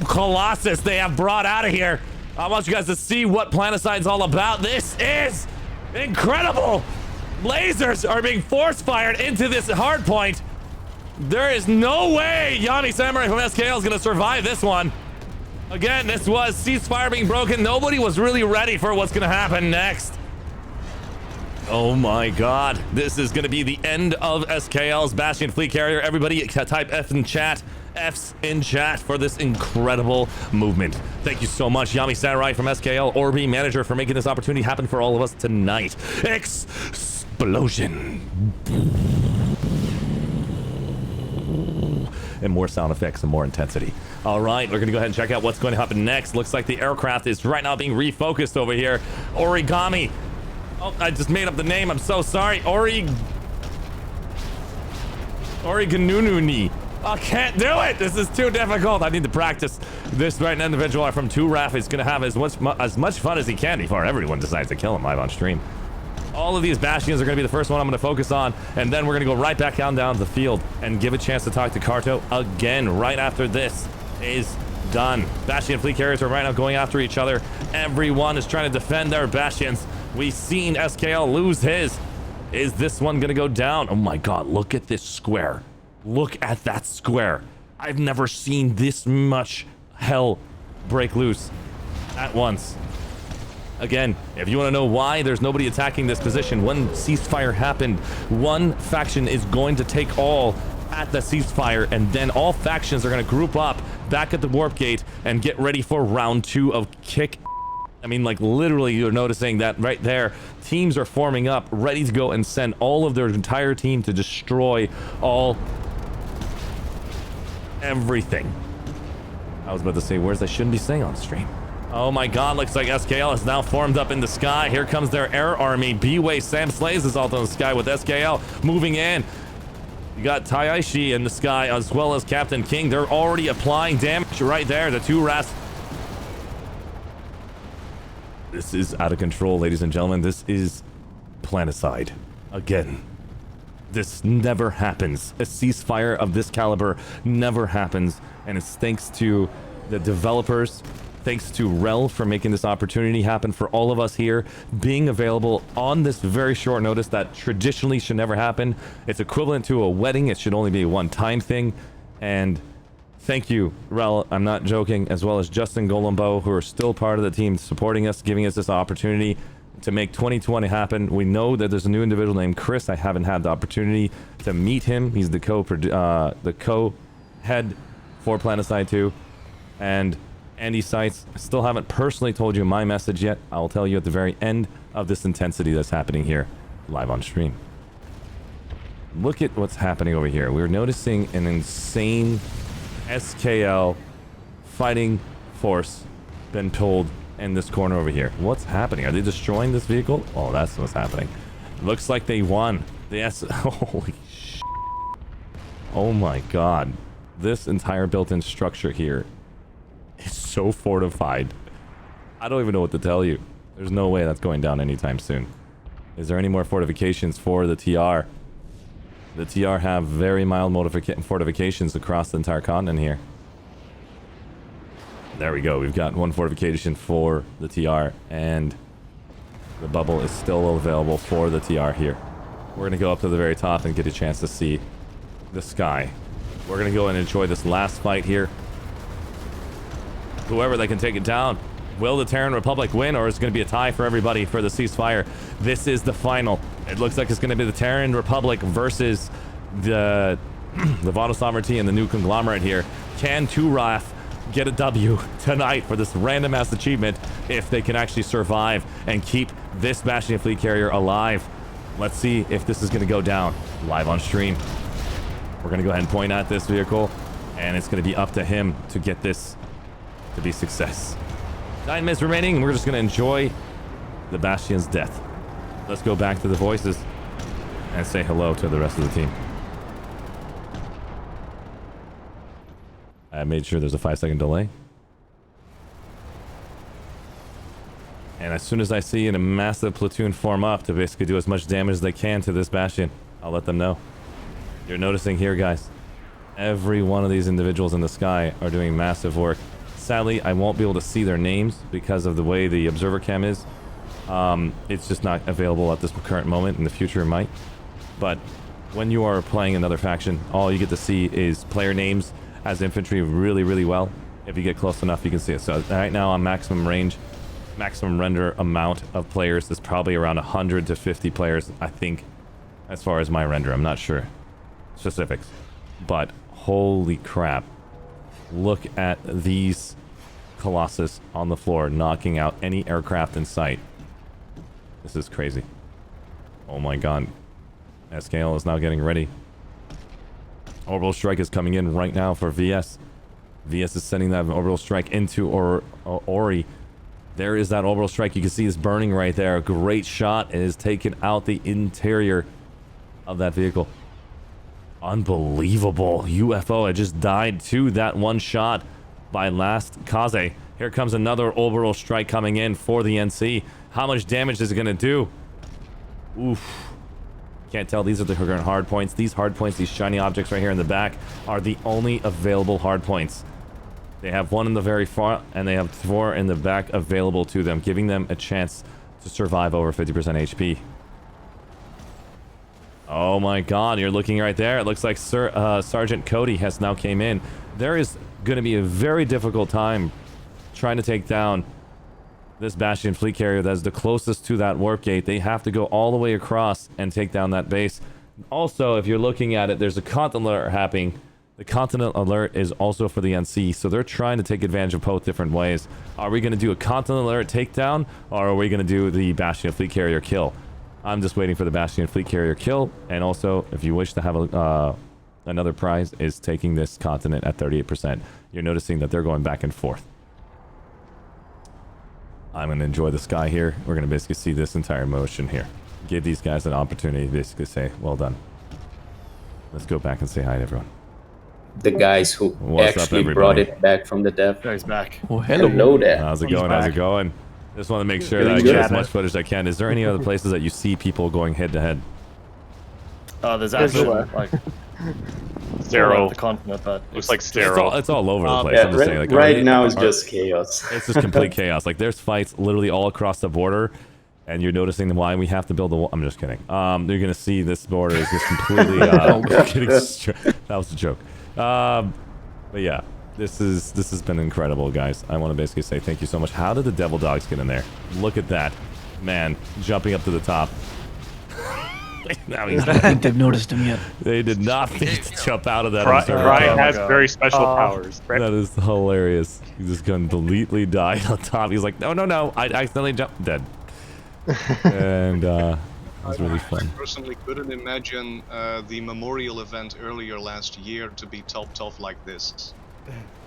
Colossus they have brought out of here. I want you guys to see what Planetide's all about. This is incredible. Lasers are being force fired into this hard point. There is no way Yami Samurai from SKL is going to survive this one. Again, this was ceasefire being broken. Nobody was really ready for what's going to happen next. Oh my god. This is going to be the end of SKL's Bastion Fleet Carrier. Everybody type F in chat. F's in chat for this incredible movement. Thank you so much, Yami Samurai from SKL, Orbi Manager, for making this opportunity happen for all of us tonight. Explosion. And more sound effects and more intensity. All right, we're gonna go ahead and check out what's going to happen next. Looks like the aircraft is right now being refocused over here. Origami. Oh, I just made up the name. I'm so sorry. Origanununi. I can't do it. This is too difficult. I need to practice this. Right, an individual from 2RAF is gonna have as much fun as he can before everyone decides to kill him live on stream. All of these Bastions are going to be the first one I'm going to focus on, and then we're going to go right back down to the field and give a chance to talk to Carto again right after this is done. Bastion Fleet Carriers are right now going after each other. Everyone is trying to defend their Bastions. We've seen SKL lose his. Is this one going to go down? Oh my god, look at this square. Look at that square. I've never seen this much hell break loose at once. Again, if you want to know why there's nobody attacking this position, when ceasefire happened, one faction is going to take all at the ceasefire, and then all factions are going to group up back at the warp gate and get ready for round 2 of kick. I mean, like, literally, you're noticing that right there. Teams are forming up, ready to go and send all of their entire team to destroy everything. I was about to say words I shouldn't be saying on stream. Oh my god, looks like SKL is now formed up in the sky. Here comes their air army. B-Way Sam Slays is also in the sky with SKL moving in. You got Taiaishi in the sky as well as Captain King. They're already applying damage right there. The two Ras. This is out of control, ladies and gentlemen. This is Planetside. Again. This never happens. A ceasefire of this caliber never happens. And it's thanks to the developers, thanks to Rel for making this opportunity happen for all of us here, being available on this very short notice that traditionally should never happen. It's equivalent to a wedding. It should only be a one-time thing. And thank you, Rel, I'm not joking, as well as Justin Golembo, who are still part of the team supporting us, giving us this opportunity to make 2020 happen. We know that there's a new individual named Chris. I haven't had the opportunity to meet him. He's the co-head for Planetside 2. And Andy Sites, I still haven't personally told you my message yet. I'll tell you at the very end of this intensity that's happening here, live on stream. Look at what's happening over here. We're noticing an insane SKL fighting force been pulled in this corner over here. What's happening? Are they destroying this vehicle? Oh, that's what's happening. Looks like they won. Holy sh**. Oh my god. This entire built-in structure here is so fortified. I don't even know what to tell you. There's no way that's going down anytime soon. Is there any more fortifications for the TR? The TR have very mild fortifications across the entire continent here. There we go. We've got one fortification for the TR, and the bubble is still available for the TR here. We're going to go up to the very top and get a chance to see the sky. We're going to go and enjoy this last fight here. Whoever that can take it down. Will the Terran Republic win, or is it going to be a tie for everybody for the ceasefire? This is the final. It looks like it's going to be the Terran Republic versus the Vods Sovereignty and the new conglomerate here. Can Turath get a W tonight for this random ass achievement if they can actually survive and keep this Bastion fleet carrier alive? Let's see if this is going to go down live on stream. We're going to go ahead and point at this vehicle, and it's going to be up to him to get this to be success. 9 minutes remaining, and we're just going to enjoy the Bastion's death. Let's go back to the voices and say hello to the rest of the team. I made sure there's a 5-second delay. And as soon as I see a massive platoon form up to basically do as much damage as they can to this Bastion, I'll let them know. You're noticing here, guys, every one of these individuals in the sky are doing massive work. Sadly, I won't be able to see their names because of the way the observer cam is. It's just not available at this current moment. In the future, it might. But when you are playing another faction, all you get to see is player names as infantry really, really well. If you get close enough, you can see it. So right now, on maximum range, maximum render amount of players is probably around 100 to 50 players, I think, as far as my render. I'm not sure specifics. But holy crap. Look at these Colossus on the floor, knocking out any aircraft in sight. This is crazy. Oh my god. SKL is now getting ready. Orbital strike is coming in right now for VS. VS is sending that orbital strike into Ori. There is that orbital strike. You can see it's burning right there. A great shot. It has taken out the interior of that vehicle. Unbelievable. UFO had just died to that one shot by last Kaze. Here comes another orbital strike coming in for the NC. How much damage is it going to do? Oof. Can't tell. These are the current hard points. These hard points, these shiny objects right here in the back, are the only available hard points. They have one in the very front, and they have 4 in the back available to them, giving them a chance to survive over 50% HP. Oh my god, you're looking right there. It looks like Sergeant Cody has now came in. There is going to be a very difficult time trying to take down this Bastion fleet carrier that is the closest to that warp gate. They have to go all the way across and take down that base. Also, if you're looking at it, there's a continent alert happening. The continent alert is also for the NC, so they're trying to take advantage of both different ways. Are we going to do a continent alert takedown, or are we going to do the Bastion fleet carrier kill? I'm just waiting for the Bastion fleet carrier kill, and also, if you wish to have another prize, is taking this continent at 38%. You're noticing that they're going back and forth. I'm going to enjoy the sky here. We're going to basically see this entire motion here. Give these guys an opportunity to basically say, well done. Let's go back and say hi to everyone. The guys who What's up, actually brought everybody? it back from the dev. He's back. Oh, hello. Hello there. How's it He's going? How's it back. going? Just want to make sure Doing that I get good. as much footage as I can. Is there any other places that you see people going head to head? Oh, there's actually like Zero. the continent, but Looks like It's Zero. all over the place. Yeah, I'm just saying, like, right now it's just chaos. It's just complete chaos. Like there's fights literally all across the border, and you're noticing why we have to build the wall. I'm just kidding. You're gonna see this border is just completely. Kidding. That was a joke. But yeah, this has been incredible, guys. I want to basically say thank you so much. How did the devil dogs get in there? Look at that, man, jumping up to the top. Now he's I don't think they've noticed him yet. They did not think to jump out of that. Ryan has very special powers. Right? That is hilarious. He's just completely died on top. He's like, no, I accidentally jumped. Dead. And it was really fun. I personally couldn't imagine the memorial event earlier last year to be topped off like this.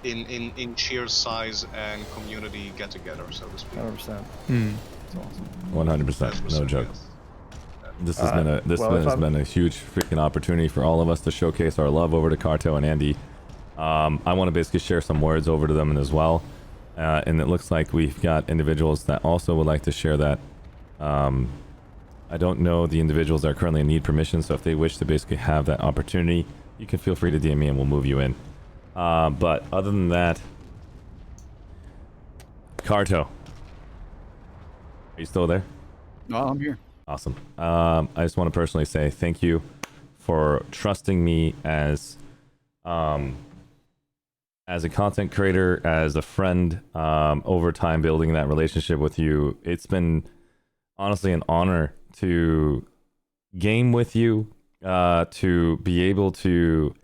In sheer size and community get together, so to speak. 100%. It's awesome. 100%. No joke. This has been has been a huge freaking opportunity for all of us to showcase our love over to Carto and Andy. I want to basically share some words over to them as well. And it looks like we've got individuals that also would like to share that. I don't know the individuals that are currently need permission, so if they wish to basically have that opportunity, you can feel free to DM me and we'll move you in. But other than that, Carto, are you still there? No, I'm here. Awesome. I just want to personally say thank you for trusting me as a content creator, as a friend, over time building that relationship with you. It's been honestly an honor to game with you, to be able to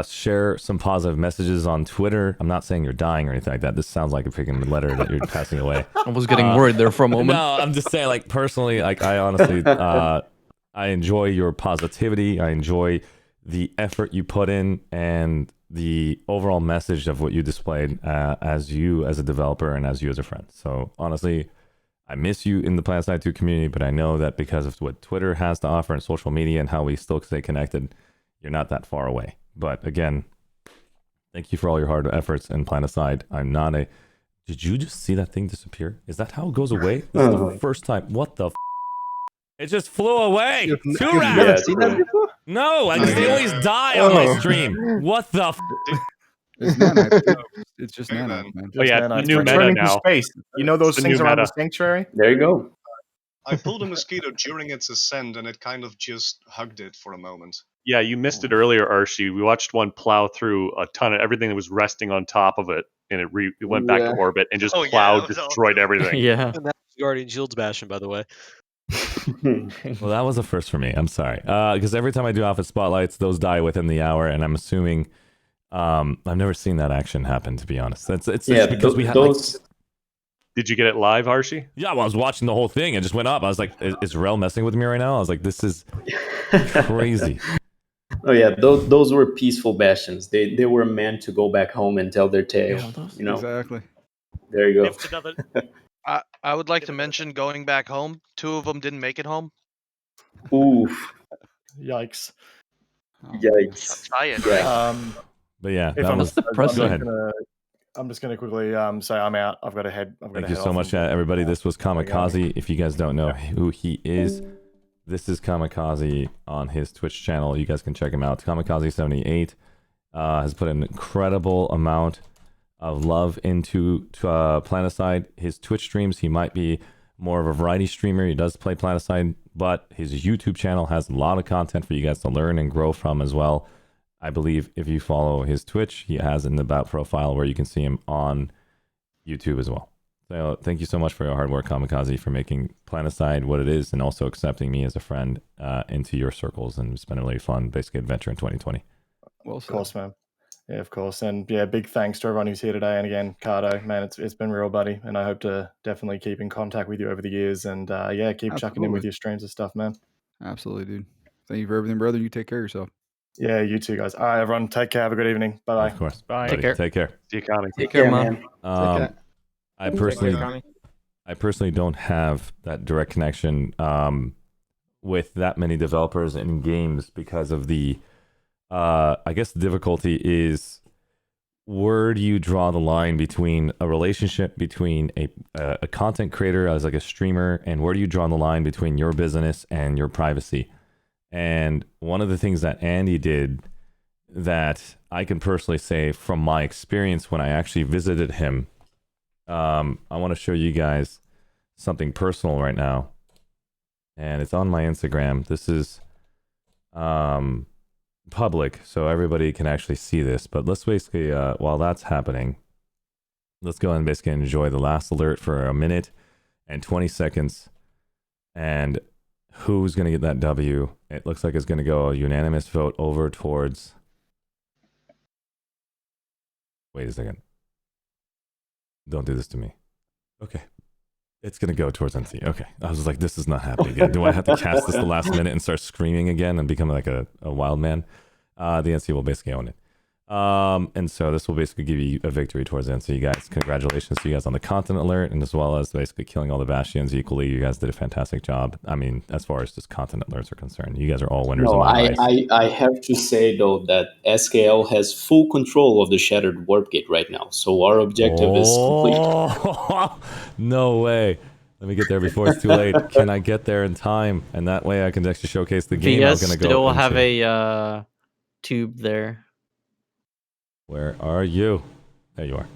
share some positive messages on Twitter. I'm not saying you're dying or anything like that. This sounds like a freaking letter that you're passing away. I was getting worried there for a moment. No, I'm just saying, like, personally, like, I honestly, I enjoy your positivity. I enjoy the effort you put in and the overall message of what you displayed as you as a developer and as you as a friend. So honestly, I miss you in the Planetside 2 community, but I know that because of what Twitter has to offer and social media and how we still stay connected, you're not that far away. But again, thank you for all your hard efforts in Planetside. I'm not a... Did you just see that thing disappear? Is that how it goes away? This is the first time. What the It just flew away. You've Two never rats. seen that before? No, they always die on my stream. What the It's nanite. It's just nanite, man. Oh yeah, the new meta Turning to now. space. You know those The things new around the meta. sanctuary? There you go. I pulled a mosquito during its ascent, and it kind of just hugged it for a moment. Yeah, you missed it earlier, Arshee. We watched one plow through a ton of everything that was resting on top of it, and it went back to orbit and just plowed, destroyed everything. Yeah. And that's Guardian Shields bashing, by the way. Well, that was a first for me. I'm sorry. Because every time I do Office Spotlights, those die within the hour, and I'm assuming I've never seen that action happen, to be honest. It's just because we had those... like... Did you get it live, Arshee? Yeah, well, I was watching the whole thing and just went up. I was like, is Rel messing with me right now? I was like, this is crazy. Oh yeah, those were peaceful bastions. They were meant to go back home and tell their tale. You know, exactly. There you go. I would like to mention going back home. 2 of them didn't make it home. Oof. Yikes. Yikes. Tired, Yeah. But yeah, If that I'm, was... I'm Go just ahead. I'm just gonna quickly say I'm out. I've got to head. Thank you so much, everybody. This was Kamikaze. If you guys don't know who he is, this is Kamikaze on his Twitch channel. You guys can check him out. Kamikaze78 has put an incredible amount of love into Planetside. His Twitch streams, he might be more of a variety streamer. He does play Planetside, but his YouTube channel has a lot of content for you guys to learn and grow from as well. I believe if you follow his Twitch, he has an About profile where you can see him on YouTube as well. So thank you so much for your hard work, Kamikaze, for making Planetside what it is and also accepting me as a friend into your circles. And it's been a really fun, basically, adventure in 2020. Well, of course, man. Yeah, of course. And yeah, big thanks to everyone who's here today. And again, Carto, man, it's been real, buddy. And I hope to definitely keep in contact with you over the years. And yeah, keep chucking in with your streams and stuff, man. Absolutely, dude. Thank you for everything, brother. You take care of yourself. Yeah, you too, guys. All right, everyone, take care. Have a good evening. Bye bye. Of course. Bye. Take care. See you, Connie. Take care, man. I personally... I personally don't have that direct connection with that many developers and games because of the, I guess the difficulty is, where do you draw the line between a relationship between a content creator as like a streamer, and where do you draw the line between your business and your privacy? And one of the things that Andy did that I can personally say from my experience when I actually visited him, I want to show you guys something personal right now, and it's on my Instagram. This is public, so everybody can actually see this, but let's basically while that's happening, let's go and basically enjoy the last alert for a minute and 20 seconds. And who's going to get that W? It looks like it's going to go a unanimous vote over towards, wait a second, don't do this to me. Okay, it's going to go towards NC. Okay, I was like, this is not happening again. Do I have to cast this the last minute and start screaming again and become like a wild man? The NC will basically own it. And so this will basically give you a victory towards NC. You guys, congratulations to you guys on the content alert, and as well as basically killing all the Bastions equally. You guys did a fantastic job. I mean, as far as just content alerts are concerned, you guys are all winners. No, in my eyes. I have to say though that SKL has full control of the Shattered Warp Gate right now, so our objective is complete. No way. Let me get there before it's too late. Can I get there in time? And that way I can actually showcase the game I'm VS going to go still into. have a tube there. Where are you? There you are.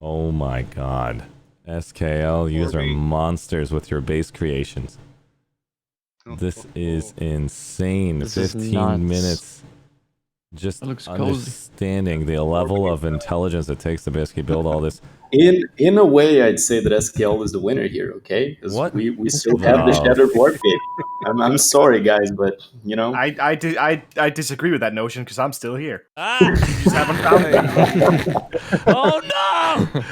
Oh my god. SKL, you guys are monsters with your base creations. This is insane. This is 15 nuts. minutes. Just looks cozy. understanding the level of intelligence it takes to basically build all this. In a way, I'd say that SKL is the winner here. Okay, 'Cause What? we still have the Shattered Warp Gate. I'm sorry, guys, but you know, I disagree with that notion because I'm still here. Ah! You just haven't found me. Oh no!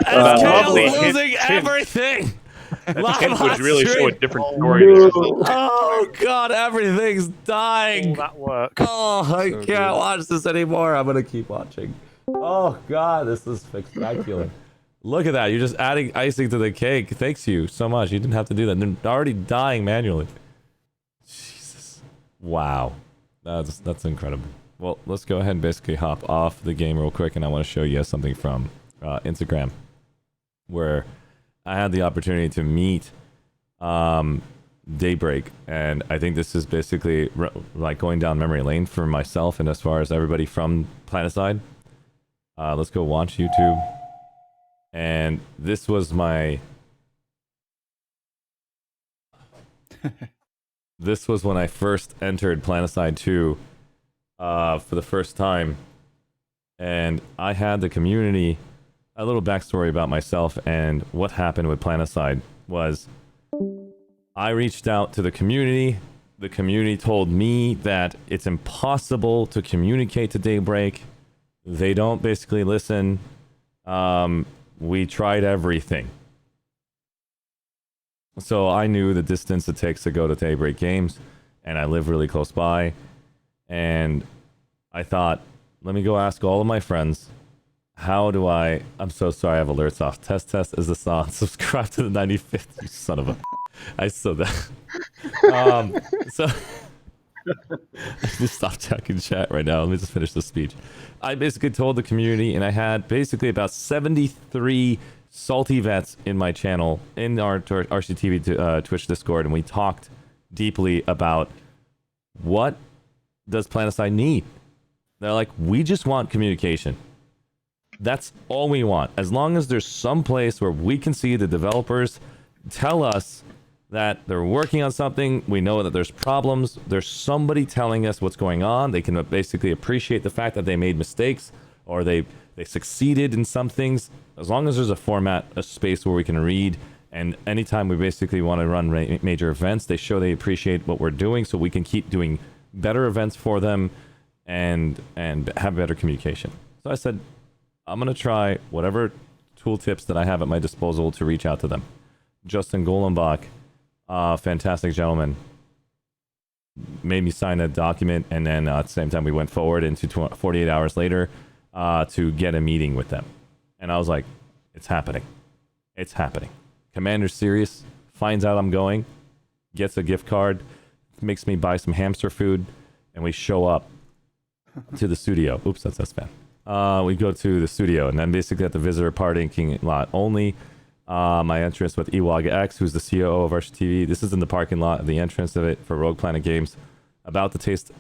SKL is losing everything! Hint would really show a different Oh, story there. Oh god, everything's dying! All that work. Oh, I can't watch this anymore. I'm gonna keep watching. Oh god, this is spectacular. Look at that, you're just adding icing to the cake. Thanks you so much. You didn't have to do that. They're already dying manually. Jesus. Wow. That's incredible. Well, let's go ahead and basically hop off the game real quick, and I want to show you something from Instagram, where I had the opportunity to meet Daybreak, and I think this is basically like going down memory lane for myself and as far as everybody from Planetside. Let's go watch YouTube. And this was my... This was when I first entered Planetside 2 for the first time. And I had the community... A little backstory about myself and what happened with Planetside was... I reached out to the community. The community told me that it's impossible to communicate to Daybreak. They don't basically listen. We tried everything. So I knew the distance it takes to go to Daybreak Games, and I live really close by. And I thought, let me go ask all of my friends, how do I... I'm so sorry, I have alerts off. Test is this on? Subscribe to the 95th, you son of a... I saw that. So... I just stopped talking chat right now. Let me just finish the speech. I basically told the community, and I had basically about 73 salty vets in my channel, in our ArsheeTV Twitch Discord, and we talked deeply about what does Planetside need. They're like, we just want communication. That's all we want. As long as there's some place where we can see the developers tell us that they're working on something, we know that there's problems, there's somebody telling us what's going on, they can basically appreciate the fact that they made mistakes, or they succeeded in some things. As long as there's a format, a space where we can read, and anytime we basically want to run major events, they show they appreciate what we're doing, so we can keep doing better events for them, and have better communication. So I said, I'm going to try whatever tooltips that I have at my disposal to reach out to them. Justin Golenbach, fantastic gentleman, made me sign a document, and then at the same time we went forward into 48 hours later to get a meeting with them. And I was like, it's happening. It's happening. Commander Sirius finds out I'm going, gets a gift card, makes me buy some hamster food, and we show up to the studio. Oops, that's S-Fan. We go to the studio, and then basically at the visitor parking lot only. My entrance with Ewag X, who's the CEO of ArsheeTV. This is in the parking lot, the entrance of it for Rogue Planet Games. About to taste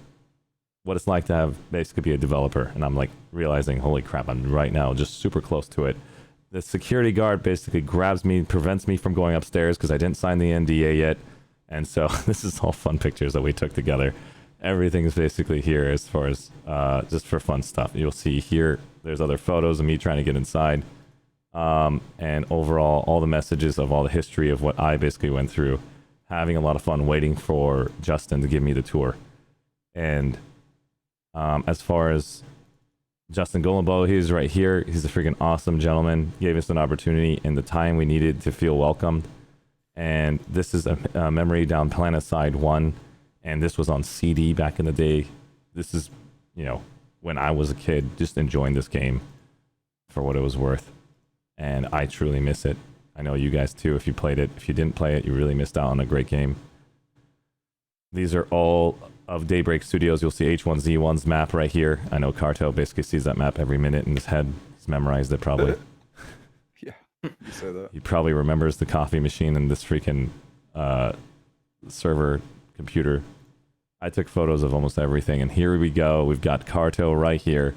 what it's like to have basically be a developer. And I'm like realizing, holy crap, I'm right now just super close to it. The security guard basically grabs me, prevents me from going upstairs because I didn't sign the NDA yet. And so this is all fun pictures that we took together. Everything is basically here as far as just for fun stuff. You'll see here, there's other photos of me trying to get inside. And overall, all the messages of all the history of what I basically went through, having a lot of fun waiting for Justin to give me the tour. And as far as Justin Golembo, he's right here. He's a freaking awesome gentleman. Gave us an opportunity in the time we needed to feel welcomed. And this is a memory down Planetside 1. And this was on CD back in the day. This is, you know, when I was a kid, just enjoying this game for what it was worth. And I truly miss it. I know you guys too, if you played it. If you didn't play it, you really missed out on a great game. These are all of Daybreak Studios. You'll see H1Z1's map right here. I know Carto basically sees that map every minute in his head. He's memorized it probably. Yeah, you say that. He probably remembers the coffee machine and this freaking server computer. I took photos of almost everything, and here we go. We've got Carto right here,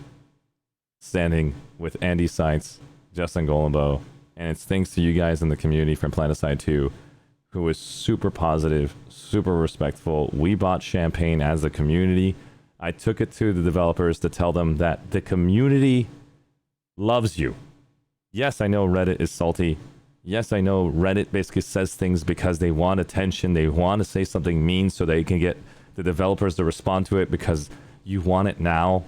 standing with Andy Sites, Justin Golembo, and it's thanks to you guys in the community from Planetside 2, who was super positive, super respectful. We bought champagne as a community. I took it to the developers to tell them that the community loves you. Yes, I know Reddit is salty. Yes, I know Reddit basically says things because they want attention. They want to say something mean so they can get the developers to respond to it because you want it now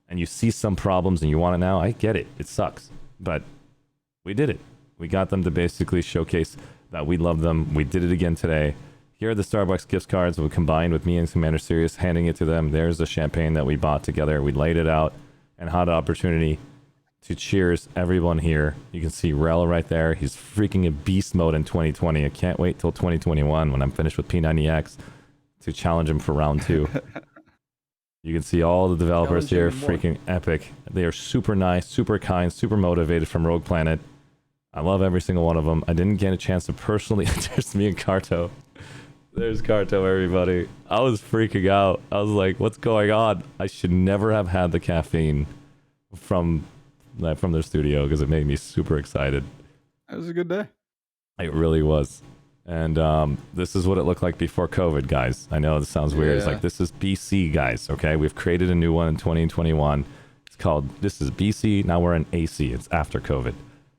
and you see some problems and you want it now. I get it. It sucks. But we did it. We got them to basically showcase that we love them. We did it again today. Here are the Starbucks gift cards we combined with me and Commander Sirius, handing it to them. There's the champagne that we bought together. We laid it out and had an opportunity to cheers everyone here. You can see Rel right there. He's freaking in beast mode in 2020. I can't wait till 2021 when I'm finished with P90X to challenge him for round 2. You can see all the developers here, freaking epic. They are super nice, super kind, super motivated from Rogue Planet. I love every single one of them. I didn't get a chance to personally introduce me and Carto. There's Carto, everybody. I was freaking out. I was like, what's going on? I should never have had the caffeine from their studio because it made me super excited. It was a good day. It really was. And this is what it looked like before COVID, guys. I know this sounds weird. It's like, this is BC, guys, okay? We've created a new one in 2021. It's called, this is BC, now we're in AC. It's after COVID.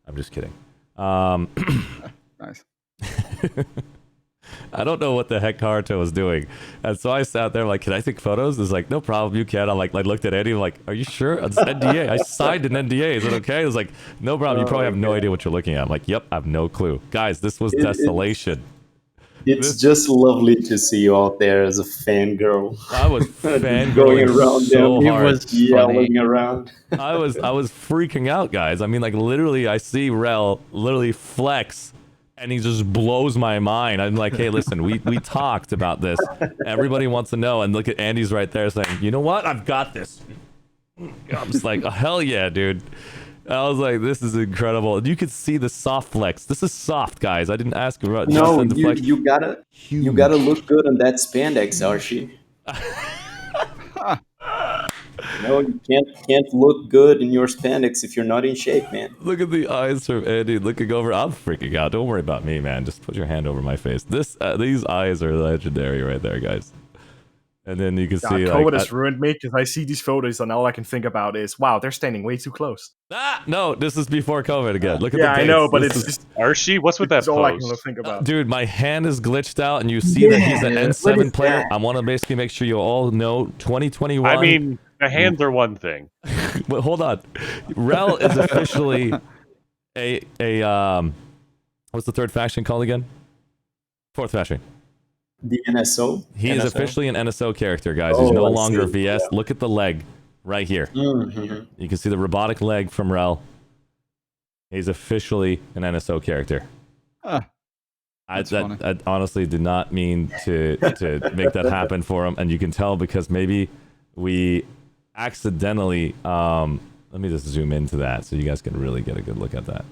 I'm just kidding. Nice. I don't know what the heck Carto was doing. And so I sat there like, can I take photos? It's like, no problem, you can. I looked at Eddie, I'm like, are you sure? It's NDA. I signed an NDA. Is it okay? It was like, no problem. You probably have no idea what you're looking at. I'm like, yep, I have no clue. Guys, this was desolation. It's just lovely to see you out there as a fangirl. I was fangirling going around so them. hard. It was yelling around. I was freaking out, guys. I mean, like, literally, I see Rel literally flex, and he just blows my mind. I'm like, hey, listen, we talked about this. Everybody wants to know. And look at Andy's right there saying, you know what? I've got this. I'm just like, oh, hell yeah, dude. I was like, this is incredible. You could see the soft flex. This is soft, guys. I didn't ask about No, Justin to flex. you gotta look good on that spandex, Arshee. No, you can't look good in your spandex if you're not in shape, man. Look at the eyes from Andy looking over. I'm freaking out. Don't worry about me, man. Just put your hand over my face. These eyes are legendary right there, guys. And then you can see COVID has ruined me because I see these photos and all I can think about is, wow, they're standing way too close. No, this is before COVID again. Look at the dates. I know, but This it's is- just Arshee, what's with that it's all I pose? can think about. Dude, my hand is glitched out, and you see that he's an N7 player. I want to basically make sure you all know 2021. I mean, the hands are one thing. But hold on, Rel is officially a what's the third faction called again? Fourth faction. The NSO. He is NSO? officially an NSO character, guys. He's no I longer see. VS. Yeah. Look at the leg right here. Mhm. You can see the robotic leg from Rel. He's officially an NSO character. I honestly did not mean to make that happen for him, and you can tell because maybe we accidentally. Let me just zoom into that so you guys can really get a good look at that.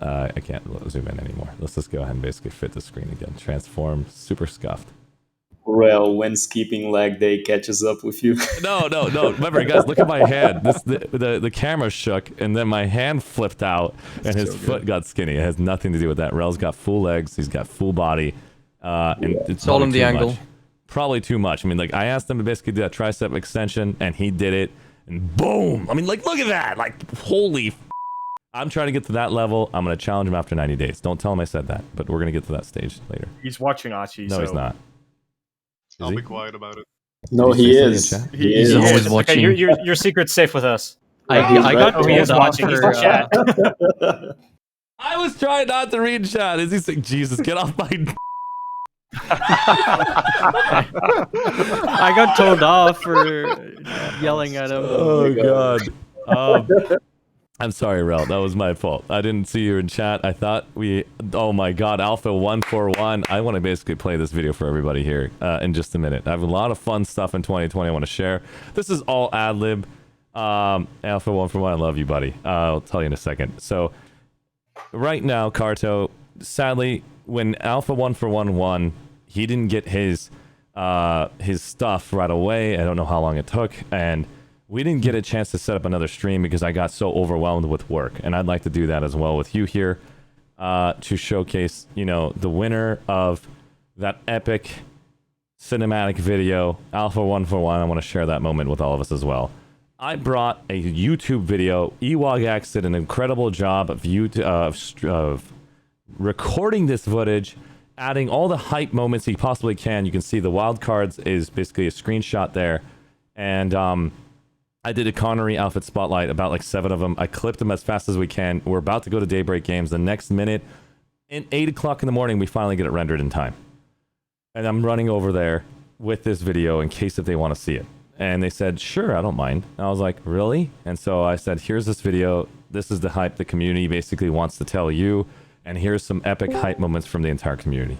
I can't zoom in anymore. Let's just go ahead and basically fit the screen again. Transform, super scuffed. Rel, when skipping leg day catches up with you. No. Remember, guys, look at my hand. The camera shook, and then my hand flipped out, and his foot got skinny. It has nothing to do with that. Rel's got full legs. He's got full body. And it's Told him probably the too angle. much. Probably too much. I mean, like, I asked him to basically do that tricep extension, and he did it, and boom! I mean, like, look at that! Like, holy I'm trying to get to that level. I'm going to challenge him after 90 days. Don't tell him I said that, but we're going to get to that stage later. He's watching Archie. No, so... he's not. I'll be quiet about it. No, he is. He's always watching. Okay, your secret's safe with us. I got he is told off watching. He's for, in chat. I was trying not to read chat. Is he saying, Jesus, get off my... I got told off for yelling at him. Oh, God. I'm sorry, Rel. That was my fault. I didn't see you in chat. I thought we... Oh, my God. Alpha 141. I want to basically play this video for everybody here in just a minute. I have a lot of fun stuff in 2020 I want to share. This is all ad-lib. Alpha 141, I love you, buddy. I'll tell you in a second. So, right now, Carto, sadly, when Alpha 141 won, he didn't get his stuff right away. I don't know how long it took, and we didn't get a chance to set up another stream because I got so overwhelmed with work, and I'd like to do that as well with you here to showcase, you know, the winner of that epic cinematic video, Alpha 141. I want to share that moment with all of us as well. I brought a YouTube video. Ewagax did an incredible job of recording this footage, adding all the hype moments he possibly can. You can see the wild cards is basically a screenshot there. And I did a Connery outfit spotlight, about like 7 of them. I clipped them as fast as we can. We're about to go to Daybreak Games. The next minute, at 8 o'clock in the morning, we finally get it rendered in time. And I'm running over there with this video in case if they want to see it. And they said, sure, I don't mind. And I was like, really? And so I said, here's this video. This is the hype the community basically wants to tell you. And here's some epic hype moments from the entire community.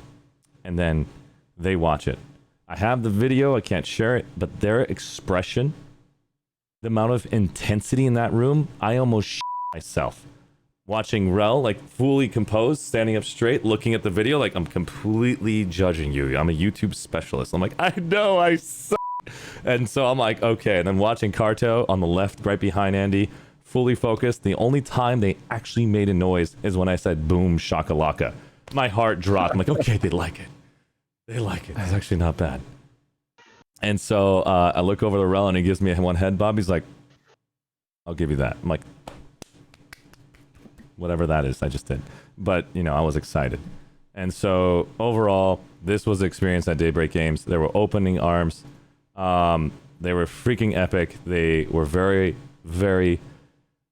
And then they watch it. I have the video. I can't share it. But their expression, the amount of intensity in that room, I almost shit myself. Watching Rel, like, fully composed, standing up straight, looking at the video, like, I'm completely judging you. I'm a YouTube specialist. I'm like, I know, I suck. And so I'm like, okay. And then watching Carto on the left, right behind Andy, fully focused. The only time they actually made a noise is when I said, boom, shakalaka. My heart dropped. I'm like, okay, they like it. They like it. It's actually not bad. And so I look over to Rel and he gives me one head bob. He's like, I'll give you that. I'm like, whatever that is, I just did. But, you know, I was excited. And so overall, this was the experience at Daybreak Games. They were opening arms. They were freaking epic. They were very, very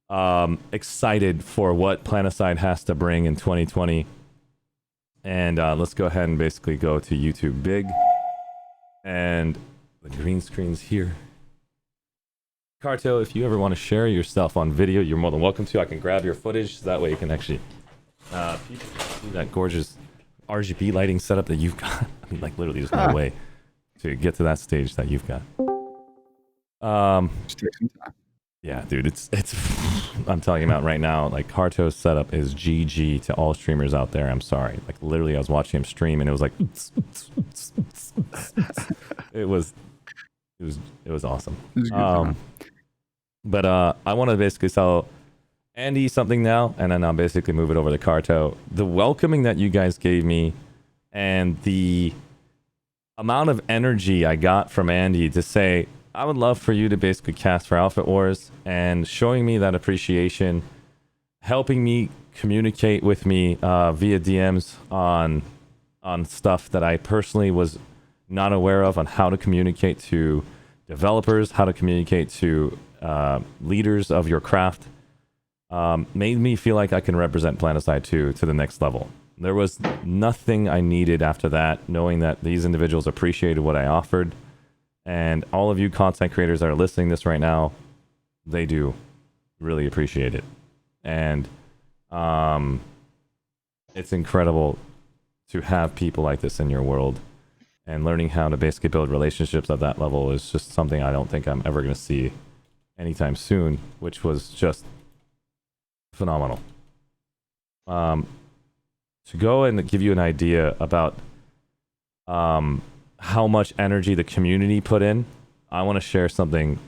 excited for what Planetside has to bring in 2020. And let's go ahead and basically go to YouTube Big. And the green screen's here. Carto, if you ever want to share yourself on video, you're more than welcome to. I can grab your footage so that way you can actually people can see that gorgeous RGB lighting setup that you've got. I mean, like, literally, there's no way to get to that stage that you've got. Yeah, dude, it's I'm telling you about right now, like, Carto's setup is GG to all streamers out there. I'm sorry. Like, literally, I was watching him stream and it was like it was awesome. It was good, but I want to basically tell Andy something now, and then I'll basically move it over to Carto. The welcoming that you guys gave me and the amount of energy I got from Andy to say, I would love for you to basically cast for Outfit Wars, and showing me that appreciation, helping me communicate with me via DMs on stuff that I personally was not aware of, on how to communicate to developers, how to communicate to leaders of your craft, made me feel like I can represent Planetside 2 to the next level. There was nothing I needed after that, knowing that these individuals appreciated what I offered. And all of you content creators that are listening to this right now, they do really appreciate it. And it's incredible to have people like this in your world, and learning how to basically build relationships at that level is just something I don't think I'm ever going to see anytime soon, which was just phenomenal. To go and give you an idea about how much energy the community put in, I want to share something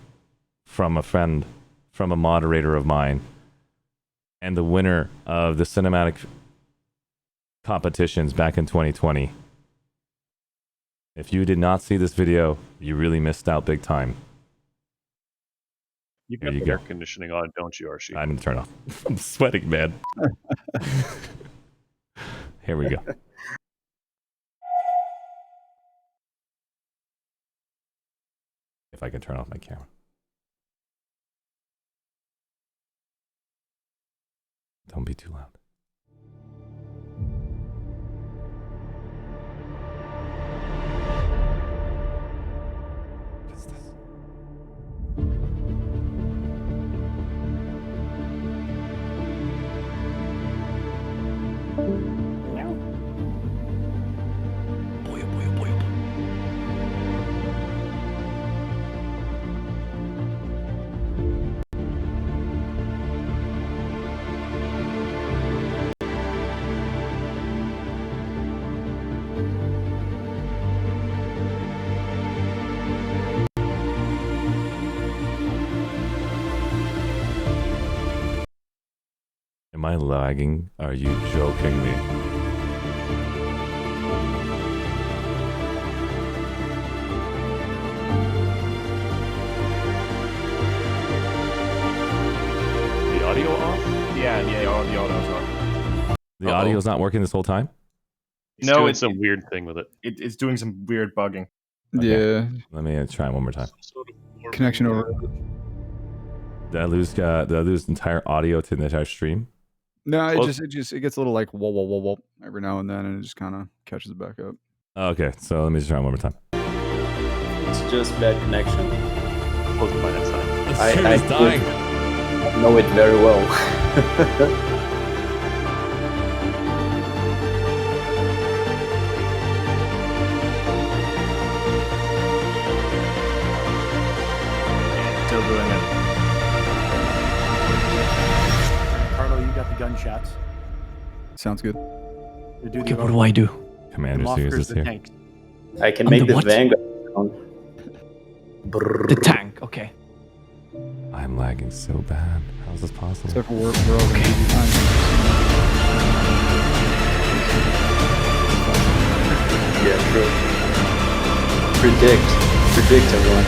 from a friend, from a moderator of mine, and the winner of the cinematic competitions back in 2020. If you did not see this video, you really missed out big time. You Here got you the go. air conditioning on, don't you, Arshee? I didn't turn it off. I'm sweating, man. Here we go. If I can turn off my camera. Don't be too loud. What's this? Am I lagging? Are you joking me? The audio off? Yeah, the audio's off. The audio's not working this whole time? He's doing some weird thing with it. It's doing some weird bugging. Yeah. Let me try one more time. Connection over. Did I lose entire audio to the entire stream? No, it gets a little like whoa, whoa, whoa, whoa every now and then, and it just kind of catches it back up. Okay, so let me just try one more time. It's just bad connection. Close by next time. I dying. know it very well. Still doing it. Carlo, you got the gunshots. Sounds good. Okay, what do I do? Commander Sears is here. tank. I can I'm make the the what? Vanguard sound. The tank, okay. I'm lagging so bad. How is this possible? Except for we're all gonna give you time. Yeah, true. Predict, everyone.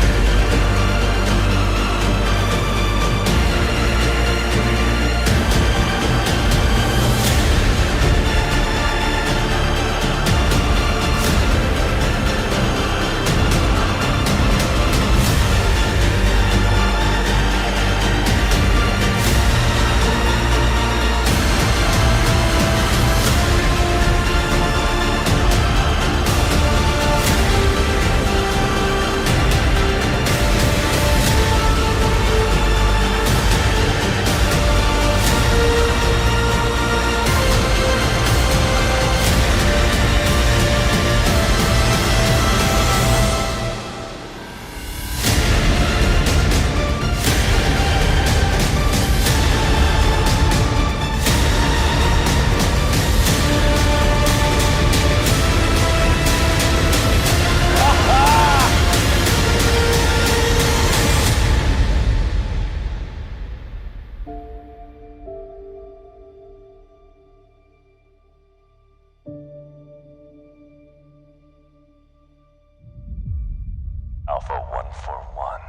Alpha 141.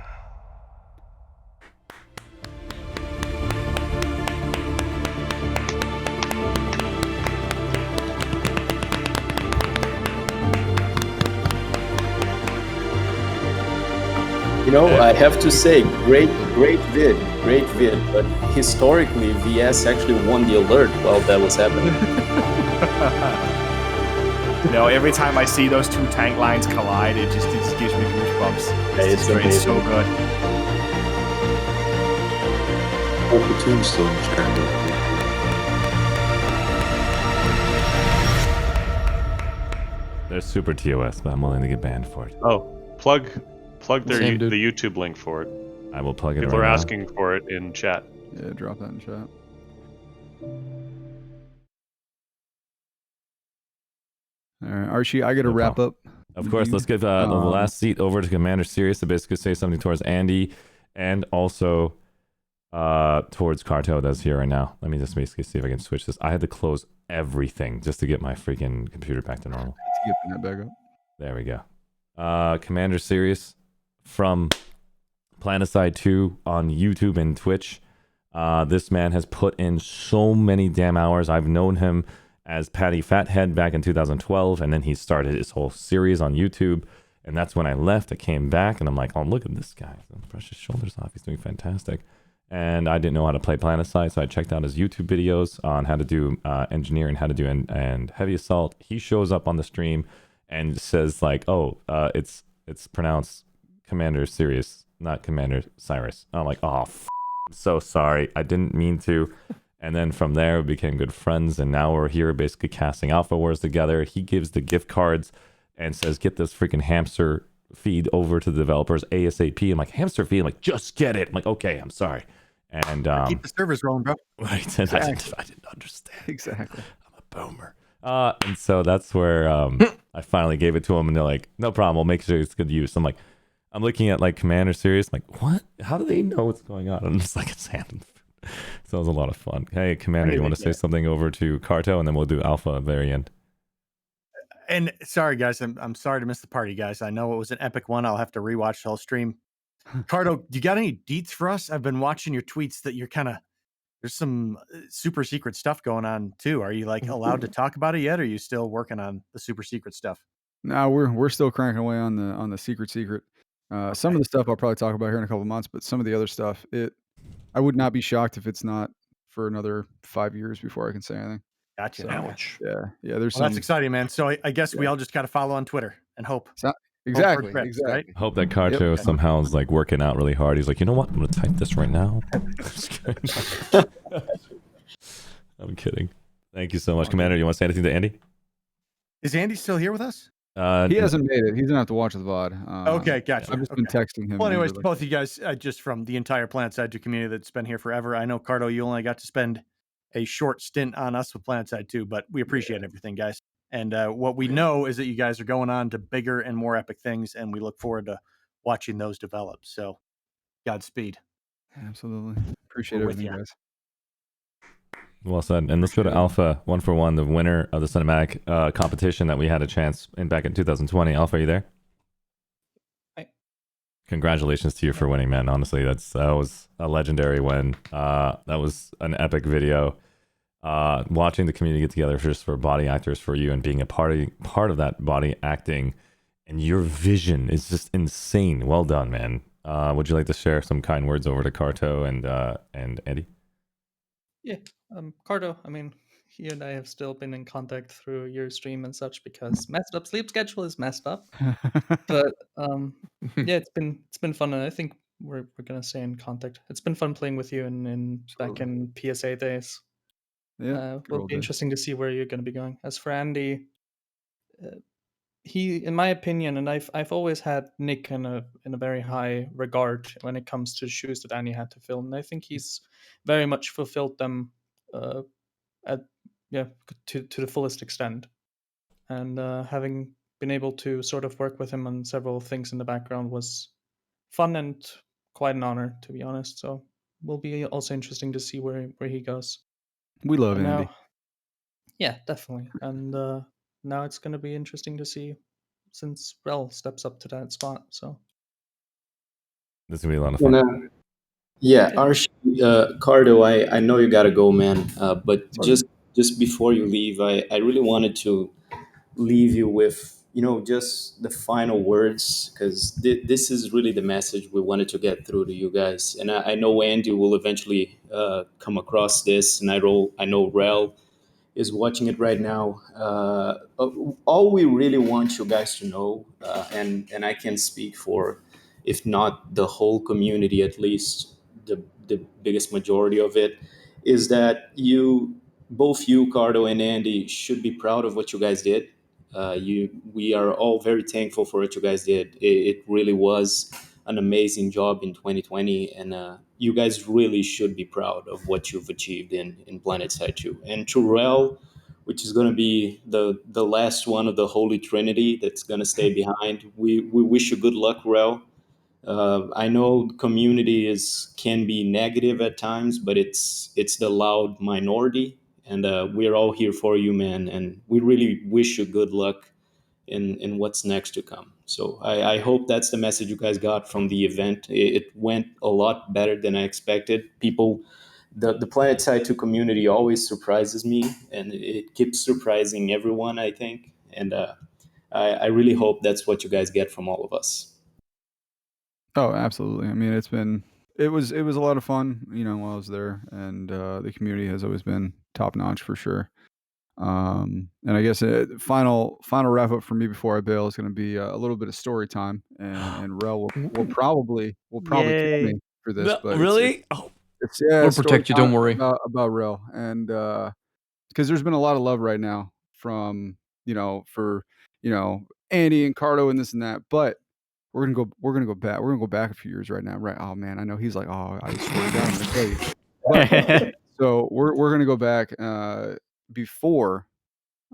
You know, I have to say, great vid. But historically, VS actually won the alert while that was happening. No, every time I see those two tank lines collide, it just gives me goosebumps. Hey, it's so amazing. good. Whole platoon's still in the chat. They're super TOS, but I'm willing to get banned for it. Oh, plug their Same, dude. the YouTube link for it. I will plug it People right are now. asking for it in chat. Yeah, drop that in chat. All right, Archie, I got to No wrap problem. up. Of course, let's give the last seat over to Commander Sirius to basically say something towards Andy and also towards Carto that's here right now. Let me just basically see if I can switch this. I had to close everything just to get my freaking computer back to normal. To get the net back up. There we go. Commander Sirius from Planetside 2 on YouTube and Twitch. This man has put in so many damn hours. I've known him as Patty Fathead back in 2012, and then he started his whole series on YouTube. And that's when I left. I came back, and I'm like, oh, look at this guy. Brush his shoulders off. He's doing fantastic. And I didn't know how to play Planetside, so I checked out his YouTube videos on how to do engineering, how to do and heavy assault. He shows up on the stream and says like, oh, it's pronounced Commander Sirius, not Commander Cyrus. I'm like, oh, I'm so sorry. I didn't mean to. And then from there, we became good friends, and now we're here basically casting Alpha Wars together. He gives the gift cards and says, get this freaking hamster feed over to the developers ASAP. I'm like, hamster feed? I'm like, just get it. I'm like, okay, I'm sorry. And keep the servers rolling, bro. Right. And I didn't understand. Exactly. I'm a boomer. And so that's where I finally gave it to him, and they're like, no problem, we'll make sure it's good use. I'm like, I'm looking at like Commander Series, I'm like, what? How do they know what's going on? And it's like, it's hand. So it was a lot of fun. Hey, Commander, you want to say something over to Carto, and then we'll do Alpha at the very end. And sorry, guys, I'm sorry to miss the party, guys. I know it was an epic one. I'll have to rewatch the whole stream. Carto, you got any deets for us? I've been watching your tweets that you're kind of there's some super secret stuff going on too. Are you like allowed to talk about it yet? Or are you still working on the super secret stuff? No, we're still cranking away on the secret. Some of the stuff I'll probably talk about here in a couple of months, but some of the other stuff, I would not be shocked if it's not for another 5 years before I can say anything. Gotcha. So, Ouch. yeah. There's Well, that's exciting, man. So I guess we all just got to follow on Twitter and hope. Exactly. Hope for the best, right? Hope that Carto somehow is like working out really hard. He's like, you know what? I'm gonna type this right now. I'm kidding. Thank you so much, Commander. You want to say anything to Andy? Is Andy still here with us? He hasn't made it. He's gonna have to watch the VOD. Okay, gotcha. I've just been texting him. Well, anyways, usually. both of you guys, just from the entire Planetside 2 community that's been here forever. I know, Carto, you only got to spend a short stint on us with Planetside 2, but we appreciate everything, guys. And what we know is that you guys are going on to bigger and more epic things, and we look forward to watching those develop. So, Godspeed. Absolutely. Appreciate We're with everything, ya. guys. Well said. And let's go to Alpha 1-for-1, the winner of the cinematic competition that we had a chance in back in 2020. Alpha, are you there? Hi. Congratulations to you for winning, man. Honestly, that was a legendary win. That was an epic video. Watching the community get together just for body actors for you and being a part of that body acting, and your vision is just insane. Well done, man. Would you like to share some kind words over to Carto and Andy? Yeah, Cardo, I mean, he and I have still been in contact through your stream and such because messed up sleep schedule is messed up. But yeah, it's been fun, and I think we're gonna stay in contact. It's been fun playing with you in back in PSA days. Yeah, will be interesting to see where you're gonna be going. As for Andy, he, in my opinion, and I've always had Nick in a very high regard when it comes to shoes that Andy had to fill, and I think he's very much fulfilled them to the fullest extent. And having been able to sort of work with him on several things in the background was fun and quite an honor, to be honest. So will be also interesting to see where he goes. We love And Andy. now, yeah, definitely. And now it's going to be interesting to see since Rel steps up to that spot. So this is gonna be a lot of fun. And, Archie, Cardo, I know you gotta go, man. But just before you leave, I really wanted to leave you with just the final words, because this is really the message we wanted to get through to you guys. And I know Andy will eventually come across this, and I know Rel is watching it right now. All we really want you guys to know, and I can speak for, if not the whole community, at least the biggest majority of it, is that both you, Cardo and Andy, should be proud of what you guys did. We are all very thankful for what you guys did. It really was an amazing job in 2020, and you guys really should be proud of what you've achieved in Planetside 2. And to Rel, which is going to be the last one of the Holy Trinity that's going to stay behind. We wish you good luck, Rel. I know community can be negative at times, but it's the loud minority, and we're all here for you, man. And we really wish you good luck in what's next to come. So I hope that's the message you guys got from the event. It went a lot better than I expected. The Planetside 2 community always surprises me, and it keeps surprising everyone, I think. And I really hope that's what you guys get from all of us. Oh, absolutely. I mean, it was a lot of fun, while I was there, and the community has always been top notch for sure. And I guess final wrap up for me before I bail is going to be a little bit of story time, and Rel will probably kill Yay. me for this, No, but really? Oh. it's We'll story protect you, time don't worry. about Rel, and because there's been a lot of love right now from for Andy and Carto and this and that, but we're gonna go back a few years right now, right? Oh man, I know he's like, oh, I swear to God, I'm gonna kill you. But so we're gonna go back before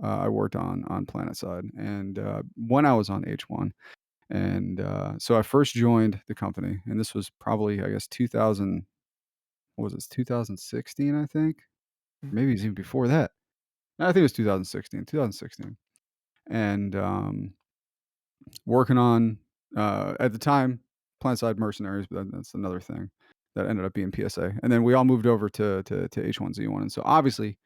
I worked on Planetside, and when I was on H1, and so I first joined the company, and this was probably, I guess, 2000. What was this? 2016, I think. Maybe it's even before that. I think it was 2016. 2016, and working on at the time Planetside Mercenaries, but that's another thing that ended up being PSA, and then we all moved over to H1Z1, and so obviously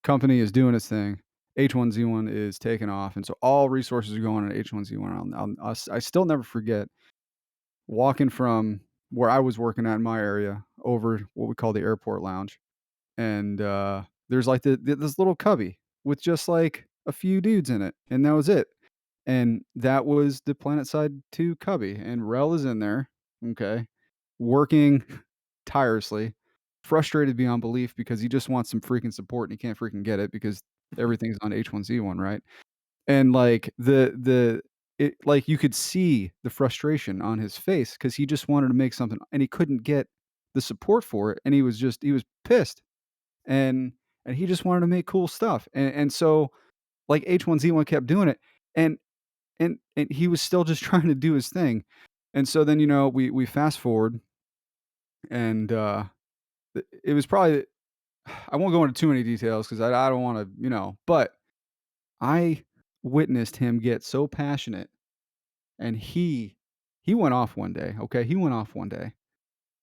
company is doing its thing. H1Z1 is taking off, and so all resources are going on H1Z1. I still never forget walking from where I was working at in my area over what we call the airport lounge, and there's like this little cubby with just like a few dudes in it, and that was it. And that was the Planetside 2 cubby, and Rel is in there, okay, working tirelessly, frustrated beyond belief because he just wants some freaking support and he can't freaking get it because everything's on H1Z1, right? And like like you could see the frustration on his face because he just wanted to make something and he couldn't get the support for it, and he was pissed, and he just wanted to make cool stuff, and so like H1Z1 kept doing it, and he was still just trying to do his thing. And so then we fast forward, and it was probably, I won't go into too many details because I don't want to, but I witnessed him get so passionate, and he went off one day. Okay, he went off one day,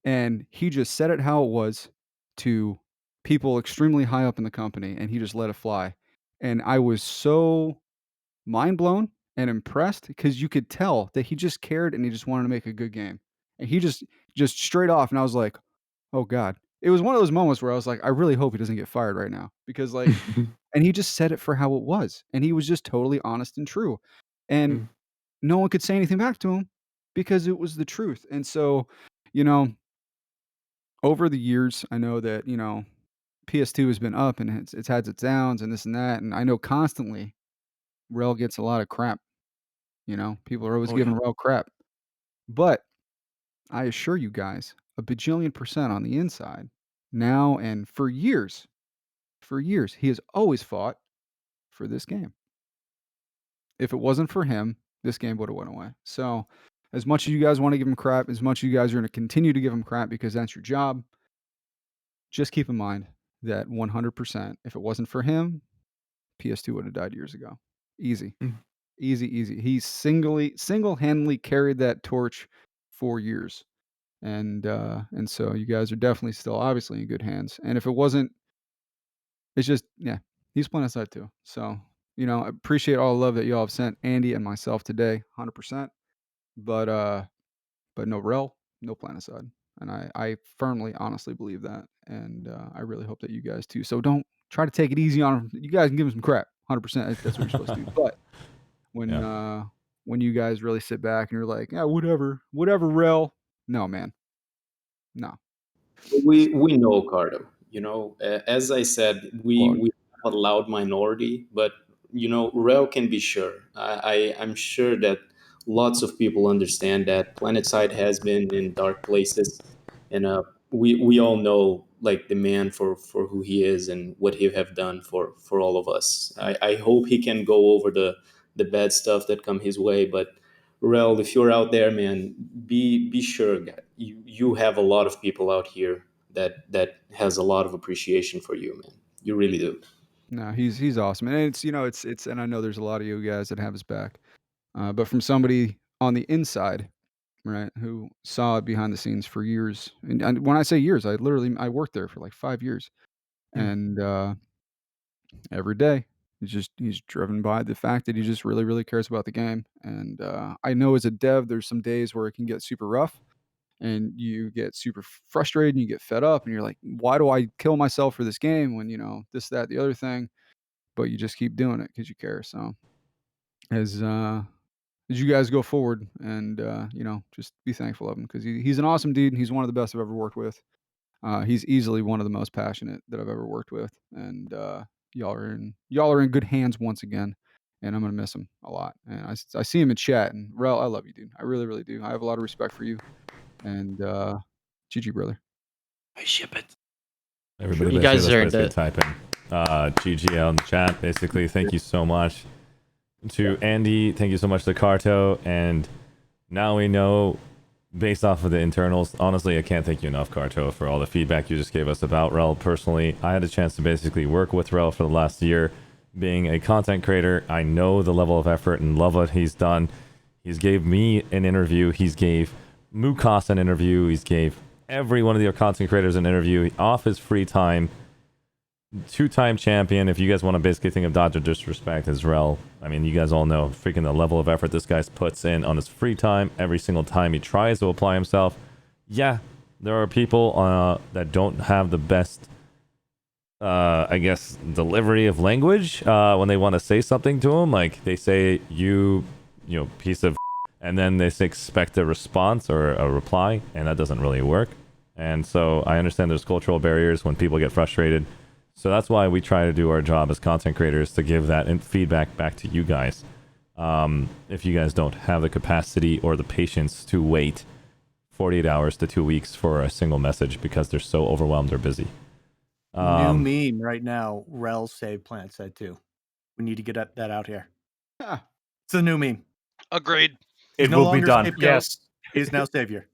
and he just said it how it was to people extremely high up in the company, and he just let it fly. And I was so mind blown and impressed because you could tell that he just cared and he just wanted to make a good game. And he just straight off, and I was like, "Oh God." It was one of those moments where I was like, "I really hope he doesn't get fired right now," because like and he just said it for how it was, and he was just totally honest and true. And no one could say anything back to him because it was the truth. And so, you know, over the years, I know that, PS2 has been up and it's had its downs and this and that, and I know constantly Rel gets a lot of crap. People are always Oh, giving yeah. Rel crap. But I assure you guys, a bajillion% on the inside, now and for years, he has always fought for this game. If it wasn't for him, this game would have went away. So, as much as you guys want to give him crap, as much as you guys are going to continue to give him crap because that's your job, just keep in mind that 100%, if it wasn't for him, PS2 would have died years ago. Easy. Easy, easy. He single-handedly carried that torch for years. And so you guys are definitely still obviously in good hands. And if it wasn't, it's just, yeah, he's playing aside too. So, I appreciate all the love that y'all have sent Andy and myself today, 100%. But no Rel, no Planetside. And I firmly, honestly believe that. And I really hope that you guys too. So don't try to take it easy on him. You guys can give him some crap, 100%. That's what you're supposed to do. But when you guys really sit back and you're like, yeah, whatever, Rel. No, man. No. We know, Cardo. As I said, we have a loud minority, but Rel can be sure. I'm sure that lots of people understand that Planetside has been in dark places, and we all know like the man for who he is and what he have done for all of us. I hope he can go over the bad stuff that come his way, but Rel, if you're out there, man, be sure you have a lot of people out here that has a lot of appreciation for you, man. You really do. No, he's awesome, and it's and I know there's a lot of you guys that have his back, but from somebody on the inside, right, who saw it behind the scenes for years, and when I say years, I worked there for like 5 years, and every day he's driven by the fact that he just really really cares about the game, and I know as a dev, there's some days where it can get super rough, and you get super frustrated and you get fed up, and you're like, why do I kill myself for this game when this, that, the other thing, but you just keep doing it because you care. So as you guys go forward, and just be thankful of him, because he's an awesome dude, and he's one of the best I've ever worked with. He's easily one of the most passionate that I've ever worked with, and y'all are in good hands once again. And I'm gonna miss him a lot. And I see him in chat. And Rel, I love you, dude. I really really do. I have a lot of respect for you. And GG, brother. I ship it. Everybody, You basically, guys that's earned basically it. typing. GG out in the chat. Basically, thank you so much to Andy. Thank you so much to Carto. And now we know, based off of the internals, honestly, I can't thank you enough, Carto, for all the feedback you just gave us about Rel. Personally, I had a chance to basically work with Rel for the last year. Being a content creator, I know the level of effort and love what he's done. He's gave me an interview. He's gave Mukas an interview. He's gave every one of your content creators an interview off his free time. Two-time champion. If you guys want to basically think of Dodger Disrespect as Rel, I mean, you guys all know freaking the level of effort this guy puts in on his free time every single time he tries to apply himself. Yeah, there are people that don't have the best, I guess, delivery of language when they want to say something to him. Like, they say, you piece of and then they expect a response or a reply, and that doesn't really work. And so I understand there's cultural barriers when people get frustrated. So that's why we try to do our job as content creators, to give that feedback back to you guys. If you guys don't have the capacity or the patience to wait 48 hours to 2 weeks for a single message because they're so overwhelmed or busy. New meme right now, Rel saved Planetside 2. We need to get that out here. It's a new meme. Agreed. He's It no will be longer done. scapegoat. Yes. He is now savior.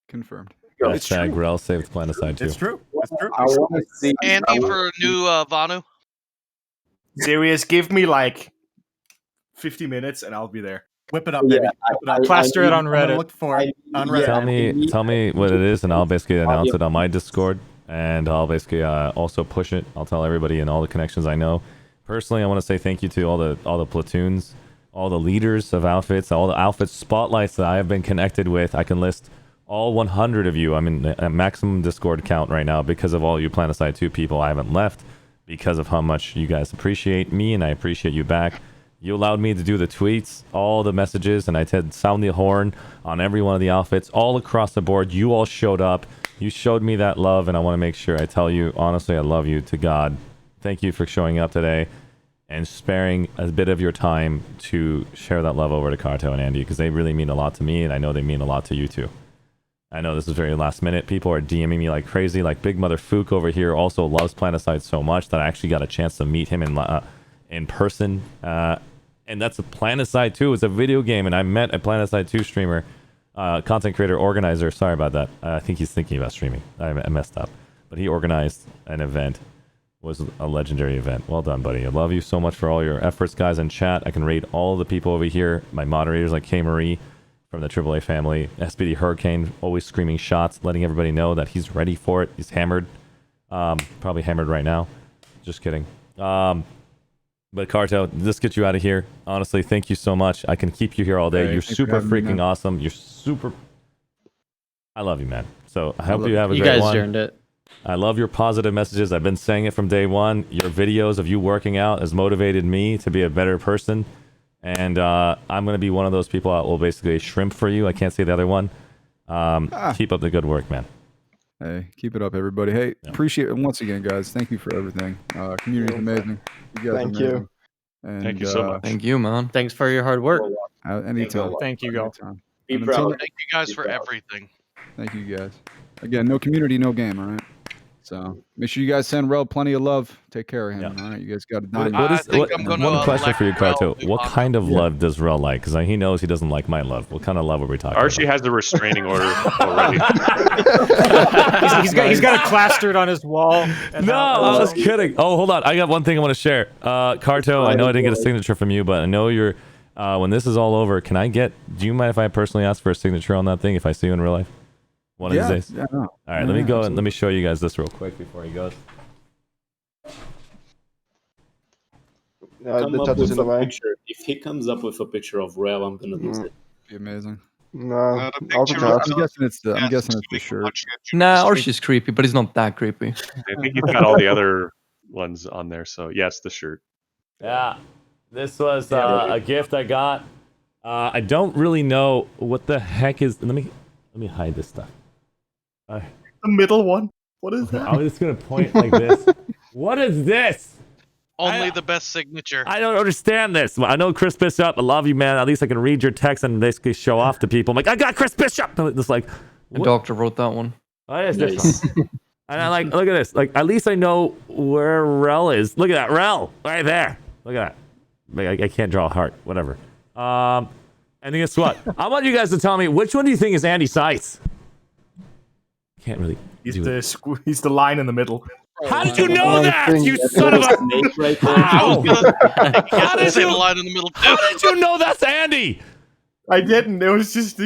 Confirmed. Hashtag Rel saved Planetside 2. It's true. It's true. I want to see Andy for a new Vanu. Serious, give me like 50 minutes and I'll be there. Whip it up, baby. Whip it up. Plaster it on Reddit. Look for it on Reddit. Tell me what it is, and I'll basically announce it on my Discord, and I'll basically also push it. I'll tell everybody and all the connections I know. Personally, I want to say thank you to all the platoons, all the leaders of outfits, all the outfit spotlights that I have been connected with. I can list all 100 of you. I'm in a maximum Discord count right now because of all you Planetside 2 people. I haven't left because of how much you guys appreciate me, and I appreciate you back. You allowed me to do the tweets, all the messages, and I did sound the horn on every one of the outfits all across the board. You all showed up. You showed me that love, and I want to make sure I tell you, honestly, I love you to God. Thank you for showing up today and sparing a bit of your time to share that love over to Carto and Andy, because they really mean a lot to me, and I know they mean a lot to you too. I know this is very last minute. People are DMing me like crazy. Like Big Mother Fook over here also loves Planetside so much that I actually got a chance to meet him in person. And that's a Planetside 2. It's a video game, and I met a Planetside 2 streamer, content creator, organizer. Sorry about that. I think he's thinking about streaming. I messed up. But he organized an event. It was a legendary event. Well done, buddy. I love you so much for all your efforts, guys, in chat. I can rate all the people over here. My moderators like K. Marie from the AAA family. SPD Hurricane, always screaming shots, letting everybody know that he's ready for it. He's hammered. Probably hammered right now. Just kidding. But Carto, let's get you out of here. Honestly, thank you so much. I can keep you here all day. Hey, You're thanks for super having me, freaking man. awesome. You're super... I love you, man. So I hope you have a You great guys one. earned it. I love your positive messages. I've been saying it from day one. Your videos of you working out has motivated me to be a better person. And I'm going to be one of those people that will basically shrimp for you. I can't say the other one. Keep up the good work, man. Hey, keep it up, everybody. Hey, appreciate it once again, guys. Thank you for everything. Community's amazing. You guys are Thank you. amazing. And, Thank you so much. Thank you, man. Thanks for your hard work. Anytime. Thank you, Go. Anytime. Be And proud. until Thank you guys for everything. Thank you guys. Again, no community, no game. All right. So make sure you guys send Rel plenty of love. Take care of him. All right. You guys got to What, dine. what is think what, I'm gonna one question elect for you, Rel Carto? to What honor. kind of love does Rel like? Because he knows he doesn't like my love. What kind of love are we talking Archie about? has the restraining order already. He's got it plastered on his wall. No, I was kidding. Oh, hold on. I got one thing I want to share. Carto, I know I didn't get a signature from you, but I know you're. When this is all over, can I get? Do you mind if I personally ask for a signature on that thing if I see you in real life? One of these days. Yeah, no. All right, let me go and let me show you guys this real quick before he goes. Come the up tattoo's with in the a way. picture. If he comes up with a picture of Rel, I'm gonna lose it. Be amazing. No, The I'll picture take of that. I'm guessing it's the shirt. Nah, Archie's creepy, but he's not that creepy. I think he's got all the other ones on there. So yes, the shirt. Yeah, this was a gift I got. I don't really know what the heck is. Let me hide this stuff. The middle one. What is that? I'm just gonna point like this. What is this? Only the best signature. I don't understand this. I know Chris Bishop. I love you, man. At least I can read your text and basically show off to people. I'm like, I got Chris Bishop. It's like, The doctor wrote that one. what is this? And I like, look at this. Like, at least I know where Rel is. Look at that, Rel, right there. Look at that. Like, I can't draw a heart. Whatever. And guess what? I want you guys to tell me which one do you think is Andy Sites? Can't really. He's the line in the middle. How did you know that? You son of a. How? How did Say you? the line in the middle too. How did you know that's Andy? I didn't. It was just.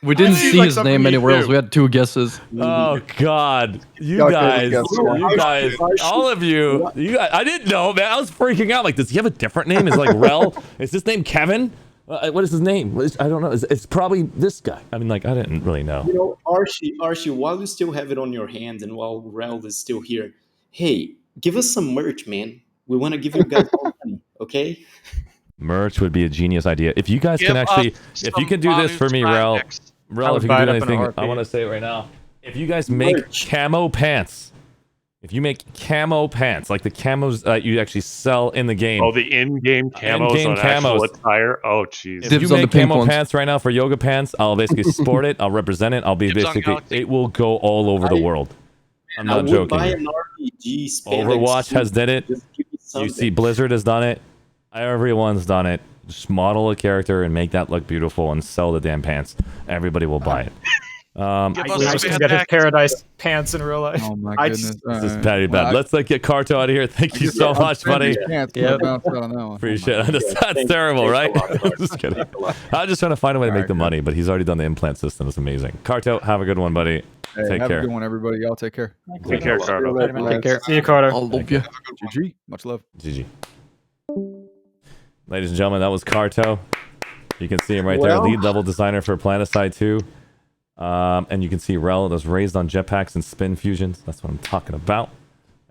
We didn't seems see like his something name you anywhere else. do. We had 2 guesses. Oh God, you Okay, guys, all of you guys. I didn't know, man. I was freaking out. Like, does he have a different name? Is it like Rel? Is his name Kevin? What is his name? I don't know. It's probably this guy. I mean, like, I didn't really know. You know, Archie, while you still have it on your hands and while Rel is still here, hey, give us some merch, man. We want to give you guys more money, okay? Merch would be a genius idea. If you guys can actually, if you can do this for me, Rel, if you can do anything, I want to say it right now. If you guys make camo pants, if you make camo pants, like the camos that you actually sell in the game. Oh, the in-game camos In-game on actual camos. attire. Oh, jeez. If you make camo pants right now for yoga pants, I'll basically sport it. I'll represent it. I'll be Dibs on basically. Galaxy. It will go all over the world. I'm I not would joking. buy an RPG spandex Overwatch suit. has did it. Just give me You something. see, Blizzard has done it. Everyone's done it. Just model a character and make that look beautiful and sell the damn pants. Everybody will buy it. Just get his paradise pants in real life. Oh my This goodness. is very bad. Let's get Carto out of here. Thank you so much, buddy. Yeah. Appreciate it. That's terrible, right? Just kidding. I'm just trying to find a way to make the money, but he's already done the implant system. It's amazing. Carto, have a good one, buddy. Hey, Take have care. a good one, everybody. Y'all take care. Take care, Carto. Take care. See you, Carter. I'll love you. GG. Much love. GG. Ladies and gentlemen, that was Carto. You can see him right there, lead level designer for Planetside 2. And you can see Rel was raised on jetpacks and spin fusions. That's what I'm talking about.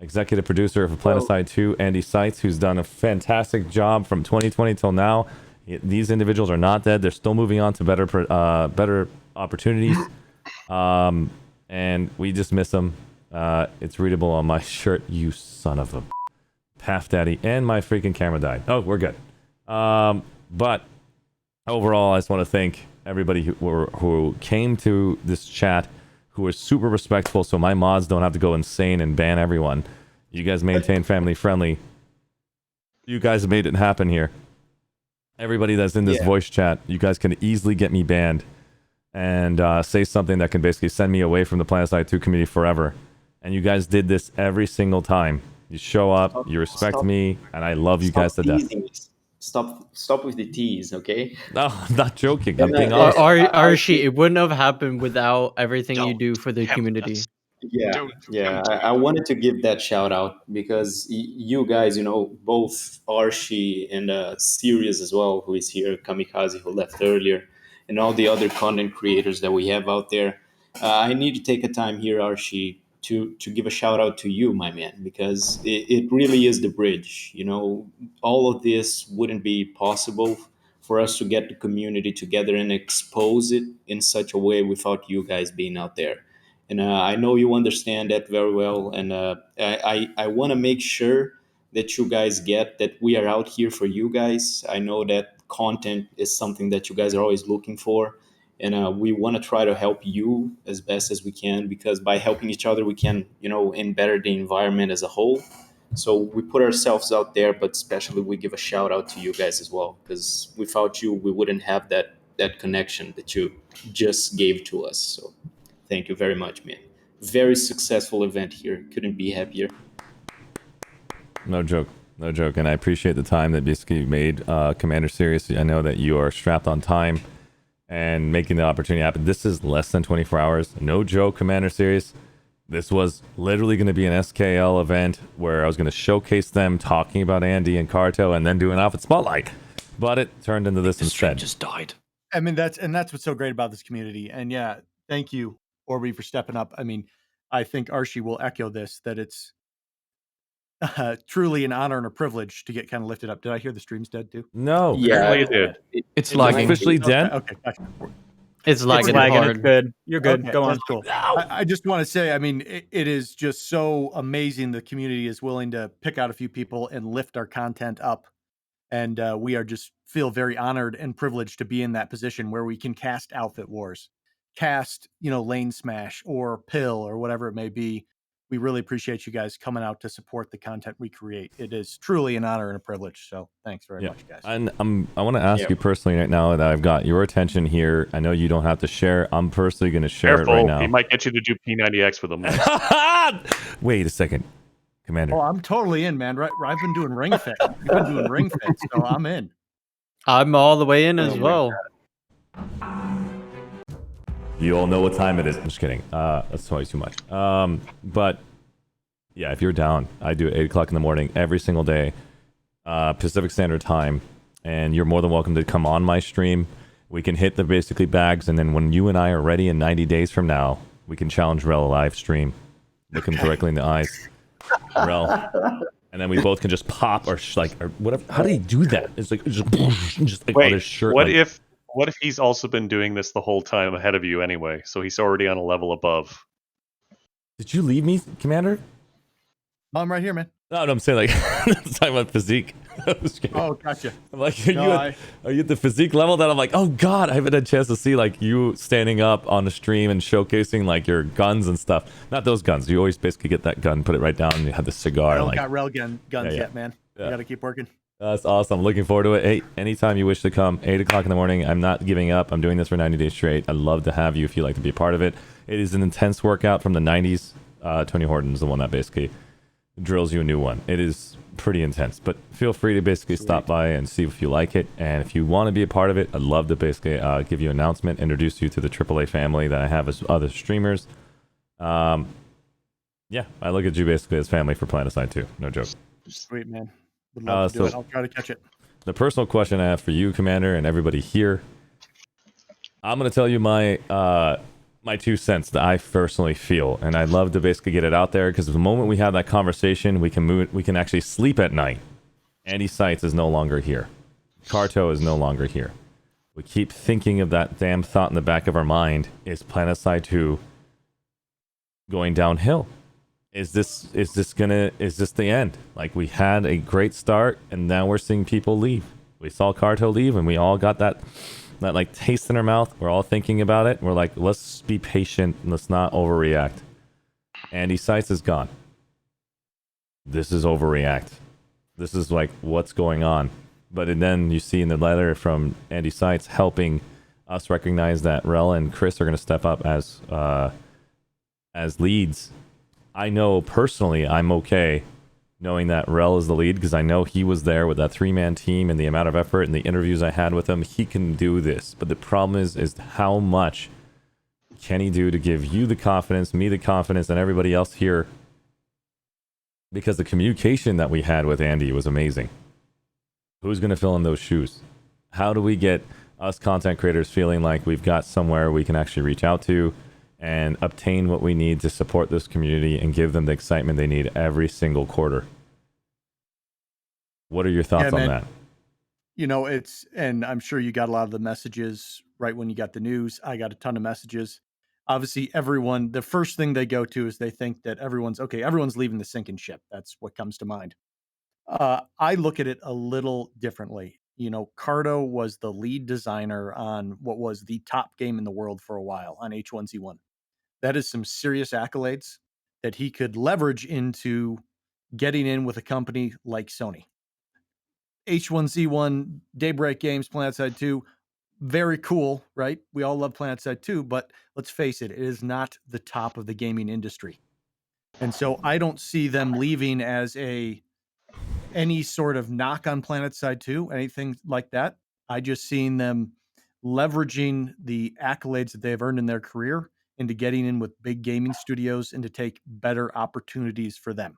Executive producer for Planetside 2, Andy Sites, who's done a fantastic job from 2020 till now. These individuals are not dead. They're still moving on to better opportunities. And we just miss them. It's readable on my shirt, you son of a Half Daddy, and my freaking camera died. Oh, we're good. But overall, I just want to thank everybody who came to this chat, who was super respectful, so my mods don't have to go insane and ban everyone. You guys maintain family friendly. You guys made it happen here. Everybody that's in this voice chat, you guys can easily get me banned and say something that can basically send me away from the Planetside 2 community forever. And you guys did this every single time. You show up, you respect me, and I love you guys to death. Stop with the tease, okay? No, I'm not joking. I'm being Ar- honest. Archie, it wouldn't have happened without everything you do for the community. Yeah. I wanted to give that shout out because you guys, you know, both Archie and Sirius as well, who is here, Kamikaze, who left earlier, and all the other content creators that we have out there. I need to take a time here, Archie, to give a shout out to you, my man, because it really is the bridge. You know, all of this wouldn't be possible for us to get the community together and expose it in such a way without you guys being out there. And I know you understand that very well. And I want to make sure that you guys get, that we are out here for you guys. I know that content is something that you guys are always looking for, and we want to try to help you as best as we can, because by helping each other, we can, better the environment as a whole. So we put ourselves out there, but especially we give a shout out to you guys as well, because without you, we wouldn't have that connection that you just gave to us. So thank you very much, man. Very successful event here. Couldn't be happier. No joke. No joke. And I appreciate the time that basically you made Commander Serious. I know that you are strapped on time and making the opportunity happen. This is less than 24 hours. No joke, Commander Serious. This was literally going to be an SKL event where I was going to showcase them talking about Andy and Carto and then do an outfit spotlight. But it turned into this instead. Just died. I mean, that's what's so great about this community. And yeah, thank you, Orby, for stepping up. I mean, I think Arshee will echo this, that it's truly an honor and a privilege to get kind of lifted up. Did I hear the stream's dead too? No. Apparently it did. It's lagging. Officially dead? Okay, gotcha. It's lagging hard. It's good. You're good. Okay, Go on. that's cool. I just want to say, I mean, it is just so amazing the community is willing to pick out a few people and lift our content up. And we are just feel very honored and privileged to be in that position where we can cast Outfit Wars, cast, Lane Smash or Pill or whatever it may be. We really appreciate you guys coming out to support the content we create. It is truly an honor and a privilege. So thanks very much, guys. And I want to ask you personally right now that I've got your attention here. I know you don't have to share. I'm personally going to share Careful, it right now. he might get you to do P90X with him. Wait a second, Commander. Oh, I'm totally in, man. Right, I've been doing Ring Fit. You've been doing Ring Fit, so I'm in. I'm all the way in as my well. You all know what time it is. I'm just kidding. That's totally too much. But yeah, if you're down, I do it 8 o'clock in the morning every single day, Pacific Standard Time, and you're more than welcome to come on my stream. We can hit the basically bags, and then when you and I are ready in 90 days from now, we can challenge Rel live stream. Look him directly in the eyes, Rel, and then we both can just pop or whatever. How do you do that? It's like just like Wait, on his shirt. what if he's also been doing this the whole time ahead of you anyway? So he's already on a level above. Did you leave me, Commander? I'm right here, man. No, I'm saying like talking about physique. Oh, gotcha. I'm like, are you at the physique level that I'm like, oh god, I haven't had a chance to see like you standing up on the stream and showcasing like your guns and stuff. Not those guns. You always basically get that gun, put it right down, and you have the cigar. I don't like, got rail guns yet, man. Yeah. You got to keep working. That's awesome. Looking forward to it. Hey, anytime you wish to come, 8 o'clock in the morning. I'm not giving up. I'm doing this for 90 days straight. I'd love to have you if you'd like to be a part of it. It is an intense workout from the 90s. Tony Horton's the one that basically drills you a new one. It is pretty intense, but feel free to basically stop by and see if you like it. And if you want to be a part of it, I'd love to basically give you an announcement, introduce you to the AAA family that I have as other streamers. Yeah, I look at you basically as family for Planetside too. No joke. Sweet, man. Would love to do it. I'll try to catch it. The personal question I have for you, Commander, and everybody here, I'm going to tell you my my 2 cents that I personally feel, and I'd love to basically get it out there, because the moment we have that conversation, we can actually sleep at night. Andy Sites is no longer here. Carto is no longer here. We keep thinking of that damn thought in the back of our mind. Is Planetside 2 going downhill? Is this the end? Like, we had a great start, and now we're seeing people leave. We saw Carto leave, and we all got that like taste in our mouth. We're all thinking about it. We're like, let's be patient and let's not overreact. Andy Sites is gone. This is overreact. This is like what's going on. But then you see in the letter from Andy Sites helping us recognize that Rel and Chris are going to step up as leads. I know personally I'm okay knowing that Rel is the lead, because I know he was there with that 3-man team, and the amount of effort and the interviews I had with him, he can do this. But the problem is how much can he do to give you the confidence, me the confidence, and everybody else here? Because the communication that we had with Andy was amazing. Who's going to fill in those shoes? How do we get us content creators feeling like we've got somewhere we can actually reach out to and obtain what we need to support this community and give them the excitement they need every single quarter? What are your thoughts on that? And I'm sure you got a lot of the messages right when you got the news. I got a ton of messages. Obviously, everyone, the first thing they go to is they think that everyone's leaving the sinking ship. That's what comes to mind. I look at it a little differently. You know, Carto was the lead designer on what was the top game in the world for a while on H1Z1. That is some serious accolades that he could leverage into getting in with a company like Sony. H1Z1, Daybreak Games, Planetside 2, very cool, right? We all love Planetside 2, but let's face it, it is not the top of the gaming industry. And so I don't see them leaving as any sort of knock on Planetside 2, anything like that. I just seen them leveraging the accolades that they've earned in their career into getting in with big gaming studios and to take better opportunities for them.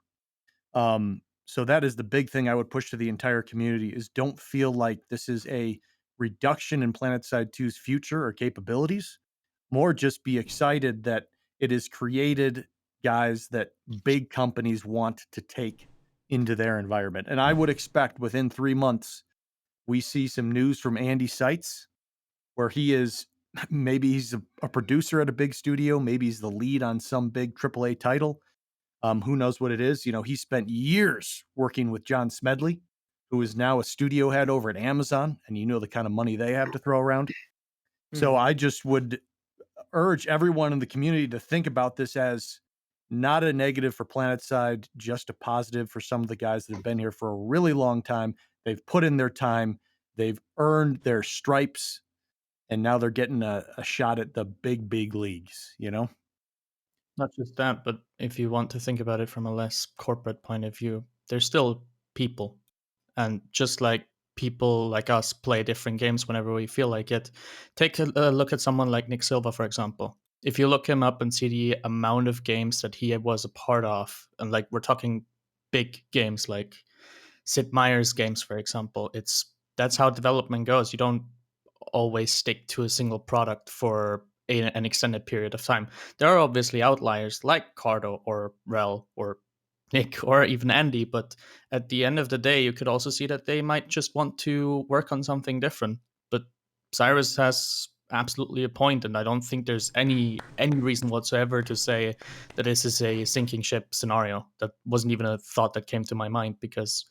So that is the big thing I would push to the entire community is don't feel like this is a reduction in Planetside 2's future or capabilities. More just be excited that it is created guys that big companies want to take into their environment. And I would expect within 3 months, we see some news from Andy Sites where he is maybe he's a producer at a big studio, maybe he's the lead on some big AAA title. Who knows what it is? You know, he spent years working with John Smedley, who is now a studio head over at Amazon, and you know the kind of money they have to throw around. So I just would urge everyone in the community to think about this as not a negative for Planetside, just a positive for some of the guys that have been here for a really long time. They've put in their time, they've earned their stripes, and now they're getting a shot at the big leagues, you know? Not just that, but if you want to think about it from a less corporate point of view, they're still people. And just like people like us play different games whenever we feel like it, take a look at someone like Nick Silva, for example. If you look him up and see the amount of games that he was a part of, and like we're talking big games like Sid Meier's games, for example, that's how development goes. You don't always stick to a single product for an extended period of time. There are obviously outliers like Cardo or Rel or Nick or even Andy, but at the end of the day, you could also see that they might just want to work on something different. But Cyrus has absolutely a point, and I don't think there's any reason whatsoever to say that this is a sinking ship scenario. That wasn't even a thought that came to my mind because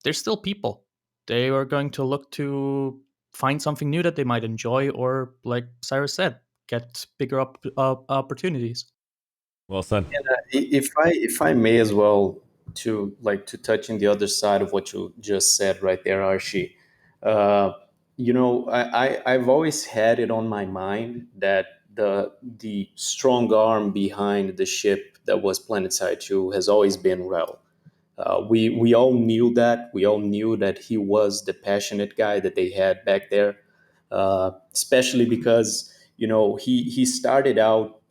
they're still people. They are going to look to find something new that they might enjoy, or like Cyrus said, get bigger opportunities. Well said. And if I may as well to touch in the other side of what you just said right there, Archie. Uh, I've always had it on my mind that the strong arm behind the ship that was Planetside 2 has always been Rel. We all knew that. We all knew that he was the passionate guy that they had back there, especially because he started out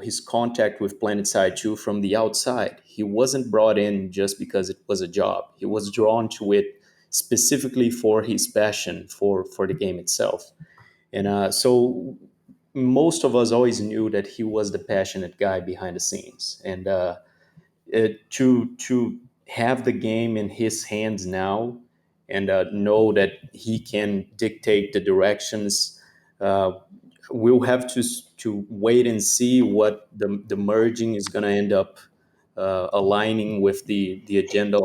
his contact with Planetside 2 from the outside. He wasn't brought in just because it was a job. He was drawn to it specifically for his passion for the game itself, and so most of us always knew that he was the passionate guy behind the scenes, and to have the game in his hands now and know that he can dictate the directions. We'll have to wait and see what the merging is going to end up aligning with the agenda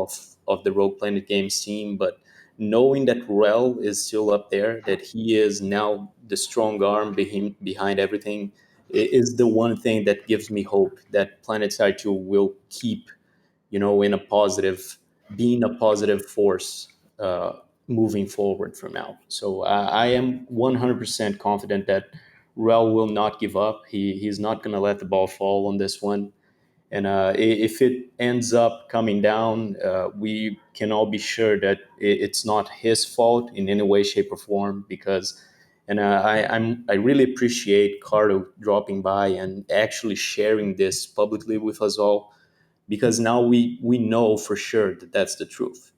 of the Rogue Planet Games team. But knowing that Rel is still up there, that he is now the strong arm behind everything, is the one thing that gives me hope that Planetside 2 will keep, in a positive, being a positive force moving forward from now. So I am 100% confident that Rel will not give up. He's not going to let the ball fall on this one. And if it ends up coming down, we can all be sure that it's not his fault in any way, shape, or form. Because, and I really appreciate Cardo dropping by and actually sharing this publicly with us all, because now we know for sure that that's the truth.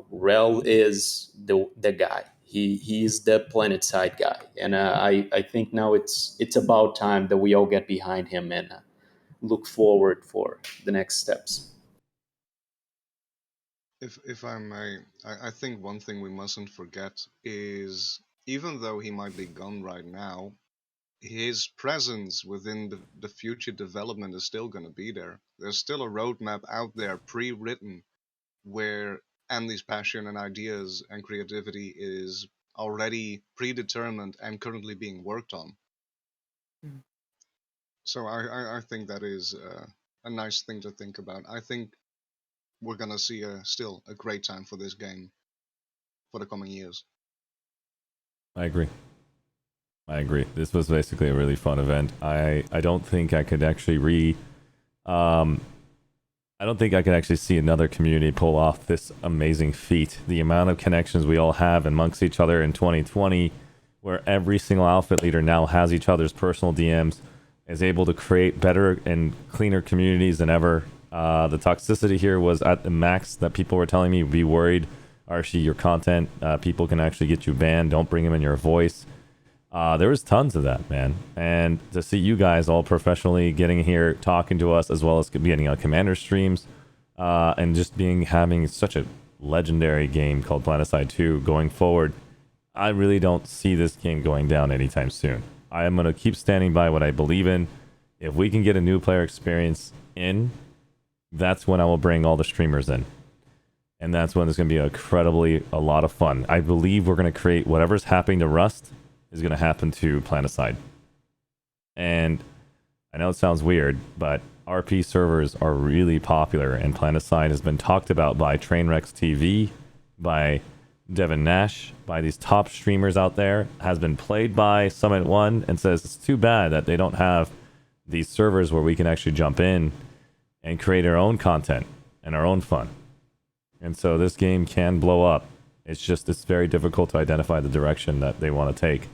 Rel is the guy. He's the Planetside guy, and I think now it's about time that we all get behind him and look forward for the next steps. If I may, I think one thing we mustn't forget is even though he might be gone right now, his presence within the future development is still going to be there. There's still a roadmap out there pre-written where Andy's passion and ideas and creativity is already predetermined and currently being worked on. So I think that is a nice thing to think about. I think we're gonna see still a great time for this game for the coming years. I agree. This was basically a really fun event. I don't think I could actually I don't think I could actually see another community pull off this amazing feat. The amount of connections we all have amongst each other in 2020, where every single outfit leader now has each other's personal DMs, is able to create better and cleaner communities than ever. The toxicity here was at the max that people were telling me, be worried, Arshee, your content, people can actually get you banned, don't bring them in your voice. There was tons of that, man. And to see you guys all professionally getting here, talking to us, as well as getting on Commander streams, and just having such a legendary game called Planetside 2 going forward, I really don't see this game going down anytime soon. I am going to keep standing by what I believe in. If we can get a new player experience in, that's when I will bring all the streamers in. And that's when it's going to be a lot of fun. I believe we're going to create whatever's happening to Rust is going to happen to Planetside. And I know it sounds weird, but RP servers are really popular, and Planetside has been talked about by Trainwrecks TV, by Devin Nash, by these top streamers out there, has been played by Summit 1, and says it's too bad that they don't have these servers where we can actually jump in and create our own content and our own fun. And so this game can blow up. It's very difficult to identify the direction that they want to take.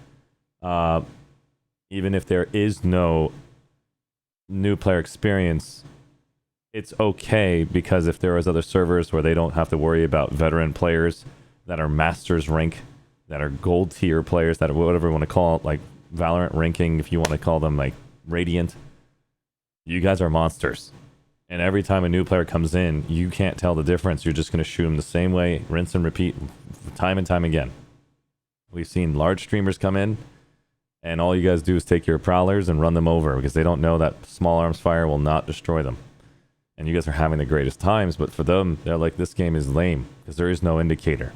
Even if there is no new player experience, it's okay, because if there is other servers where they don't have to worry about veteran players that are masters rank, that are gold tier players, that are whatever you want to call it, like Valorant ranking, if you want to call them like Radiant, you guys are monsters. And every time a new player comes in, you can't tell the difference. You're just going to shoot them the same way, rinse and repeat, time and time again. We've seen large streamers come in, and all you guys do is take your prowlers and run them over, because they don't know that small arms fire will not destroy them. And you guys are having the greatest times, but for them, they're like, this game is lame, because there is no indicator.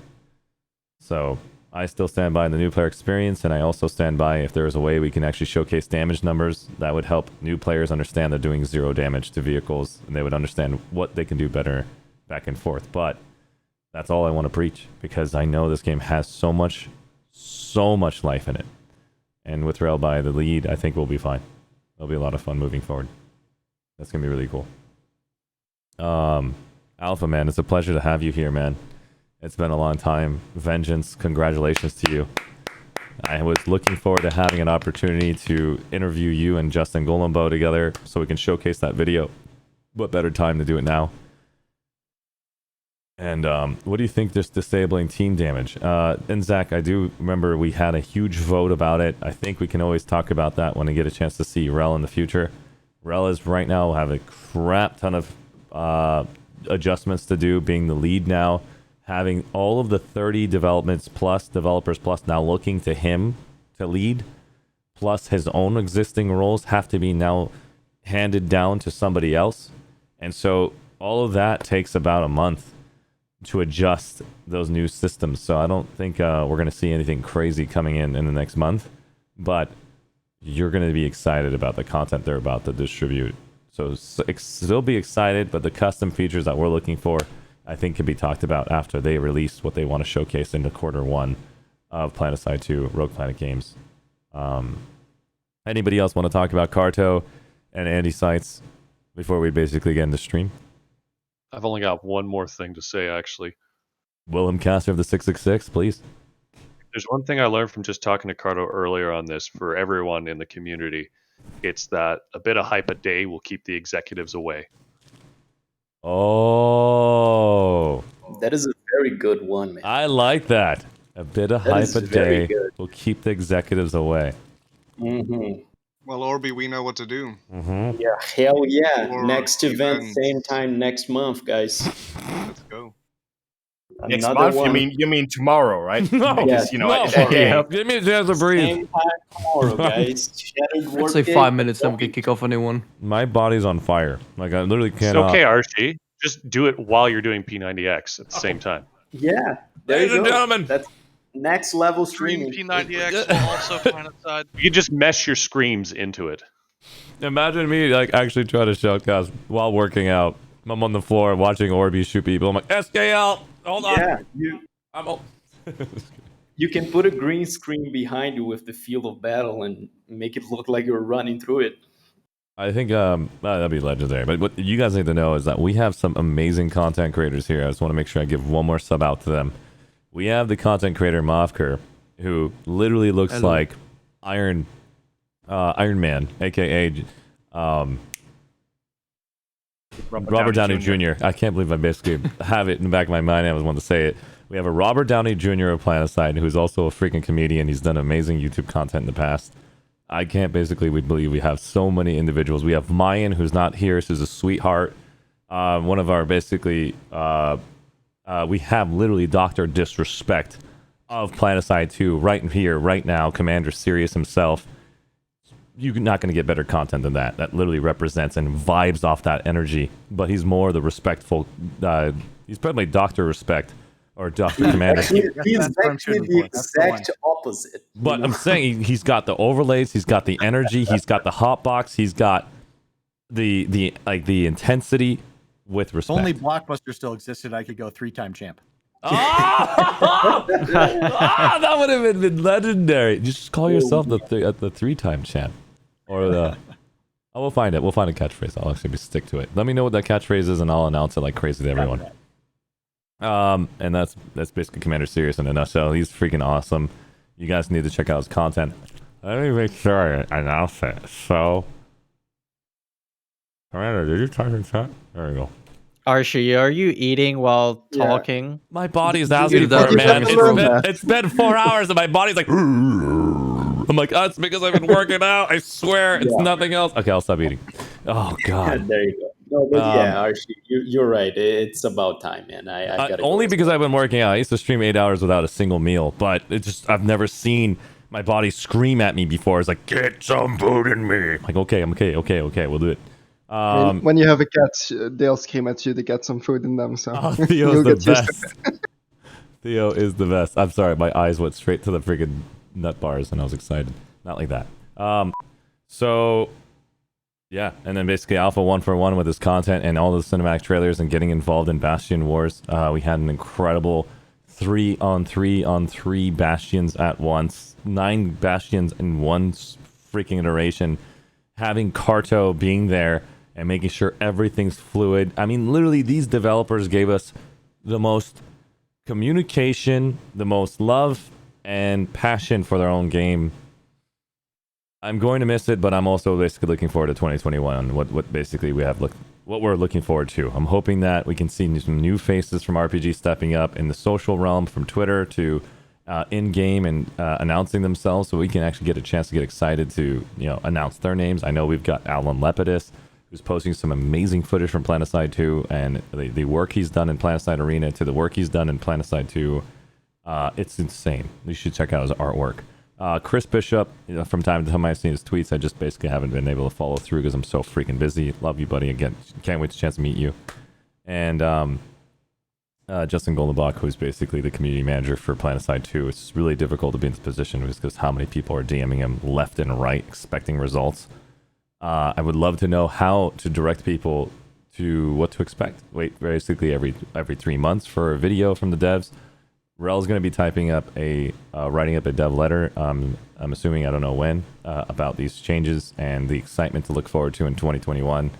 So I still stand by the new player experience, and I also stand by if there is a way we can actually showcase damage numbers that would help new players understand they're doing 0 damage to vehicles, and they would understand what they can do better back and forth. But that's all I want to preach, because I know this game has so much life in it. And with Rail by the lead, I think we'll be fine. It'll be a lot of fun moving forward. That's going to be really cool. Alpha, man, it's a pleasure to have you here, man. It's been a long time. Vengeance, congratulations to you. I was looking forward to having an opportunity to interview you and Justin Golembo together so we can showcase that video. What better time to do it now? And what do you think this disabling team damage? And Zach, I do remember we had a huge vote about it. I think we can always talk about that when I get a chance to see Rel in the future. Rel is right now have a crap ton of adjustments to do, being the lead now, having all of the 30 developers plus now looking to him to lead, plus his own existing roles have to be now handed down to somebody else. And so all of that takes about a month to adjust those new systems. So I don't think we're going to see anything crazy coming in the next month, but you're going to be excited about the content they're about to distribute. So still be excited, but the custom features that we're looking for, I think, can be talked about after they release what they want to showcase into Q1 of Planetside 2 Rogue Planet Games. Anybody else want to talk about Carto and Andy Sites before we basically get into stream? I've only got one more thing to say, actually. Willem Caster of the 666, please. There's one thing I learned from just talking to Carto earlier on this for everyone in the community. It's that a bit of hype a day will keep the executives away. Oh. That is a very good one, man. I like that. A bit of hype a day will keep the executives away. Mm-hmm. Well, Orby, we know what to do. Mm-hmm. Yeah, hell yeah. Or Next event, events. same time next month, guys. Let's go. Next Another month? one. You mean tomorrow, right? No, Because, you know, no. yeah. Give me a chance to breathe. Same time tomorrow, guys. Shattered Let's say Workday. 5 minutes, then we can kick off a new one. My body's on fire. Like, I literally It's cannot. okay, Arshee. Just do it while you're doing P90X at the same time. Yeah, there Ladies you and go. gentlemen. That's next level Stream streaming. P90X will also Planetside. You can just mesh your screams into it. Imagine me like actually trying to shoutcast while working out. I'm on the floor watching Orby shoot people. I'm like, SKL, hold on. Yeah, I'm you can put a green screen behind you with the field of battle and make it look like you're running through it. I think that'd be legendary. But what you guys need to know is that we have some amazing content creators here. I just want to make sure I give one more sub out to them. We have the content creator Mofker, who literally looks Hello. like Iron Man, aka Robert Downey Jr. I can't believe I basically have it in the back of my mind. I was wanting to say it. We have a Robert Downey Jr. of Planetside, who's also a freaking comedian. He's done amazing YouTube content in the past. I can't basically believe we have so many individuals. We have Mayan, who's not here. She's a sweetheart. One of our basically, we have literally Dr. Disrespect of Planetside 2 right here, right now. Commander Sirius himself. You're not going to get better content than that. That literally represents and vibes off that energy. But he's more the respectful. He's probably Dr. Respect or Dr. Commander. He's actually the exact opposite. But I'm saying he's got the overlays, he's got the energy, he's got the hotbox, he's got the intensity with respect. Only Blockbuster still existed, I could go 3-time champ. That would have been legendary. Just call yourself the 3-time champ, or the. Oh, we'll find it. We'll find a catchphrase. I'll actually stick to it. Let me know what that catchphrase is, and I'll announce it like crazy to everyone. And that's basically Commander Sirius in a nutshell. He's freaking awesome. You guys need to check out his content. Let me make sure I announce it. So, Commander, did you type in chat? There you go. Arshee, are you eating while talking? My body's asking for it, man. It's been 4 hours and my body's like. I'm like, oh, it's because I've been working out. I swear, it's nothing else. Okay, I'll stop eating. Oh God. There you go. No, but yeah, Arshee, you're right. It's about time, man. I gotta only because I've been working out. I used to stream 8 hours without a single meal, but it just I've never seen my body scream at me before. It's like, get some food in me. I'm like, okay, we'll do it. When you have a cat, they'll scream at you to get some food in them. So Theo's you'll the get used to best. it. Theo is the best. I'm sorry, my eyes went straight to the friggin' nut bars and I was excited. Not like that. So yeah, and then basically Alpha 1-for-1 with his content and all the cinematic trailers and getting involved in Bastion Wars. We had an incredible 3-on-3-on-3 Bastions at once. 9 Bastions in one freaking iteration. Having Carto being there and making sure everything's fluid. I mean, literally, these developers gave us the most communication, the most love and passion for their own game. I'm going to miss it, but I'm also basically looking forward to 2021. What basically we have what we're looking forward to. I'm hoping that we can see some new faces from RPG stepping up in the social realm, from Twitter to in-game and announcing themselves, so we can actually get a chance to get excited to announce their names. I know we've got Alan Lepidus, who's posting some amazing footage from Planetside 2, and the work he's done in Planetside Arena to the work he's done in Planetside 2. It's insane. You should check out his artwork. Chris Bishop, from time to time I've seen his tweets. I just basically haven't been able to follow through because I'm so freaking busy. Love you, buddy. Again, can't wait to chance to meet you. And Justin Goldenbach, who's basically the community manager for Planetside 2. It's really difficult to be in this position just because how many people are DMing him left and right expecting results. I would love to know how to direct people to what to expect. Wait, basically every 3 months for a video from the devs. Rel's going to be writing up a dev letter. I'm assuming, I don't know when, about these changes and the excitement to look forward to in 2021.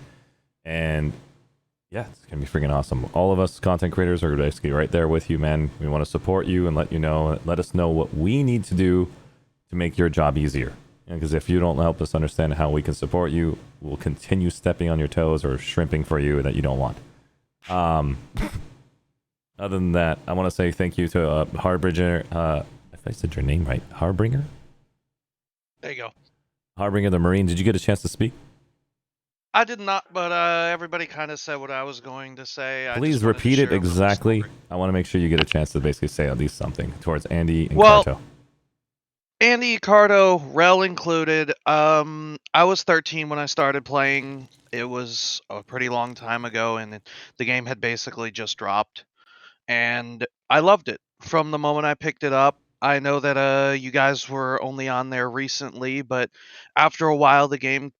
And yeah, it's going to be freaking awesome. All of us content creators are basically right there with you, man. We want to support you and let us know what we need to do to make your job easier. Because if you don't help us understand how we can support you, we'll continue stepping on your toes or shrimping for you that you don't want. Other than that, I want to say thank you to Harbinger. If I said your name right, Harbinger? There you go. Harbinger the Marine. Did you get a chance to speak? I did not, but everybody kind of said what I was going to say. Please repeat it exactly. I want to make sure you get a chance to basically say at least something towards Andy and Well, Carto. Andy, Carto, Rel included. I was 13 when I started playing. It was a pretty long time ago, and the game had basically just dropped. And I loved it from the moment I picked it up. I know that you guys were only on there recently, but after a while, the game,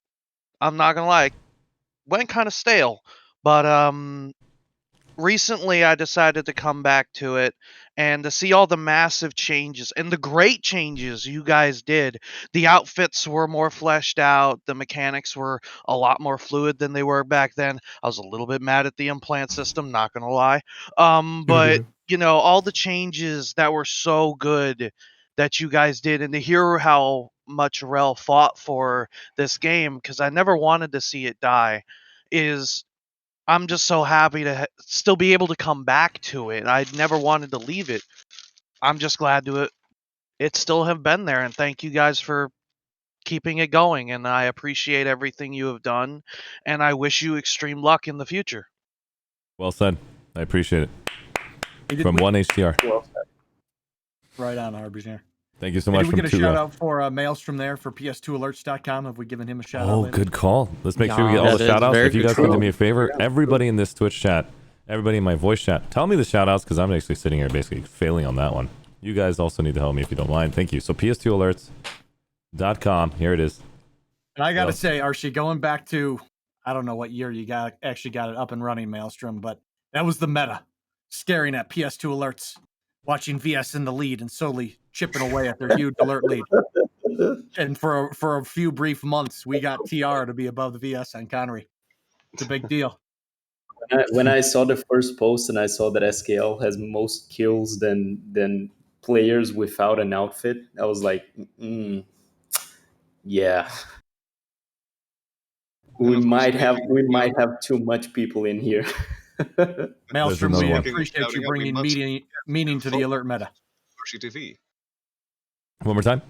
I'm not gonna lie, went kind of stale. But recently I decided to come back to it and to see all the massive changes and the great changes you guys did. The outfits were more fleshed out, the mechanics were a lot more fluid than they were back then. I was a little bit mad at the implant system, not gonna lie. But you know, all the changes that were so good that you guys did, and to hear how much Rel fought for this game, because I never wanted to see it die, is I'm just so happy to still be able to come back to it. I never wanted to leave it. I'm just glad to it still have been there, and thank you guys for keeping it going. And I appreciate everything you have done, and I wish you extreme luck in the future. Well said. I appreciate it. From 1HTR. Well said. Right on, Arbiter. Thank you so Hey, much. did we From get a Two shout Ref. out for Maelstrom there for PS2alerts.com? Have we given him a shout out? Oh, lately? good call. Let's make sure we get all the shout outs. If you guys can do me a favor, everybody in this Twitch chat, everybody in my voice chat, tell me the shout outs because I'm actually sitting here basically failing on that one. You guys also need to help me if you don't mind. Thank you. So PS2alerts.com. Here it is. And I got to say, Archie, going back to, I don't know what year you actually got it up and running, Maelstrom, but that was the meta. Staring at PS2 alerts, watching VS in the lead and slowly chipping away at their huge alert lead. And for a few brief months, we got TR to be above the VS on Connery. It's a big deal. When I saw the first post and I saw that SKL has most kills than players without an outfit, I was like, yeah. We might have too much people in here. Maelstrom, we one. appreciate you bringing meaning to the alert meta. ArsheeTV. One more time.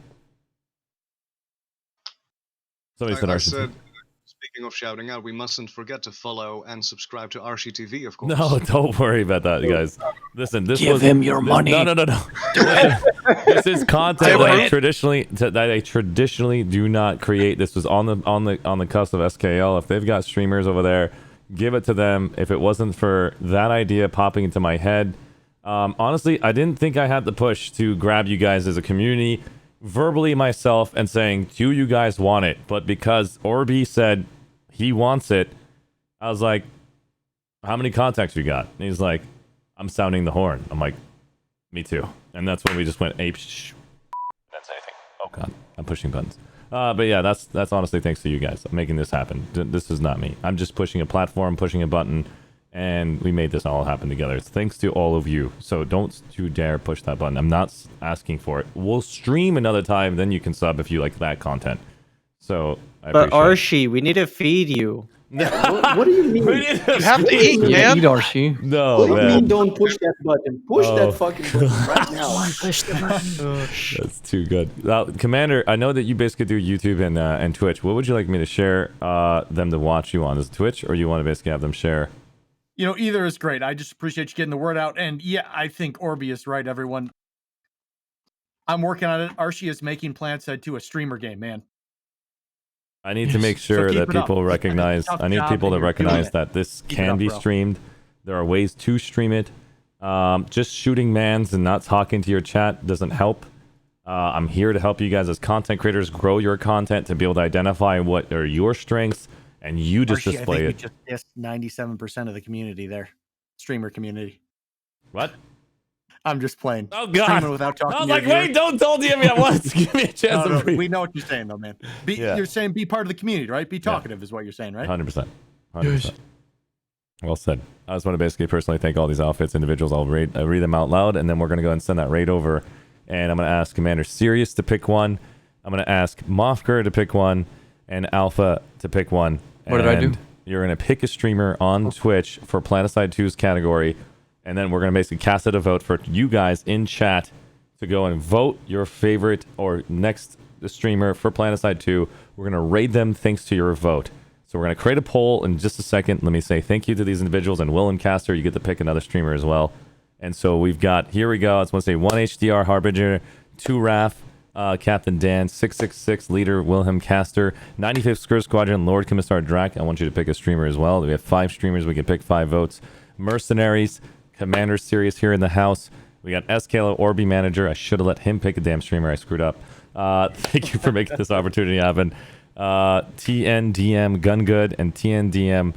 Somebody said I Archie. said, speaking of shouting out, we mustn't forget to follow and subscribe to ArsheeTV, of course. No, don't worry about that, guys. Listen, this Give was him your money. No. This is content that I traditionally do not create. This was on the cusp of SKL. If they've got streamers over there, give it to them. If it wasn't for that idea popping into my head, honestly, I didn't think I had the push to grab you guys as a community verbally myself and saying, do you guys want it? But because Orby said he wants it, I was like, how many contacts you got? And he's like, I'm sounding the horn. I'm like, me too. And that's when we just went ape. That's anything. Oh god, I'm pushing buttons. But yeah, that's honestly thanks to you guys making this happen. This is not me. I'm just pushing a platform, pushing a button, and we made this all happen together. It's thanks to all of you. So don't you dare push that button. I'm not asking for it. We'll stream another time, then you can sub if you like that content. So I But appreciate Arshie, we need to feed you. What do you mean? You have to eat, man. Eat Arshie. No, What do you man. mean don't push that button? Push Oh. that fucking button right now. Push the button. That's too good. Now, Commander, I know that you basically do YouTube and Twitch. What would you like me to share them to watch you on? Is it Twitch, or you want to basically have them share? You know, either is great. I just appreciate you getting the word out. And yeah, I think Orby is right, everyone. I'm working on it. Archie is making Planetside 2 a streamer game, man. I need to make sure keep that it up. people recognize. Tough I need job, people to and you're doing recognize it. that this Keep it can up, be bro. streamed. There are ways to stream it. Just shooting mans and not talking to your chat doesn't help. I'm here to help you guys as content creators grow your content to be able to identify what are your strengths and you just Archie, display I it. think we just missed 97% of the community there. Streamer community. What? I'm just playing. Oh god! Streaming without talking I was to like, your wait, don't DM me at once. Give me a chance to breathe. we know what you're saying, though, man. Yeah. You're saying be part of the community, right? Be talkative is what you're saying, right? 100%. 100%. Well said. I just want to basically personally thank all these outfits, individuals. I'll read them out loud, and then we're going to go and send that raid over. And I'm going to ask Commander Sirius to pick one. I'm going to ask Mofker to pick one, and Alpha to pick one. What did I do? You're going to pick a streamer on Twitch for Planetside 2's category, and then we're going to basically cast it a vote for you guys in chat to go and vote your favorite or next streamer for Planetside 2. We're going to raid them thanks to your vote. So we're going to create a poll in just a second. Let me say thank you to these individuals, and Will and Caster, you get to pick another streamer as well. And so we've got, here we go, I just want to say 1HDR Harbinger, 2 Raf, Captain Dan, 666 Leader Wilhelm Caster, 95th Skirt Squadron, Lord Commissar Drac. I want you to pick a streamer as well. We have 5 streamers. We can pick 5 votes. Mercenaries, Commander Sirius here in the house. We got SKLO Orby Manager. I should have let him pick a damn streamer. I screwed up. Thank you for making this opportunity happen. TNDM Gungood and TNDM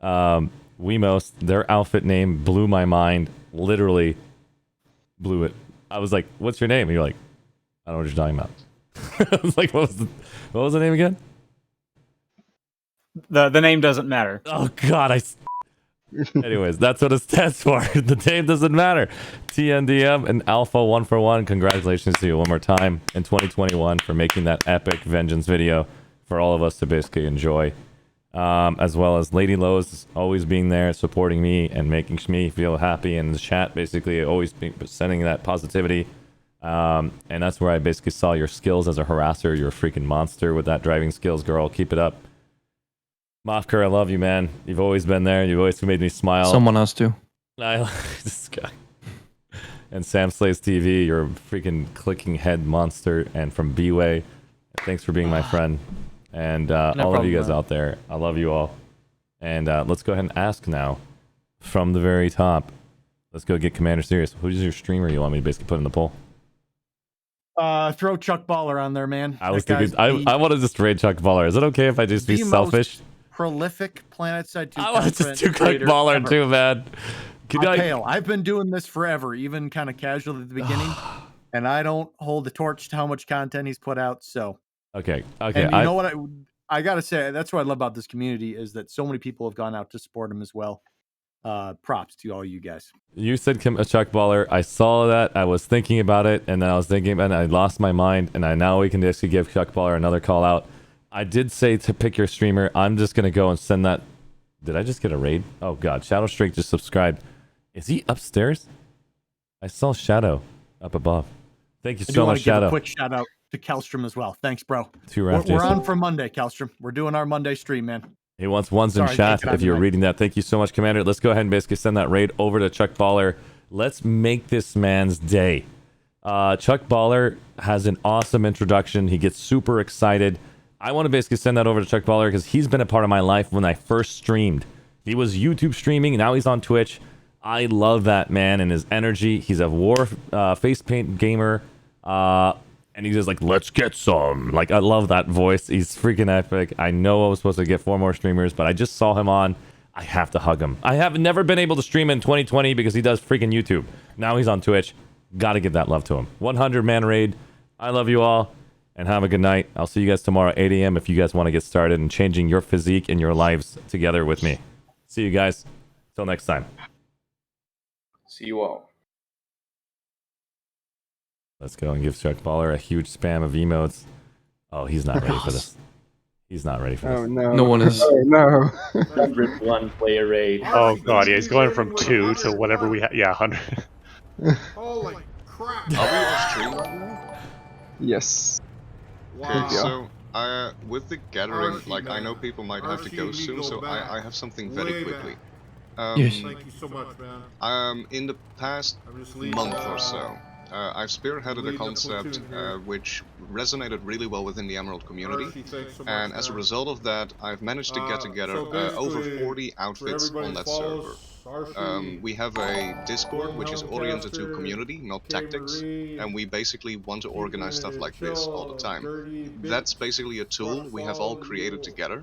Wemos. Their outfit name blew my mind. Literally blew it. I was like, what's your name? And you're like, I don't know what you're talking about. I was like, what was the name again? The name doesn't matter. Oh God, Anyways, that's what it stands for. The name doesn't matter. TNDM and Alpha 1 for 1. Congratulations to you one more time in 2021 for making that epic vengeance video for all of us to basically enjoy. As well as Lady Lowe's always being there, supporting me and making me feel happy in the chat, basically always sending that positivity. And that's where I basically saw your skills as a harasser. You're a freaking monster with that driving skills, girl. Keep it up. Mofker, I love you, man. You've always been there. You've always made me smile. Someone has to. I like this guy. And Sam Slays TV, you're a freaking clicking head monster. And from B-Way, thanks for being my friend. And all of you guys out there, I love you all. And let's go ahead and ask now, from the very top. Let's go get Commander Sirius. Who's your streamer you want me to basically put in the poll? Throw Chuck Baller on there, man. I was thinking, I want to just raid Chuck Baller. Is it okay if I just be selfish? Prolific Planetside 2 I want to just do Chuck Baller too, man. I've been doing this forever, even kind of casual at the beginning, and I don't hold the torch to how much content he's put out. So okay. And you know what I gotta say, that's what I love about this community is that so many people have gone out to support him as well. Props to all you guys. You said Chuck Baller. I saw that. I was thinking about it, and then I was thinking, and I lost my mind. And now we can basically give Chuck Baller another call out. I did say to pick your streamer. I'm just gonna go and send that. Did I just get a raid? Oh God, Shadow Strike just subscribed. Is he upstairs? I saw Shadow up above. Thank you so much, Shadow. Give a quick shout out to Kelstrom as well. Thanks, bro. We're on for Monday, Kelstrom. We're doing our Monday stream, man. He wants ones in chat if you're reading that. Thank you so much, Commander. Let's go ahead and basically send that raid over to Chuck Baller. Let's make this man's day. Chuck Baller has an awesome introduction. He gets super excited. I want to basically send that over to Chuck Baller because he's been a part of my life when I first streamed. He was YouTube streaming, now he's on Twitch. I love that man and his energy. He's a war face paint gamer. And he's just like, let's get some. Like, I love that voice. He's freaking epic. I know I was supposed to get 4 more streamers, but I just saw him on. I have to hug him. I have never been able to stream in 2020 because he does freaking YouTube. Now he's on Twitch. Gotta give that love to him. 100-man raid. I love you all. And have a good night. I'll see you guys tomorrow at 8 a.m. if you guys want to get started and changing your physique and your lives together with me. See you guys. Till next time. See you all. Let's go and give Chuck Baller a huge spam of emotes. Oh, he's not ready for this. He's not ready for this. Oh, no. No one is. Oh, no. 101 player raid. Oh god, yeah, he's going from 2 to whatever we have. Yeah, 100. Holy crap! Are we off stream right now? Yes. Wow. So, with the gathering, like, I know people might have to go soon, so I have something very quickly. Yes. Thank you so much, man. In the past month or so, I've spearheaded a concept which resonated really well within the Emerald community, and as a result of that, I've managed to get together over 40 outfits on that server. We have a Discord which is oriented to community, not tactics, and we basically want to organize stuff like this all the time. That's basically a tool we have all created together,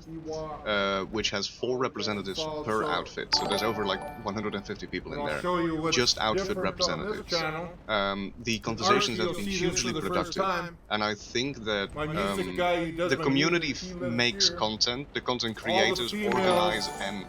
which has 4 representatives per outfit, so there's over like 150 people in there, just outfit representatives. The conversations have been hugely productive, and I think that the community makes content, the content creators organize and